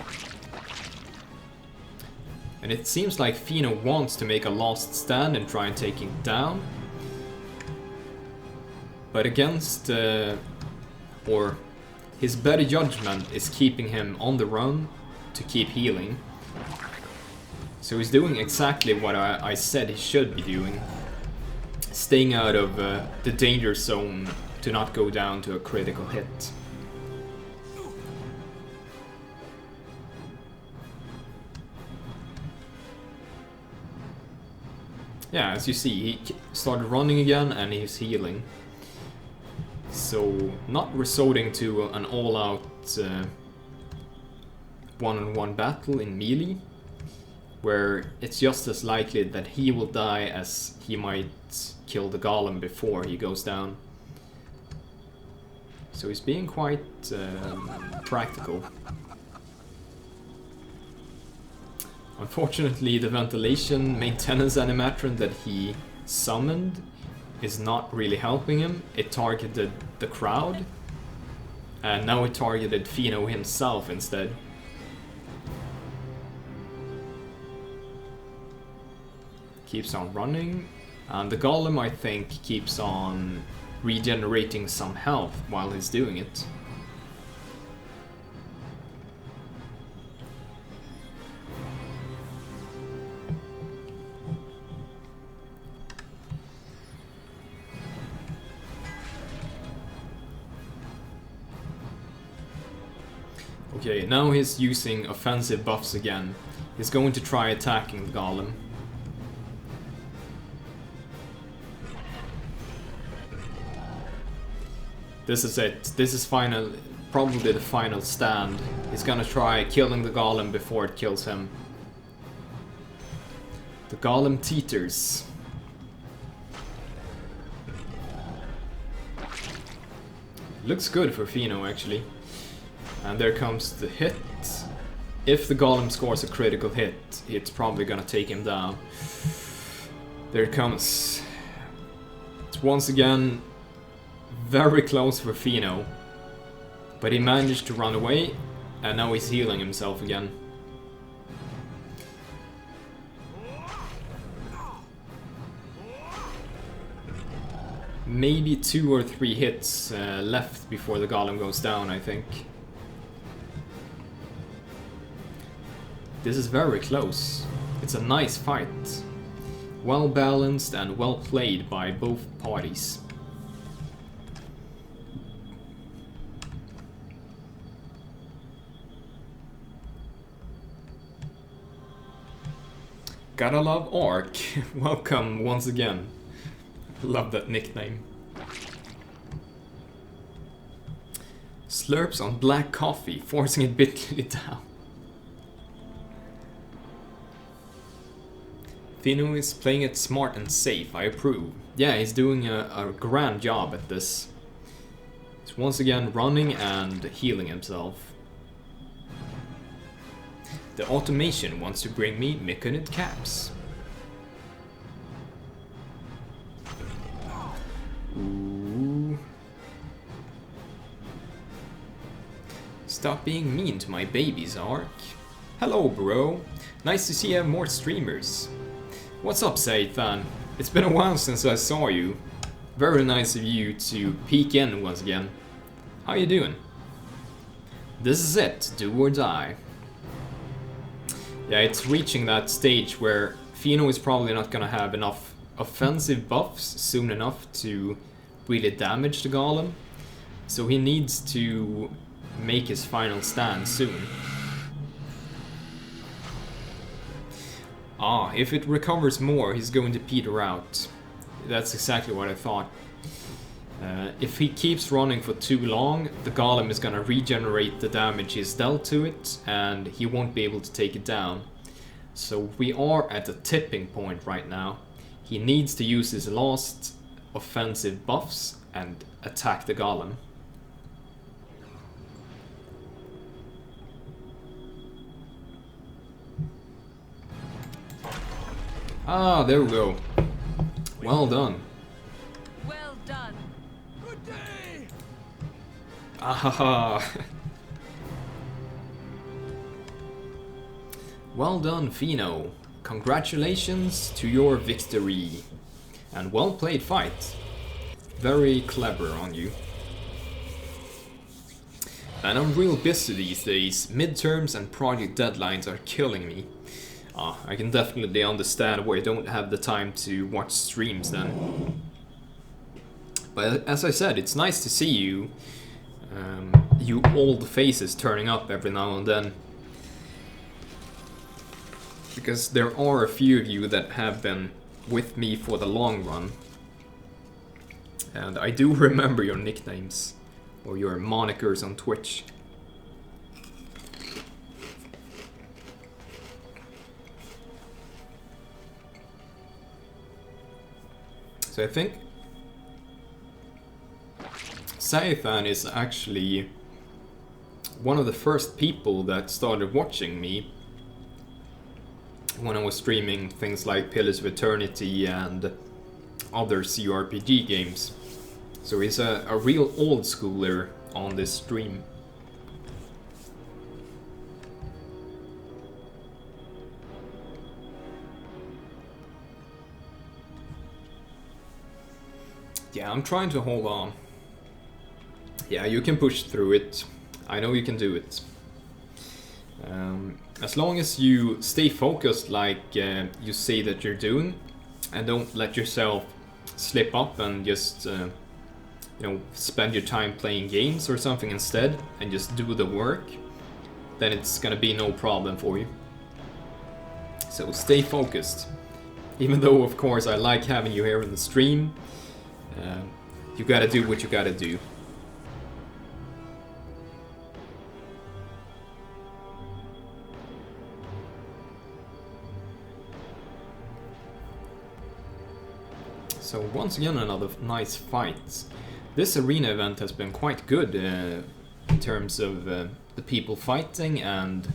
And it seems like Feno wants to make a last stand and try and take him down. But against, or his better judgment is keeping him on the run to keep healing. So he's doing exactly what I said he should be doing. Staying out of the danger zone to not go down to a critical hit. Yeah, as you see, he started running again and he's healing. So, not resorting to an all-out one-on-one battle in melee, where it's just as likely that he will die as he might kill the Golem before he goes down. So he's being quite practical. Unfortunately, the ventilation maintenance animatron that he summoned is not really helping him. It targeted the crowd, and now it targeted Feno himself instead. keeps on running. And the Golem, I think, keeps on regenerating some health while he's doing it. Okay, now he's using offensive buffs again. He's going to try attacking the Golem. This is it. This is probably the final stand. He's gonna try killing the Golem before it kills him. The Golem teeters. Looks good for Feno, actually. And there comes the hit. If the Golem scores a critical hit, it's probably gonna take him down. There it comes. It's once again very close for Feno. But he managed to run away, and now he's healing himself again. Maybe 2 or 3 hits left before the Golem goes down, I think. This is very close. It's a nice fight. Well balanced and well played by both parties. Gotta love Ark. Welcome once again. Love that nickname. Slurps on black coffee, forcing it bitterly down. Feno is playing it smart and safe, I approve. Yeah, he's doing a grand job at this. He's once again running and healing himself. The automation wants to bring me Myconid caps. Ooh. Stop being mean to my babies, Ark. Hello, bro. Nice to see you have more streamers. What's up, Hythydrn? It's been a while since I saw you. Very nice of you to peek in once again. How you doing? This is it, do or die. Yeah, it's reaching that stage where Feno is probably not gonna have enough offensive buffs soon enough to really damage the Golem. So he needs to make his final stand soon. Ah, if it recovers more, he's going to peter out. That's exactly what I thought. If he keeps running for too long, the Golem is gonna regenerate the damage he's dealt to it, and he won't be able to take it down. So we are at a tipping point right now. He needs to use his last offensive buffs and attack the Golem. Ah, there we go. Well done. Well done. Good day! Ahaha. Well done, Feno. Congratulations to your victory. And well played fight. Very clever on you. And I'm real busy these days. Midterms and project deadlines are killing me. I can definitely understand why I don't have the time to watch streams then. But as I said, it's nice to see you. You old faces turning up every now and then. Because there are a few of you that have been with me for the long run. And I do remember your nicknames. Or your monikers on Twitch. So I think Hythydrn is actually one of the first people that started watching me when I was streaming things like Pillars of Eternity and other CRPG games. So he's a real old schooler on this stream. Yeah, I'm trying to hold on. Yeah, you can push through it. I know you can do it. As long as you stay focused like you say that you're doing, and don't let yourself slip up and just you know, spend your time playing games or something instead, and just do the work, then it's gonna be no problem for you. So stay focused. Even though, of course, I like having you here in the stream, you gotta do what you gotta do. So once again, another nice fight. This arena event has been quite good in terms of the people fighting and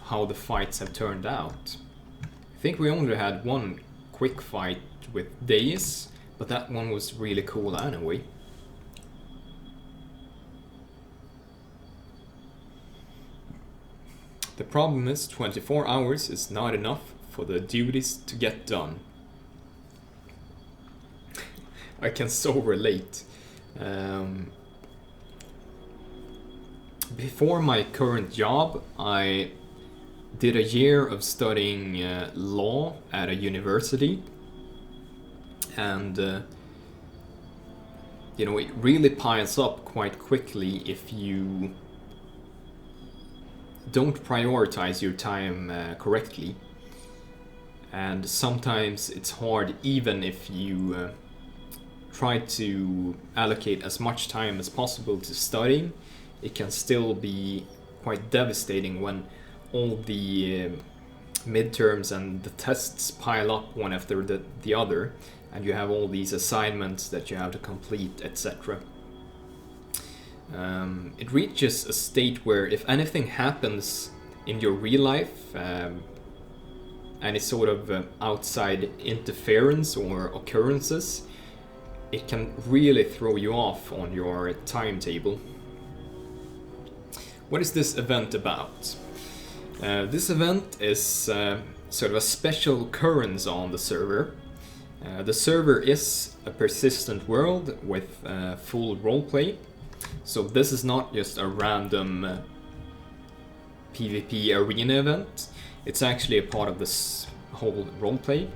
how the fights have turned out. I think we only had one quick fight with Daeis, but that one was really cool anyway. The problem is 24 hours is not enough for the duties to get done. I can so relate. Before my current job, I did a year of studying law at a university, and you know, it really piles up quite quickly if you don't prioritize your time correctly. And sometimes it's hard, even if you try to allocate as much time as possible to studying. It can still be quite devastating when all the midterms and the tests pile up one after the other, and you have all these assignments that you have to complete, etc. It reaches a state where if anything happens in your real life, any sort of outside interference or occurrences, it can really throw you off on your timetable. What is this event about? This event is sort of a special occurrence on the server. The server is a persistent world with full roleplay, so this is not just a random PvP arena event. It's actually a part of this whole roleplay.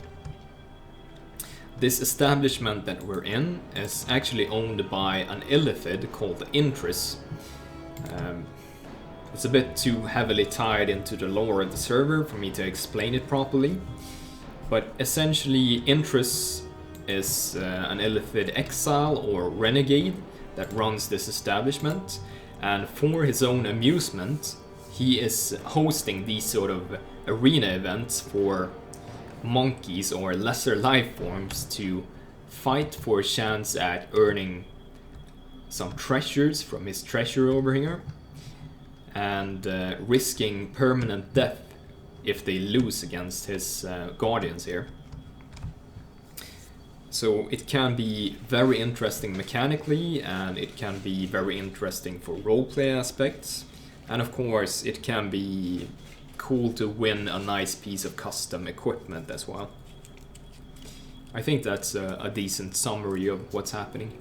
This establishment that we're in is actually owned by an illithid called Petris. It's a bit too heavily tied into the lore of the server for me to explain it properly, but essentially Petris is an illithid exile or renegade that runs this establishment, and for his own amusement he is hosting these sort of arena events for monkeys or lesser life forms to fight for a chance at earning some treasures from his treasure over here, and risking permanent death if they lose against his guardians here. So it can be very interesting mechanically, and it can be very interesting for roleplay aspects, and of course it can be cool to win a nice piece of custom equipment as well. I think that's a decent summary of what's happening.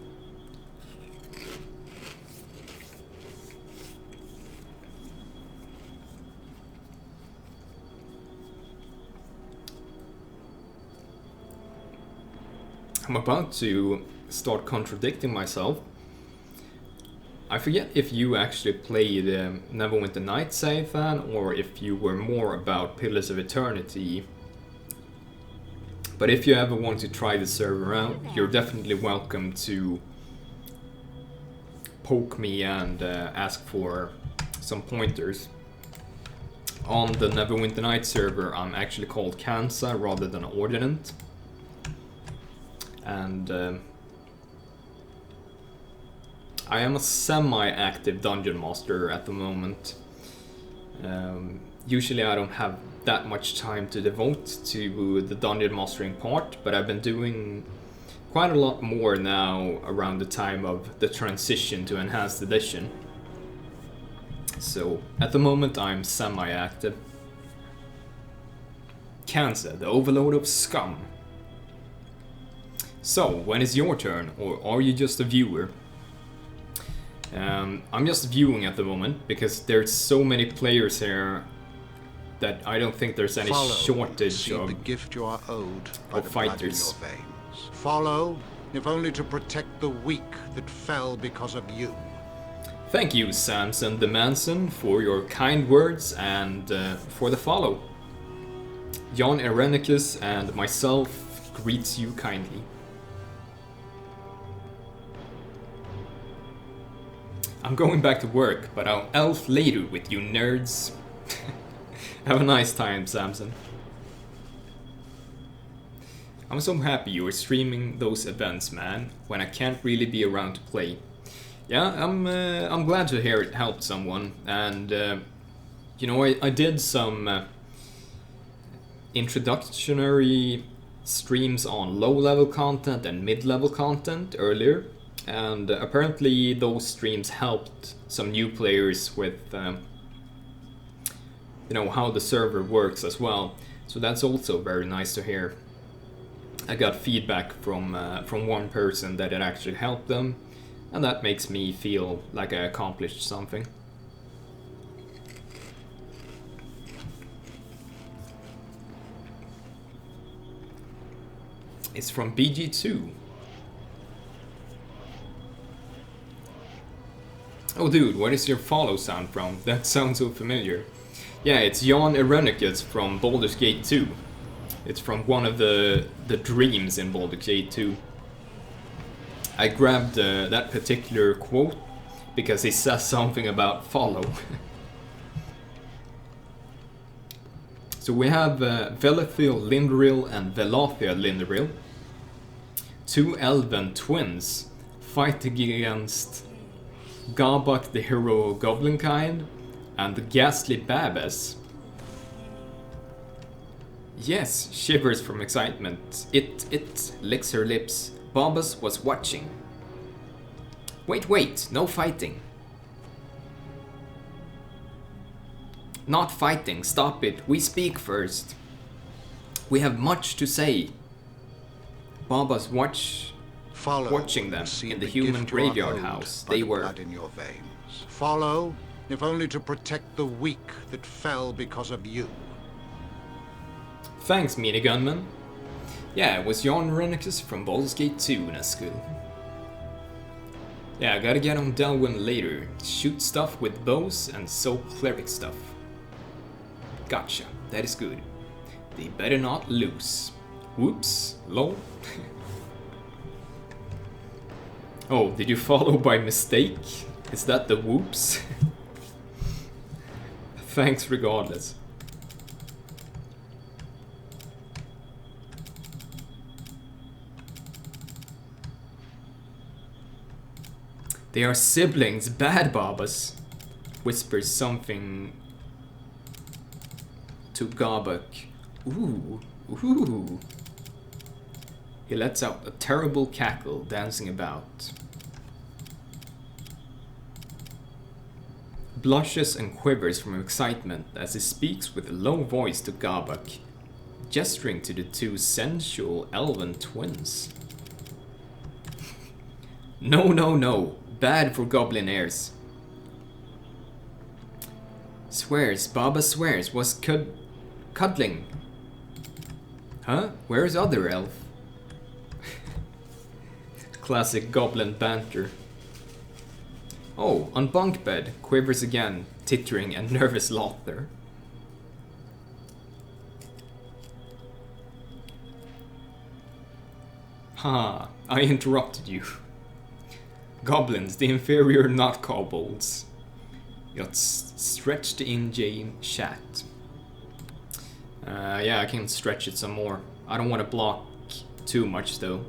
I'm about to start contradicting myself. I forget if you actually played Neverwinter Nights, fan, or if you were more about Pillars of Eternity. But if you ever want to try the server out, you're definitely welcome to poke me and ask for some pointers. On the Neverwinter Nights server, I'm actually called Kansa rather than Ordinant. And I am a semi-active dungeon master at the moment. Usually I don't have that much time to devote to the dungeon mastering part, but I've been doing quite a lot more now around the time of the transition to Enhanced Edition. So at the moment I'm semi-active. Cancer, the overload of scum. So, when is your turn, or are you just a viewer? I'm just viewing at the moment, because there's so many players here that I don't think there's any shortage of, the gift you are owed by of the blood in fighters. your veins. Follow, if only to protect the weak that fell because of you. Thank you, Samson the Manson, for your kind words and for the follow. Jon Erenicus and myself greets you kindly. I'm going back to work, but I'll elf later with you nerds. Have a nice time, Samson. I'm so happy you're streaming those events, man, when I can't really be around to play. Yeah, I'm glad to hear it helped someone, and you know, I did some introductory streams on low-level content and mid-level content earlier, and apparently those streams helped some new players with you know, how the server works as well. So that's also very nice to hear. I got feedback from one person that it actually helped them, and that makes me feel like I accomplished something. It's from BG2. Oh dude, what is your follow sound from? That sounds so familiar. Yeah, it's Jon Erenicus from Baldur's Gate 2. It's from one of the dreams in Baldur's Gate 2. I grabbed that particular quote because he says something about follow. So we have Velathyl Linderil and Velathia Linderil. Two elven twins fighting against Gabak the hero goblin kind and the ghastly Barnabas. Yes, shivers from excitement. It licks her lips. Barnabas was watching. Wait, no fighting. Not fighting, stop it, we speak first. We have much to say. Barnabas watching them in the human graveyard house. They were. Blood in your veins. Follow, if only to protect the weak that fell because of you. Thanks, minigunman. Yeah, it was Jon Erenicus from Baldur's Gate 2 in a school. Yeah, I gotta get on Delwyn later. Shoot stuff with bows and sew cleric stuff. Gotcha, that is good. They better not lose. Whoops, lol. Oh, did you follow by mistake? Is that the whoops? Thanks regardless. They are siblings, bad Barnabas. Whispers something to Gabak. Ooh. He lets out a terrible cackle, dancing about. Blushes and quivers from excitement as he speaks with a low voice to Gabak, gesturing to the two sensual elven twins. No. Bad for goblin heirs. Baba swears, was cuddling. Huh? Where's other elf? Classic goblin banter. Oh, on bunk bed, quivers again, tittering and nervous laughter. Ha, I interrupted you. Goblins, the inferior not kobolds. Got stretched in Jane chat. Yeah, I can stretch it some more. I don't want to block too much though.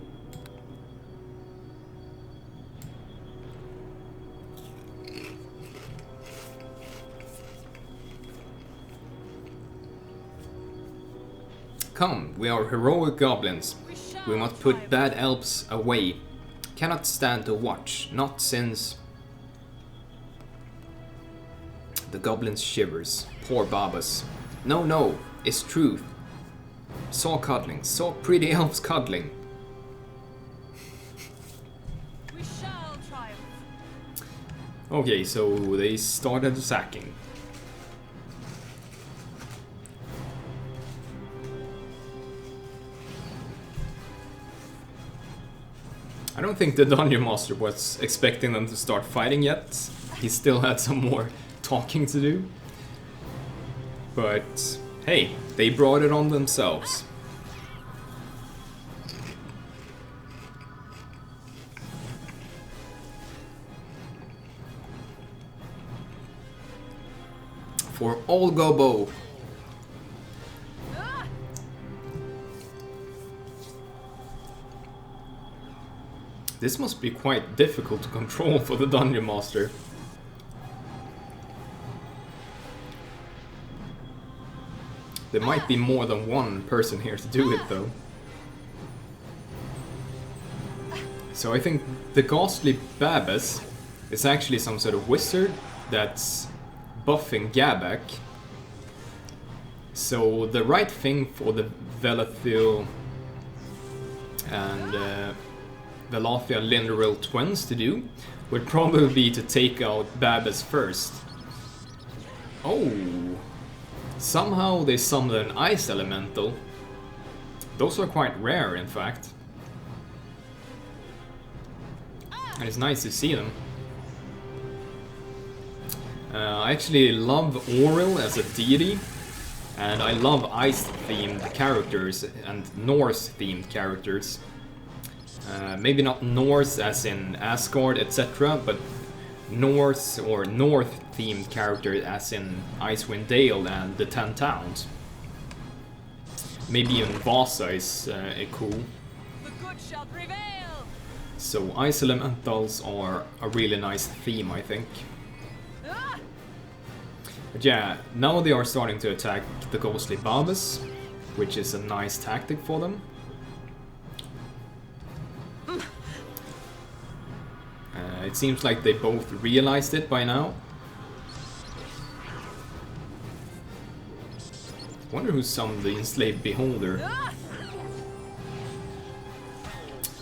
Come, we are heroic goblins. We must put bad elves away. Cannot stand to watch, not since... The goblin shivers. Poor Barnabas. No, it's truth. Saw cuddling, saw pretty elves cuddling. Okay, so they started sacking. I don't think the Dungeon Master was expecting them to start fighting yet. He still had some more talking to do. But hey, they brought it on themselves. For all Gobo. This must be quite difficult to control for the Dungeon Master. There might be more than one person here to do it though. So I think the ghastly Barnabas is actually some sort of wizard that's buffing Gabak. So the right thing for the Velathyl and Velathia Linderil twins to do would probably be to take out Barnabas first. Oh, somehow they summoned an ice elemental. Those are quite rare, in fact. And it's nice to see them. I actually love Auril as a deity, and I love ice-themed characters and Norse-themed characters. Maybe not Norse as in Asgard, etc., but Norse or North-themed characters as in Icewind Dale and the 10 Towns. Maybe even Vasa is cool. The good shall prevail. So ice elementals are a really nice theme, I think. But yeah, now they are starting to attack the ghostly Barnabas, which is a nice tactic for them. It seems like they both realized it by now. Wonder who summoned the enslaved beholder.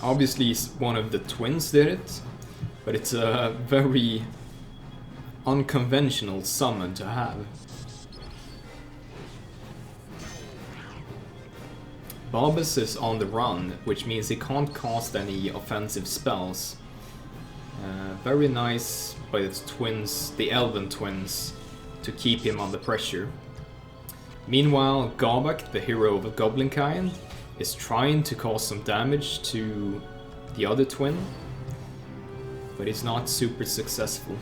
Obviously one of the twins did it, but it's a very unconventional summon to have. Barnabas is on the run, which means he can't cast any offensive spells. Very nice by its twins, the elven twins, to keep him under pressure. Meanwhile, Gabak, the hero of a goblin kind, is trying to cause some damage to the other twin, but he's not super successful.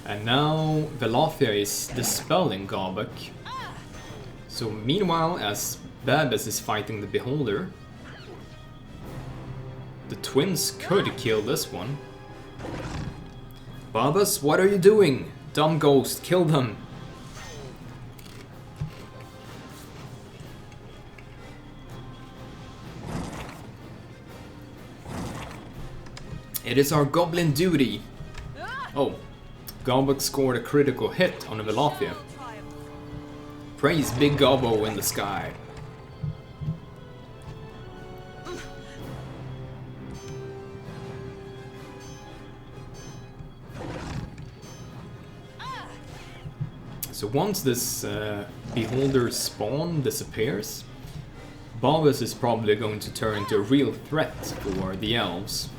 And now Velathia is dispelling Gabak. So meanwhile, as Barnabas is fighting the Beholder, the twins could kill this one. Barnabas, what are you doing? Dumb ghost, kill them! It is our goblin duty! Oh, Gabak scored a critical hit on the Velathia. Praise Big Gobbo in the sky. So once this Beholder spawn disappears, Barnabas is probably going to turn into a real threat for the elves.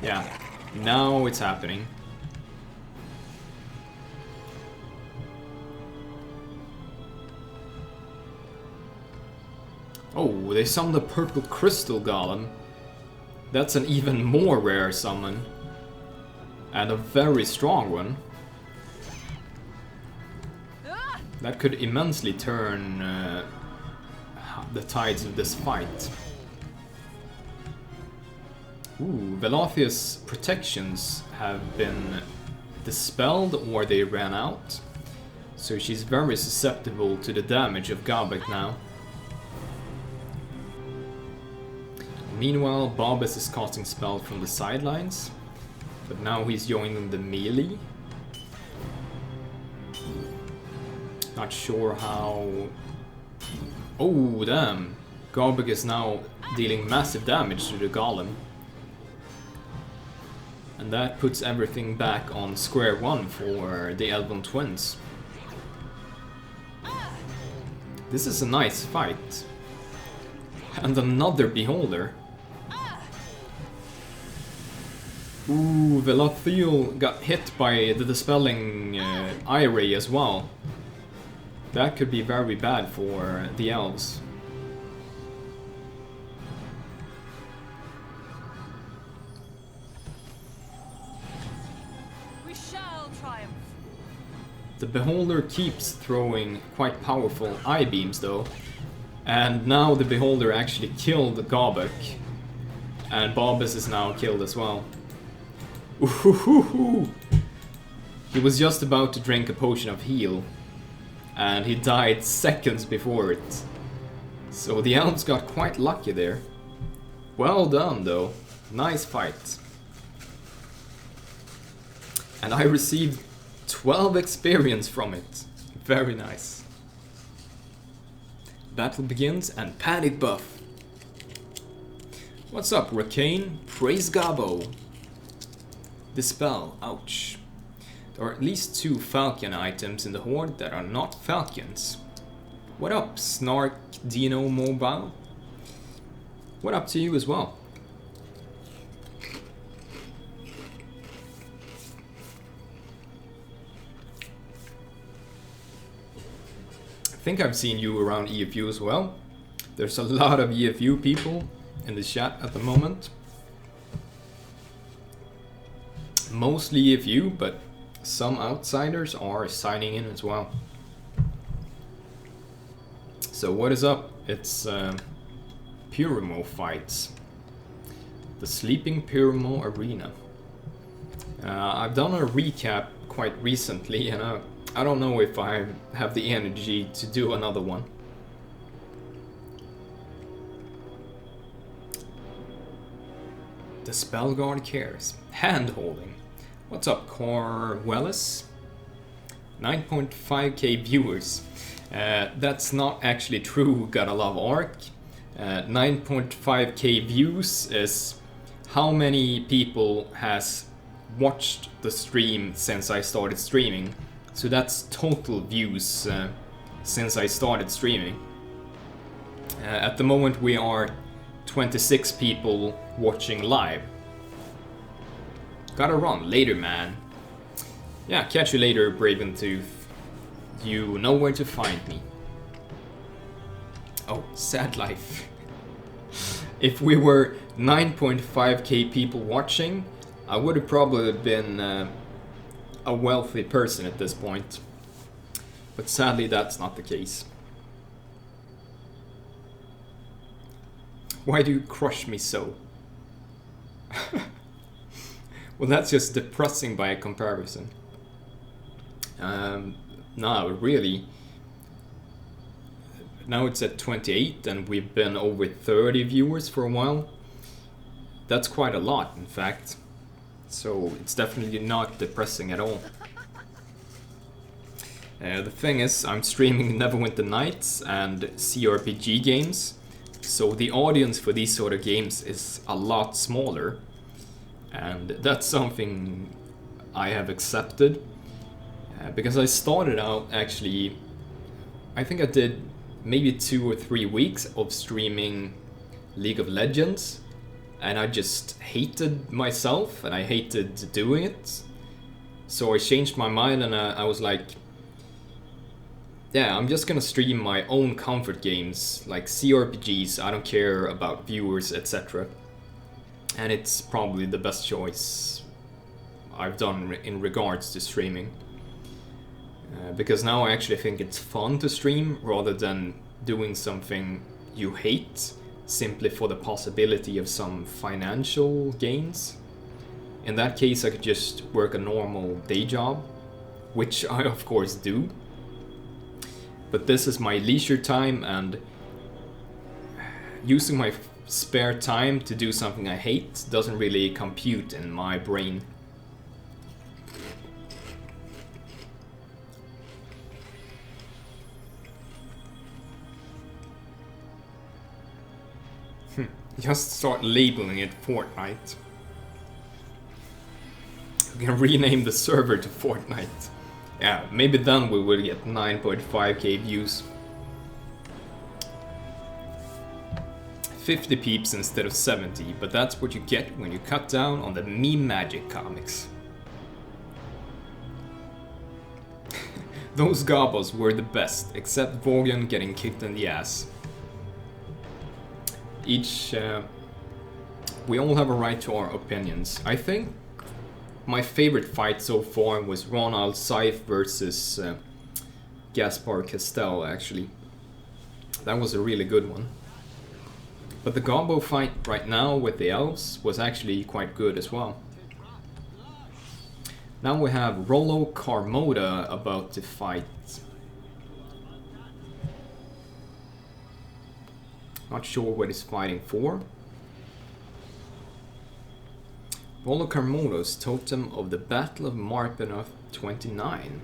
Yeah, now it's happening. Oh, they summoned a purple crystal golem. That's an even more rare summon. And a very strong one. That could immensely turn the tides of this fight. Ooh, Velathia's protections have been dispelled or they ran out. So she's very susceptible to the damage of Gabak now. Meanwhile, Barnabas is casting spells from the sidelines, but now he's joining the melee. Not sure how... Oh, damn! Gabak is now dealing massive damage to the Golem. And that puts everything back on square one for the Elven Twins. This is a nice fight. And another Beholder. Ooh, Velathyl got hit by the Dispelling Eye Ray as well. That could be very bad for the elves. We shall triumph. The Beholder keeps throwing quite powerful eye beams though. And now the Beholder actually killed Gabak. And Barnabas is now killed as well. Ooh-hoo-hoo-hoo. He was just about to drink a potion of heal. And he died seconds before it. So the elves got quite lucky there. Well done though. Nice fight. And I received 12 experience from it. Very nice. Battle begins and panic buff. What's up, Rakane? Praise Gabo. Dispel. Ouch. There are at least 2 Falcon items in the Horde that are not Falcons. What up, Snark Dino Mobile? What up to you as well? I think I've seen you around EFU as well. There's a lot of EFU people in the chat at the moment. Mostly EFU, but some outsiders are signing in as well. So what is up? It's Pyramo fights. The Sleeping Pyramo Arena. I've done a recap quite recently and I don't know if I have the energy to do another one. The Spellguard cares. Hand-holding. What's up, Corwellis? 9.5k viewers. That's not actually true, gotta love Ark. 9.5k views is how many people has watched the stream since I started streaming. So that's total views since I started streaming. At the moment we are 26 people watching live. Gotta run later, man. Yeah, catch you later, Braventooth. You know where to find me. Oh, sad life. If we were 9.5k people watching, I would have probably been a wealthy person at this point. But sadly, that's not the case. Why do you crush me so? Well, that's just depressing by a comparison. No, really. Now it's at 28 and we've been over 30 viewers for a while. That's quite a lot, in fact. So it's definitely not depressing at all. The thing is, I'm streaming Neverwinter Nights and CRPG games. So the audience for these sort of games is a lot smaller. And that's something I have accepted. Because I started out actually, I think I did maybe 2 or 3 weeks of streaming League of Legends. And I just hated myself and I hated doing it. So I changed my mind and I was like, yeah, I'm just gonna stream my own comfort games, like CRPGs, I don't care about viewers, etc. And it's probably the best choice I've done in regards to streaming. Because now I actually think it's fun to stream rather than doing something you hate simply for the possibility of some financial gains. In that case, I could just work a normal day job, which I of course do. But this is my leisure time, and using my spare time to do something I hate doesn't really compute in my brain. Just start labeling it Fortnite. We can rename the server to Fortnite. Yeah, maybe then we will get 9.5k views. 50 peeps instead of 70, but that's what you get when you cut down on the meme magic comics. Those gobos were the best, except Vaughan getting kicked in the ass. We all have a right to our opinions. I think my favorite fight so far was Rana Al-Saif versus Gaspar Castel, actually. That was a really good one. But the Gobbo fight right now with the elves was actually quite good as well. Now we have Rollo Karmoda about to fight. Not sure what he's fighting for. Rollo Karmoda's Totem of the Battle of Marpenoth 29.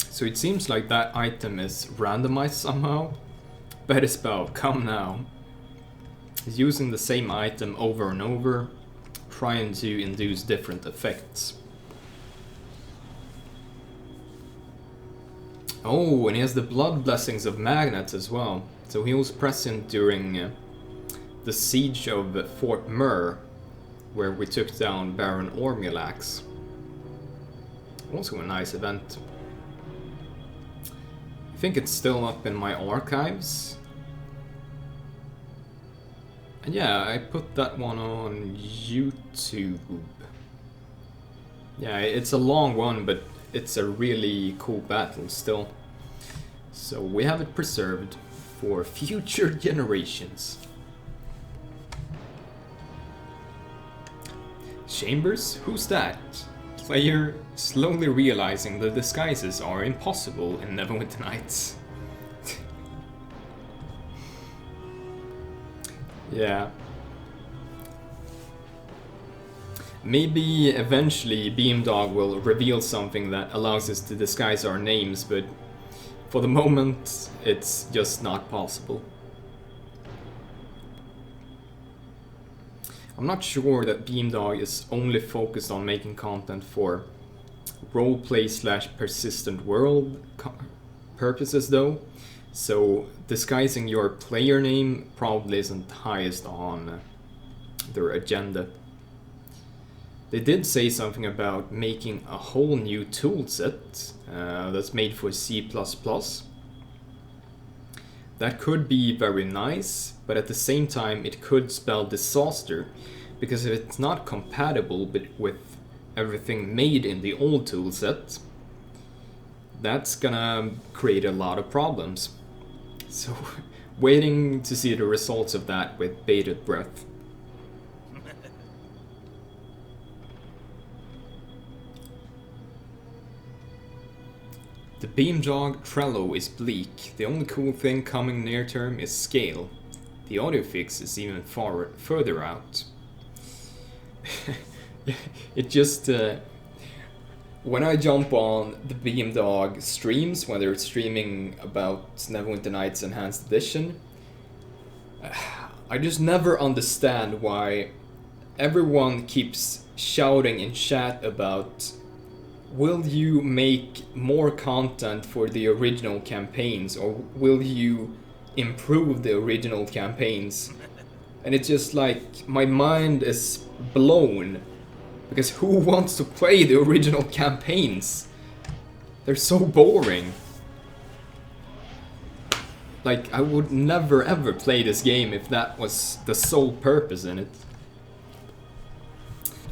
So it seems like that item is randomized somehow. Better spell, come now. He's using the same item over and over, trying to induce different effects. Oh, and he has the blood blessings of Magnet as well. So he was present during the siege of Fort Mur, where we took down Baron Ormulax. Also a nice event. I think it's still up in my archives. And yeah, I put that one on YouTube. Yeah, it's a long one, but it's a really cool battle still. So we have it preserved for future generations. Chambers? Who's that? Player slowly realizing the disguises are impossible in Neverwinter Nights. Yeah. Maybe eventually Beamdog will reveal something that allows us to disguise our names, but for the moment it's just not possible. I'm not sure that Beamdog is only focused on making content for roleplay / persistent world purposes though, so disguising your player name probably isn't highest on their agenda. They did say something about making a whole new toolset that's made for C++. That could be very nice, but at the same time it could spell disaster, because if it's not compatible with everything made in the old toolset, that's gonna create a lot of problems. So, waiting to see the results of that with bated breath. The Beamdog Trello is bleak. The only cool thing coming near term is scale. The audio fix is even further out. It just... when I jump on the Beamdog streams, when they're streaming about Neverwinter Nights Enhanced Edition, I just never understand why everyone keeps shouting in chat about, will you make more content for the original campaigns, or will you improve the original campaigns? And it's just like, my mind is blown, because who wants to play the original campaigns? They're so boring. Like, I would never ever play this game if that was the sole purpose in it.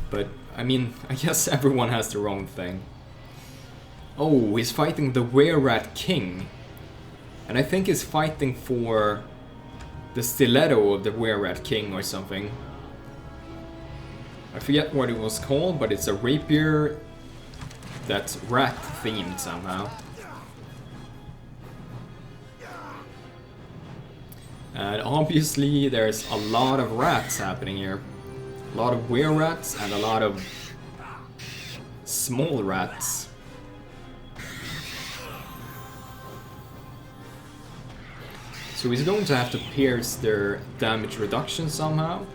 But, I mean, I guess everyone has their own thing. Oh, he's fighting the Wererat King. And I think he's fighting for the stiletto of the Wererat King or something. I forget what it was called, but it's a rapier that's rat themed somehow. And obviously there's a lot of rats happening here. A lot of wererats and a lot of small rats. So he's going to have to pierce their damage reduction somehow,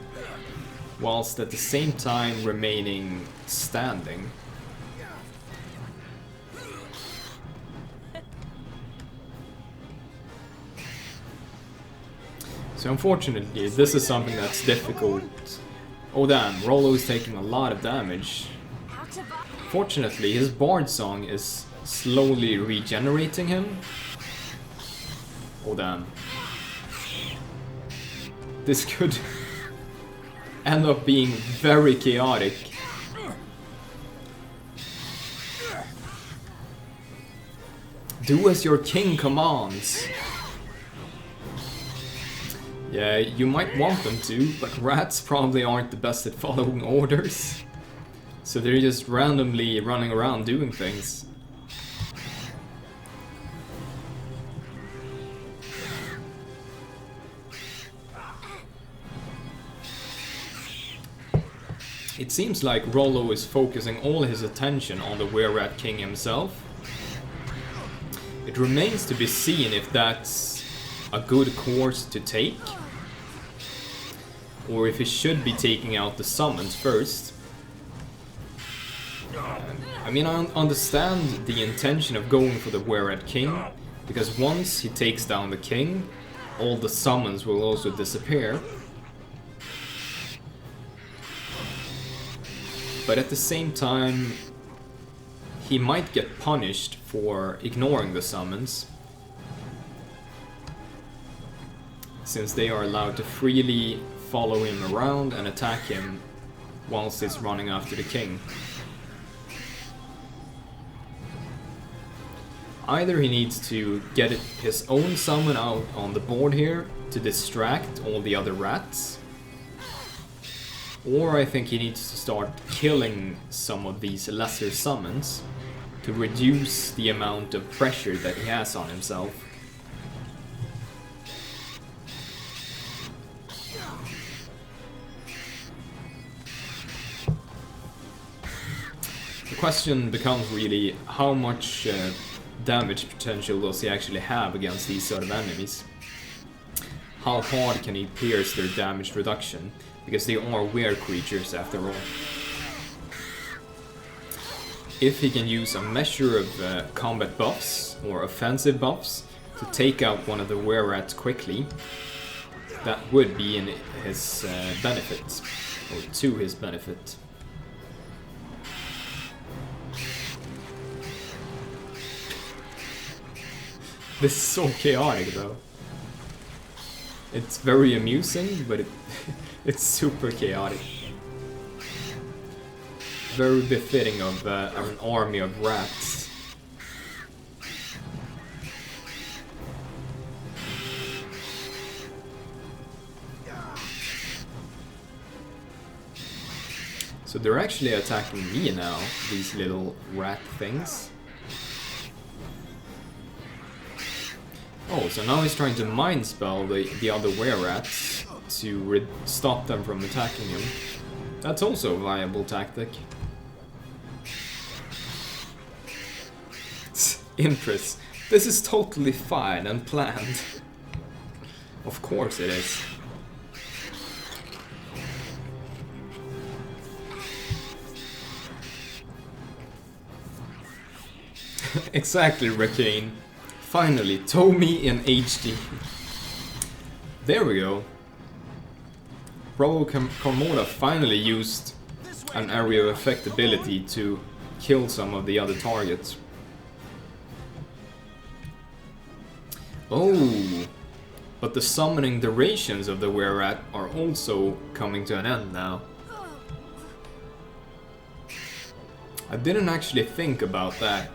whilst at the same time remaining standing. So unfortunately, this is something that's difficult. Oh damn, Rollo is taking a lot of damage. Fortunately, his Bard Song is slowly regenerating him. Oh damn. This could end up being very chaotic. Do as your king commands. Yeah, you might want them to, but rats probably aren't the best at following orders. So they're just randomly running around doing things. It seems like Rollo is focusing all his attention on the Wererat King himself. It remains to be seen if that's a good course to take, or if he should be taking out the summons first. I mean, I understand the intention of going for the Wererat King, because once he takes down the king, all the summons will also disappear. But at the same time, he might get punished for ignoring the summons, since they are allowed to freely follow him around and attack him whilst he's running after the king. Either he needs to get his own summon out on the board here to distract all the other rats, or I think he needs to start killing some of these lesser summons to reduce the amount of pressure that he has on himself. The question becomes really, how much damage potential does he actually have against these sort of enemies? How hard can he pierce their damage reduction? Because they are weird creatures after all. If he can use a measure of combat buffs or offensive buffs to take out one of the wererats quickly, that would be in his benefit, or to his benefit. This is so chaotic though. It's very amusing, but it's super chaotic. Very befitting of an army of rats. So they're actually attacking me now, these little rat things. Oh, so now he's trying to mind spell the other wererats to stop them from attacking him. That's also a viable tactic. Interest. This is totally fine and planned. Of course it is. Exactly, Rakane. Finally, Tomy in HD. There we go. Karmoda finally used an area of effect ability to kill some of the other targets. Oh, but the summoning durations of the Wererat are also coming to an end now. I didn't actually think about that,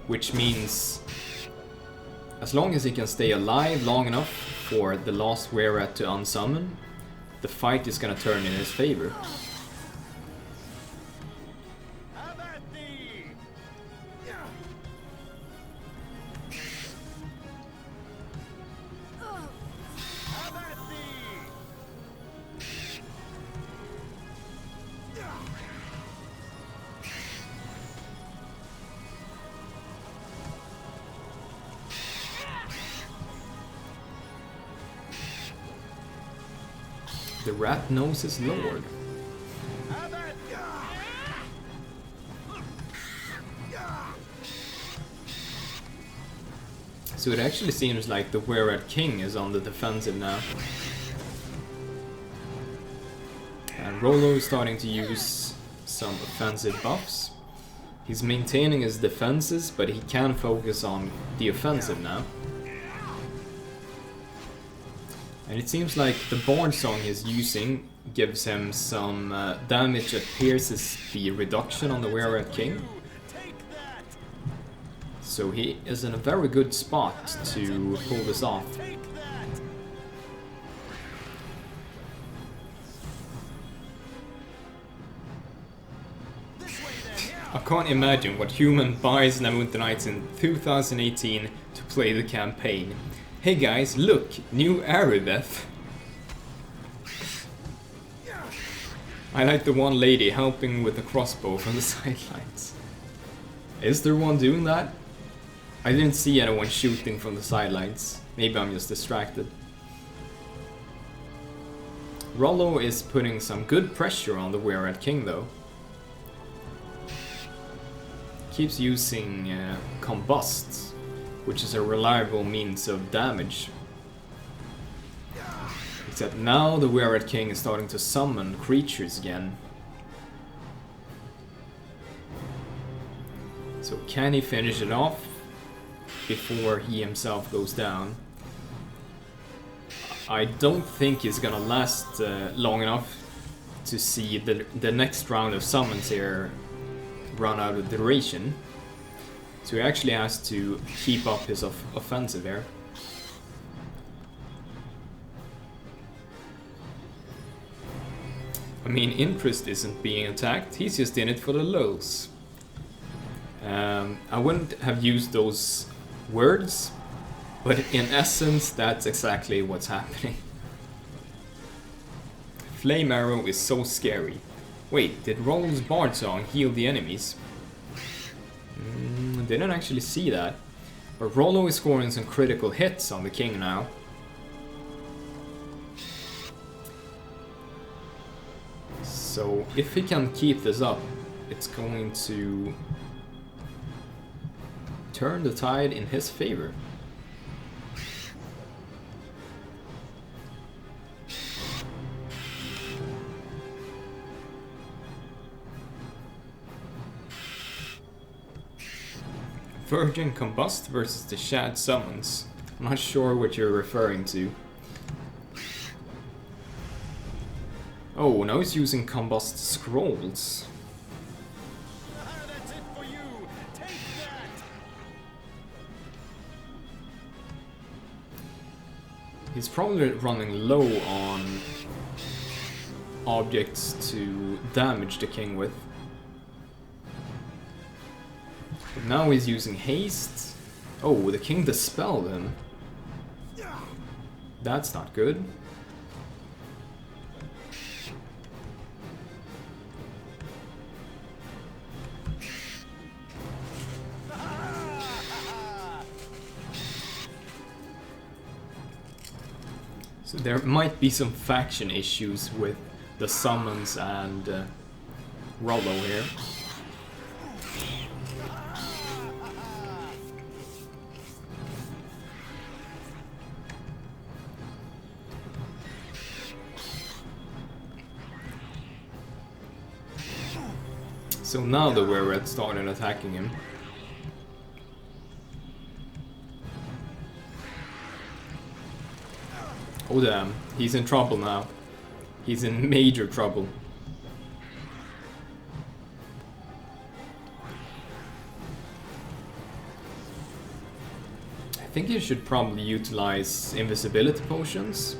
which means As long as he can stay alive long enough for the last Wererat to unsummon, the fight is gonna turn in his favor. The rat knows his lord. So it actually seems like the Wererat King is on the defensive now. And Rollo is starting to use some offensive buffs. He's maintaining his defenses, but he can focus on the offensive now. And it seems like the Bard Song he's using gives him some damage that pierces the reduction on the Wererat King. So he is in a very good spot to pull this off. I can't imagine what human buys Namunthanites in 2018 to play the campaign. Hey guys, look! New Aribeth! I like the one lady helping with the crossbow from the sidelines. Is there one doing that? I didn't see anyone shooting from the sidelines. Maybe I'm just distracted. Rollo is putting some good pressure on the Wererat King though. Keeps using Combust, which is a reliable means of damage. Except now the Wererat King is starting to summon creatures again. So can he finish it off before he himself goes down? I don't think he's gonna last long enough to see the next round of summons here run out of duration. So he actually has to keep up his offensive here. I mean, Interest isn't being attacked, he's just in it for the lulz. I wouldn't have used those words, but in essence that's exactly what's happening. Flame Arrow is so scary. Wait, did Rollo's Bard Song heal the enemies? Didn't actually see that. But Rollo is scoring some critical hits on the king now. So if he can keep this up, it's going to turn the tide in his favor. Virgin Combust versus the Shad Summons. I'm not sure what you're referring to. Oh, now he's using Combust Scrolls. That's it for you. Take that. He's probably running low on objects to damage the king with. But now he's using haste. Oh, the king dispelled him. That's not good. So there might be some faction issues with the summons and Rollo here. So now the Wererat started attacking him. Oh damn, he's in trouble now. He's in major trouble. think you should probably utilize invisibility potions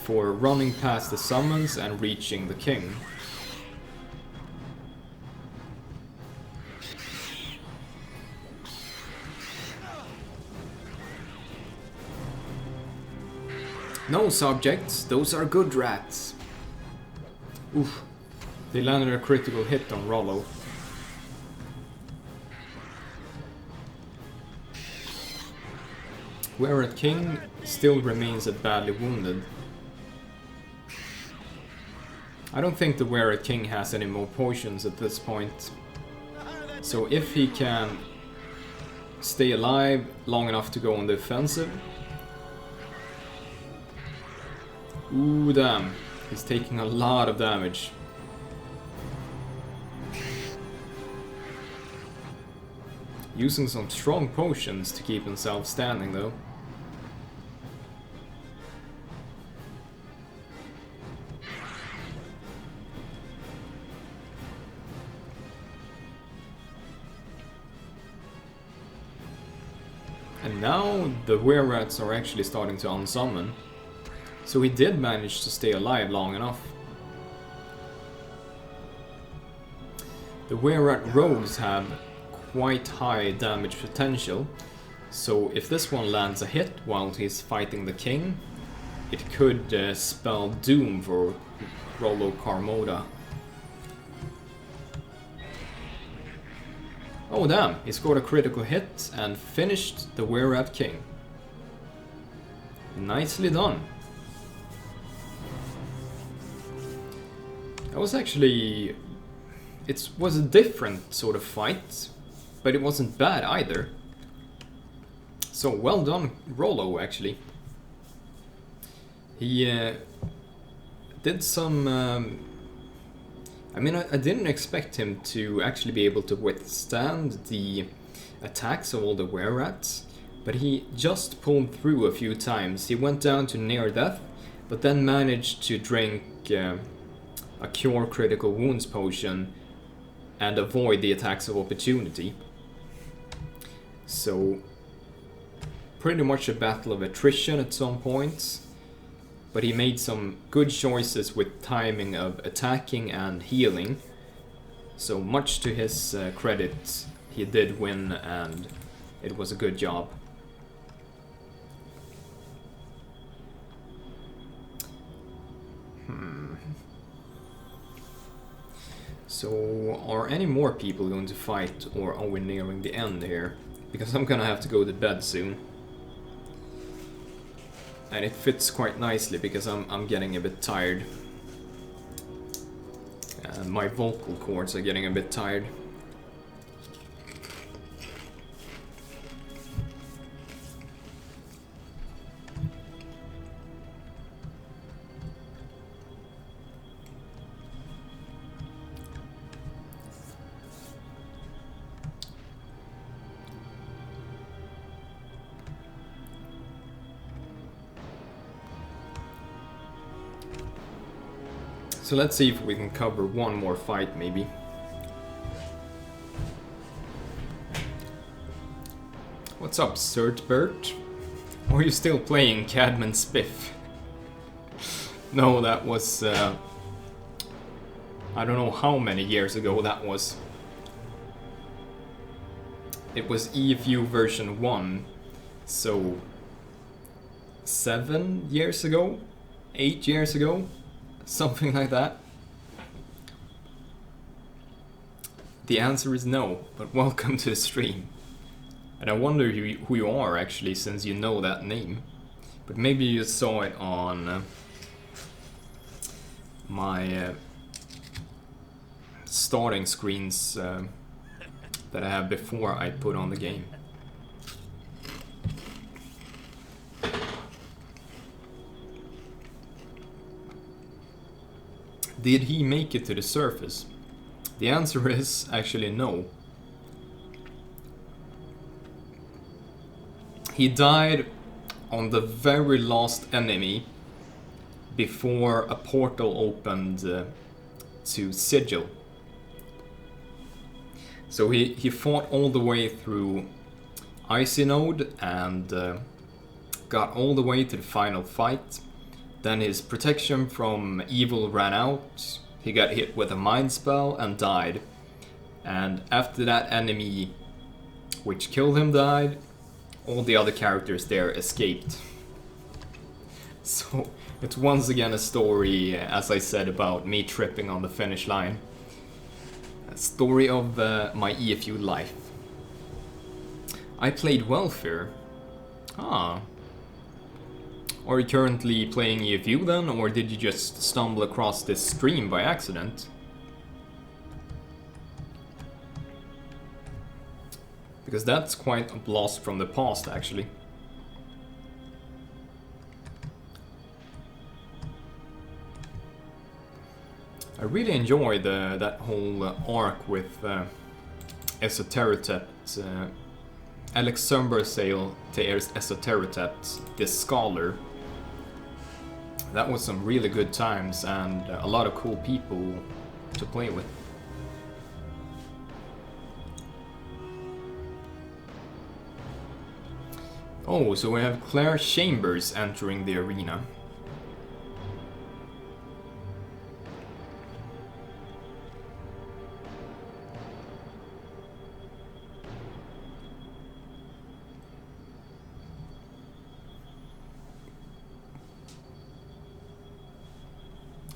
for running past the summons and reaching the king. No subjects, those are good rats. Oof, they landed a critical hit on Rollo. Wererat King still remains badly wounded. I don't think the Wererat King has any more potions at this point. So if he can stay alive long enough to go on the offensive... Ooh, damn. He's taking a lot of damage. Using some strong potions to keep himself standing, though. And now the Wererats are actually starting to unsummon. So he did manage to stay alive long enough. The Wererat rogues have quite high damage potential, so if this one lands a hit while he's fighting the king, it could spell doom for Rollo Karmoda. Oh damn, he scored a critical hit and finished the Wererat King. Nicely done. That was actually... It was a different sort of fight, but it wasn't bad either. So well done Rollo, actually. He did some... I mean, I didn't expect him to actually be able to withstand the attacks of all the Wererats, but he just pulled through a few times. He went down to near death, but then managed to drink a Cure Critical Wounds potion and avoid the attacks of opportunity. So, pretty much a battle of attrition at some points, but he made some good choices with timing of attacking and healing. So much to his credit, he did win and it was a good job. So, are any more people going to fight, or are we nearing the end here? Because I'm gonna have to go to bed soon. And it fits quite nicely because I'm getting a bit tired. And my vocal cords are getting a bit tired. So let's see if we can cover one more fight, maybe. What's up, Surtbert? Or are you still playing Cadman Spiff? No, that was... I don't know how many years ago that was. It was EFU version 1, so... 7 years ago? 8 years ago? Something like that. The answer is no, but welcome to the stream. And I wonder who you are actually, since you know that name. But maybe you saw it on my starting screens that I have before I put on the game. Did he make it to the surface? The answer is actually no. He died on the very last enemy before a portal opened to Sigil. So he fought all the way through Icy Node and got all the way to the final fight. Then his protection from evil ran out. He got hit with a mind spell and died. And after that enemy which killed him died, all the other characters there escaped. So it's once again a story, as I said, about me tripping on the finish line. A story of my EFU life. I played Welfare. Ah. Are you currently playing EFU then, or did you just stumble across this stream by accident? Because that's quite a blast from the past, actually. I really enjoy that whole arc with Esoteritet, Alex Sumbersail to Esoteritet, this scholar. That was some really good times and a lot of cool people to play with. Oh, so we have Claire Chambers entering the arena.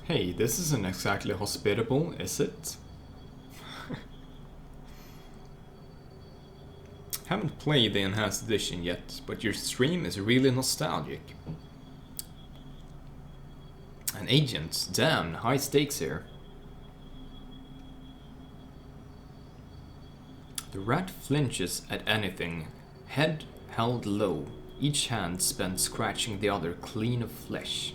Hey, this isn't exactly hospitable, is it? Haven't played the Enhanced Edition yet, but your stream is really nostalgic. An agent, damn, high stakes here. The rat flinches at anything, head held low, each hand spent scratching the other clean of flesh.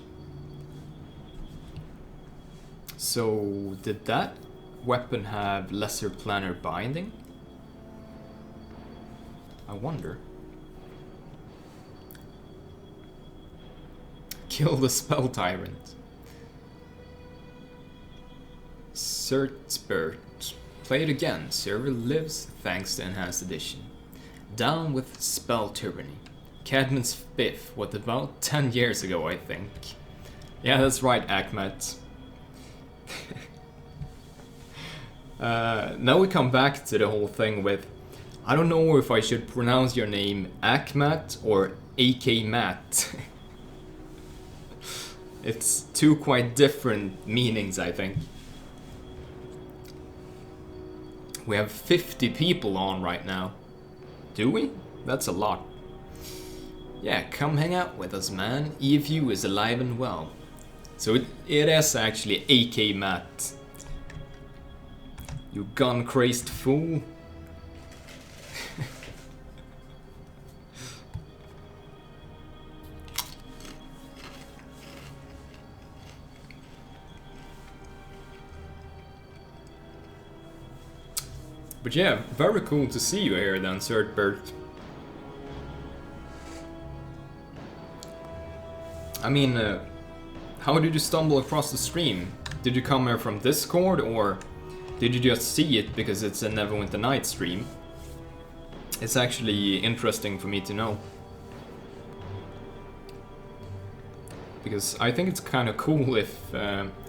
So, did that weapon have lesser planar binding? I wonder. Kill the spell tyrant. Certbert. Play it again. Server lives thanks to Enhanced Edition. Down with spell tyranny. Cadman's Spiff. What, about 10 years ago, I think. Yeah, that's right, Akmat. Now we come back to the whole thing with, I don't know if I should pronounce your name Akmat or AK Matt. It's two quite different meanings, I think. We have 50 people on right now. Do we? That's a lot. Yeah, come hang out with us, man. EFU is alive and well. So it is actually AK Matt. You gun-crazed fool. But yeah, very cool to see you here then, Certbert. I mean, how did you stumble across the stream? Did you come here from Discord, or did you just see it because it's a Neverwinter Night stream? It's actually interesting for me to know. Because I think it's kind of cool if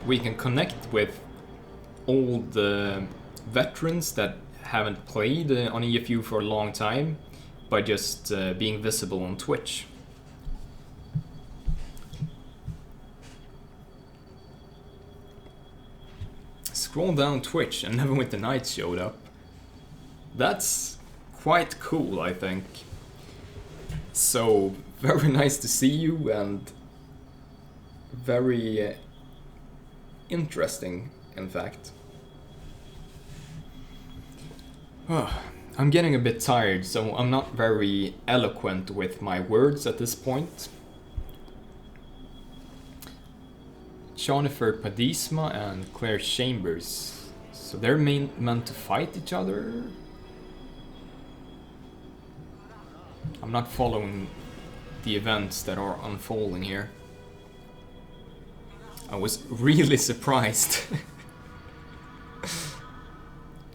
we can connect with old veterans that haven't played on EFU for a long time by just being visible on Twitch. Scroll down Twitch and Neverwinter Night showed up. That's quite cool, I think. So, very nice to see you and very interesting, in fact. I'm getting a bit tired, so I'm not very eloquent with my words at this point. Jennifer Padisma and Claire Chambers. So they're meant to fight each other? I'm not following the events that are unfolding here. I was really surprised.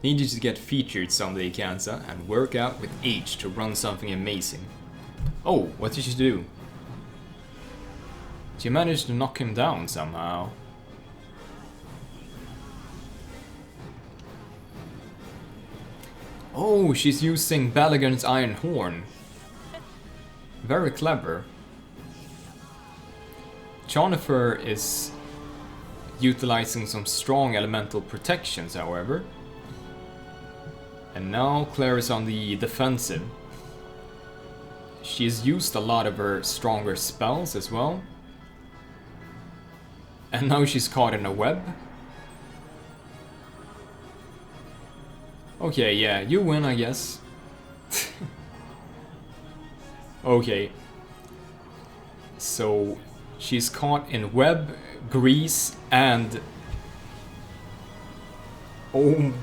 Need you to get featured someday, Kansa, and work out with H to run something amazing. Oh, what did you do? She managed to knock him down somehow. Oh, she's using Balagon's Iron Horn. Very clever. Chonifer is utilizing some strong elemental protections, however. And now Claire is on the defensive. She's used a lot of her stronger spells as well. And now she's caught in a web. Okay, yeah, you win, I guess. Okay. So, she's caught in web, grease, and... Oh...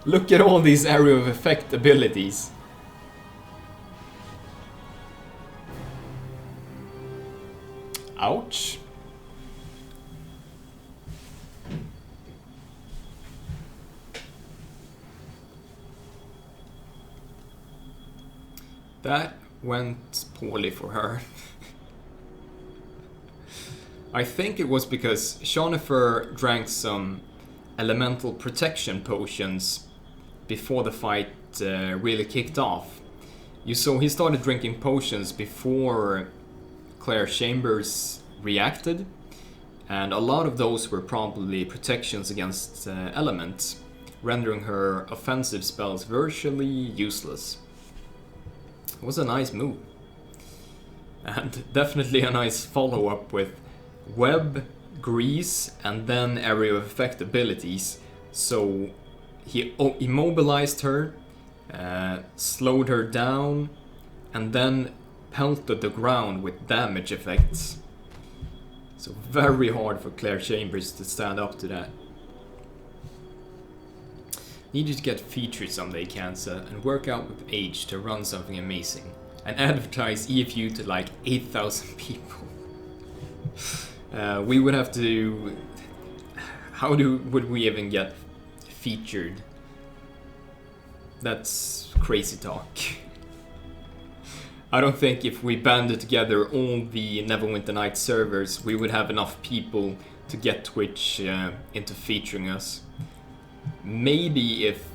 Look at all these area of effect abilities. Ouch. That went poorly for her. I think it was because Chonifer drank some elemental protection potions before the fight really kicked off. You saw he started drinking potions before Claire Chambers reacted, and a lot of those were probably protections against elements, rendering her offensive spells virtually useless. It was a nice move. And definitely a nice follow-up with web, grease, and then area of effect abilities. So he immobilized her, slowed her down, and then pelted the ground with damage effects. So very hard for Claire Chambers to stand up to that. Need you to get featured someday, Kansa, and work out with H to run something amazing. And advertise EFU to like 8,000 people. We would have to... would we even get featured? That's crazy talk. I don't think if we banded together all the Neverwinter Night servers, we would have enough people to get Twitch into featuring us. Maybe if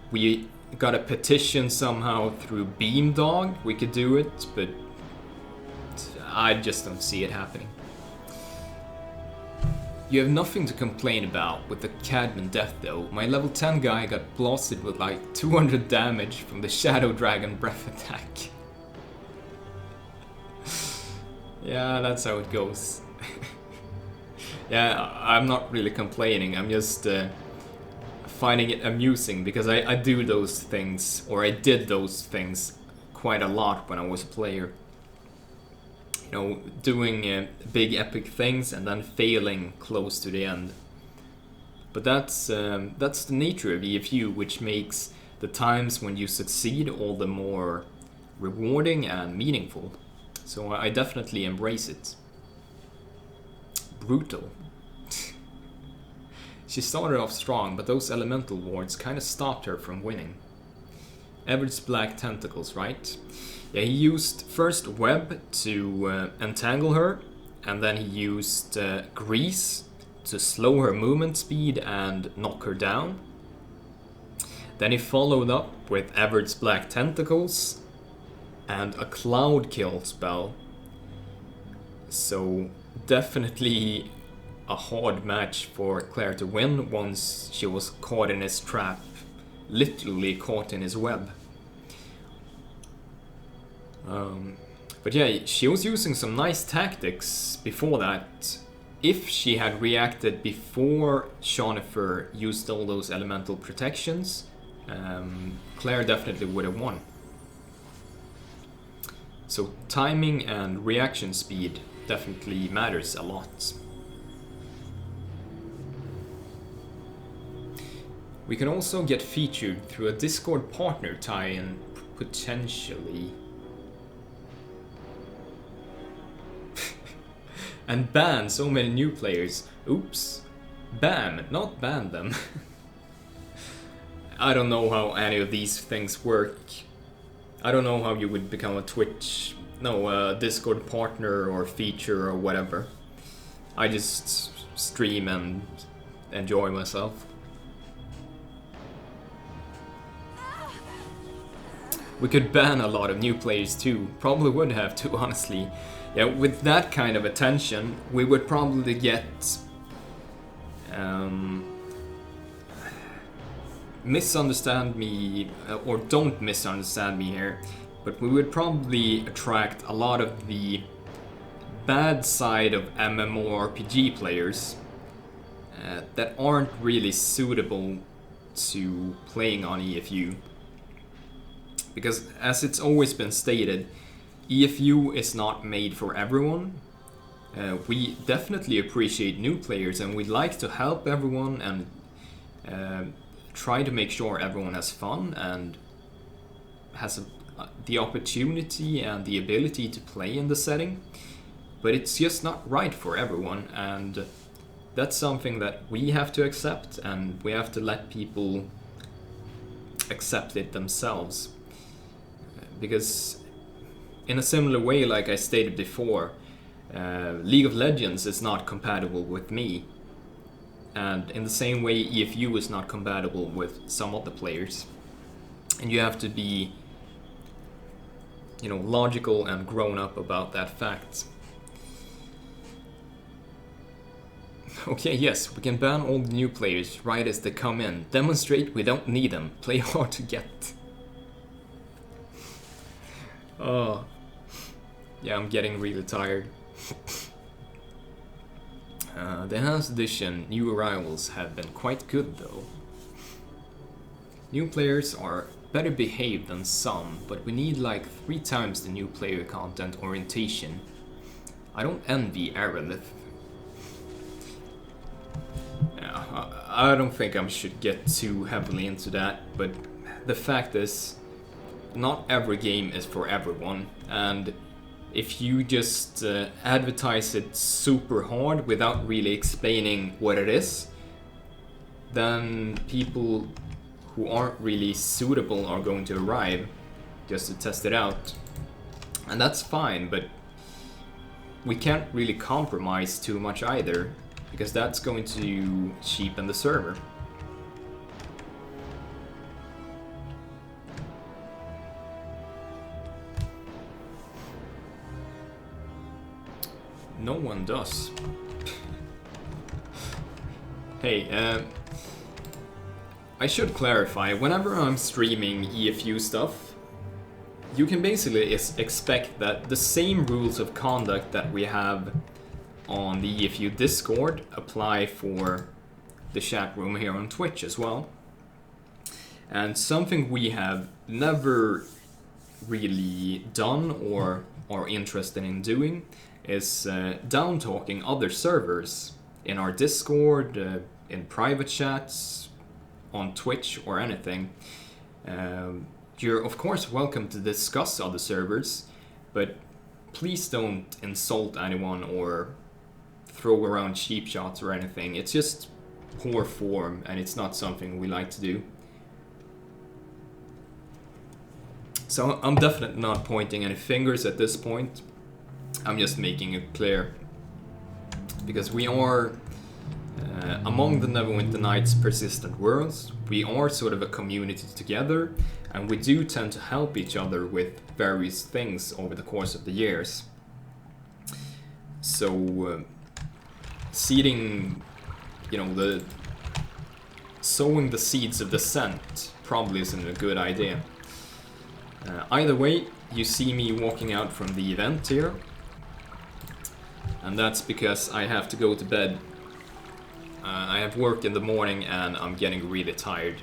we got a petition somehow through Beamdog, we could do it, but I just don't see it happening. You have nothing to complain about with the Cadman death though. My level 10 guy got blasted with like 200 damage from the Shadow Dragon breath attack. Yeah, that's how it goes. Yeah, I'm not really complaining, I'm just finding it amusing because I do those things, or I did those things quite a lot when I was a player. You know, doing big epic things and then failing close to the end. But that's the nature of EFU, which makes the times when you succeed all the more rewarding and meaningful. So I definitely embrace it. Brutal. She started off strong, but those elemental wards kind of stopped her from winning. Everett's black tentacles, right? Yeah, he used first web to entangle her, and then he used grease to slow her movement speed and knock her down. Then he followed up with Everett's black tentacles and a cloud kill spell. So definitely a hard match for Claire to win once she was caught in his trap, literally caught in his web. But yeah, she was using some nice tactics before that. If she had reacted before Chonifer used all those elemental protections, Claire definitely would have won. So timing and reaction speed definitely matters a lot. We can also get featured through a Discord partner tie-in, potentially. And ban so many new players. Oops. Ban, not ban them. I don't know how any of these things work. I don't know how you would become a Discord partner or feature or whatever. I just stream and enjoy myself. We could ban a lot of new players too. Probably would have to, honestly. Yeah, with that kind of attention, we would probably get misunderstand me, or don't misunderstand me here, but we would probably attract a lot of the bad side of MMORPG players that aren't really suitable to playing on EFU. Because as it's always been stated, EFU is not made for everyone. We definitely appreciate new players and we'd like to help everyone and try to make sure everyone has fun and has the opportunity and the ability to play in the setting. But it's just not right for everyone, and that's something that we have to accept, and we have to let people accept it themselves. Because in a similar way, like I stated before, League of Legends is not compatible with me, and in the same way EFU is not compatible with some other players, and you have to be, you know, logical and grown up about that fact. Okay, yes, we can ban all the new players right as they come in. Demonstrate we don't need them. Play hard to get. Oh. Yeah, I'm getting really tired. The Enhanced Edition new arrivals have been quite good though. New players are better behaved than some, but we need like 3 times the new player content orientation. I don't envy Aerolith. I don't think I should get too heavily into that, but the fact is, not every game is for everyone, and if you just advertise it super hard without really explaining what it is, then people who aren't really suitable are going to arrive just to test it out. And that's fine, but we can't really compromise too much either, because that's going to cheapen the server. No one does. Hey, I should clarify, whenever I'm streaming EFU stuff, you can basically expect that the same rules of conduct that we have on the EFU Discord apply for the chat room here on Twitch as well. And something we have never really done or are interested in doing is down-talking other servers in our Discord, in private chats, on Twitch or anything. You're of course welcome to discuss other servers, but please don't insult anyone or throw around cheap shots or anything. It's just poor form and it's not something we like to do. So I'm definitely not pointing any fingers at this point. I'm just making it clear. Because we are among the Neverwinter Nights Persistent Worlds, we are sort of a community together, and we do tend to help each other with various things over the course of the years. So seeding, you know, sowing the seeds of dissent probably isn't a good idea. Either way, you see me walking out from the event here, and that's because I have to go to bed. I have work in the morning and I'm getting really tired.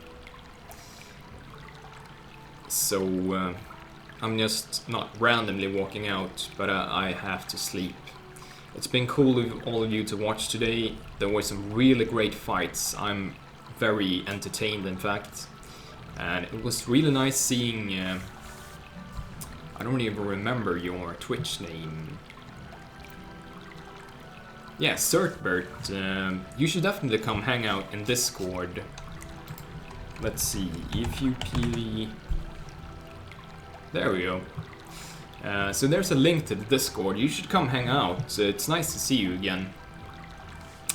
So I'm just not randomly walking out, but I have to sleep. It's been cool of all of you to watch today. There were some really great fights. I'm very entertained, in fact. And it was really nice seeing... I don't even remember your Twitch name. Yeah, Certbert, you should definitely come hang out in Discord. Let's see, EFU PV. There we go. So there's a link to the Discord. You should come hang out. It's nice to see you again.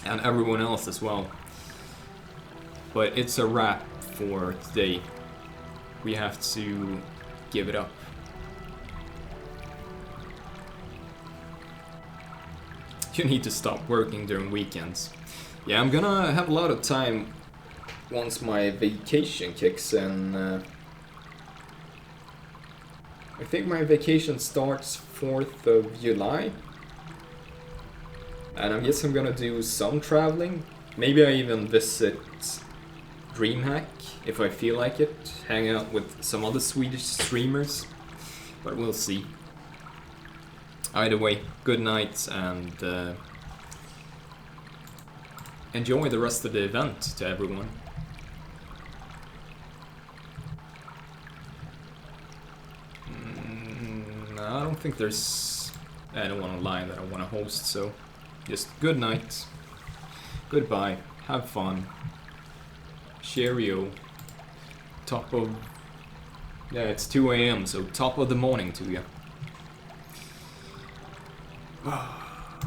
And everyone else as well. But it's a wrap for today. We have to give it up. You need to stop working during weekends. Yeah, I'm gonna have a lot of time once my vacation kicks in. I think my vacation starts 4th of July. And I guess I'm gonna do some traveling. Maybe I even visit DreamHack if I feel like it. Hang out with some other Swedish streamers. But we'll see. Either way, good night and enjoy the rest of the event to everyone. I don't think there's anyone online that I want to host, so just good night, goodbye, have fun, cheerio, top of, yeah, it's 2 AM, so top of the morning to you.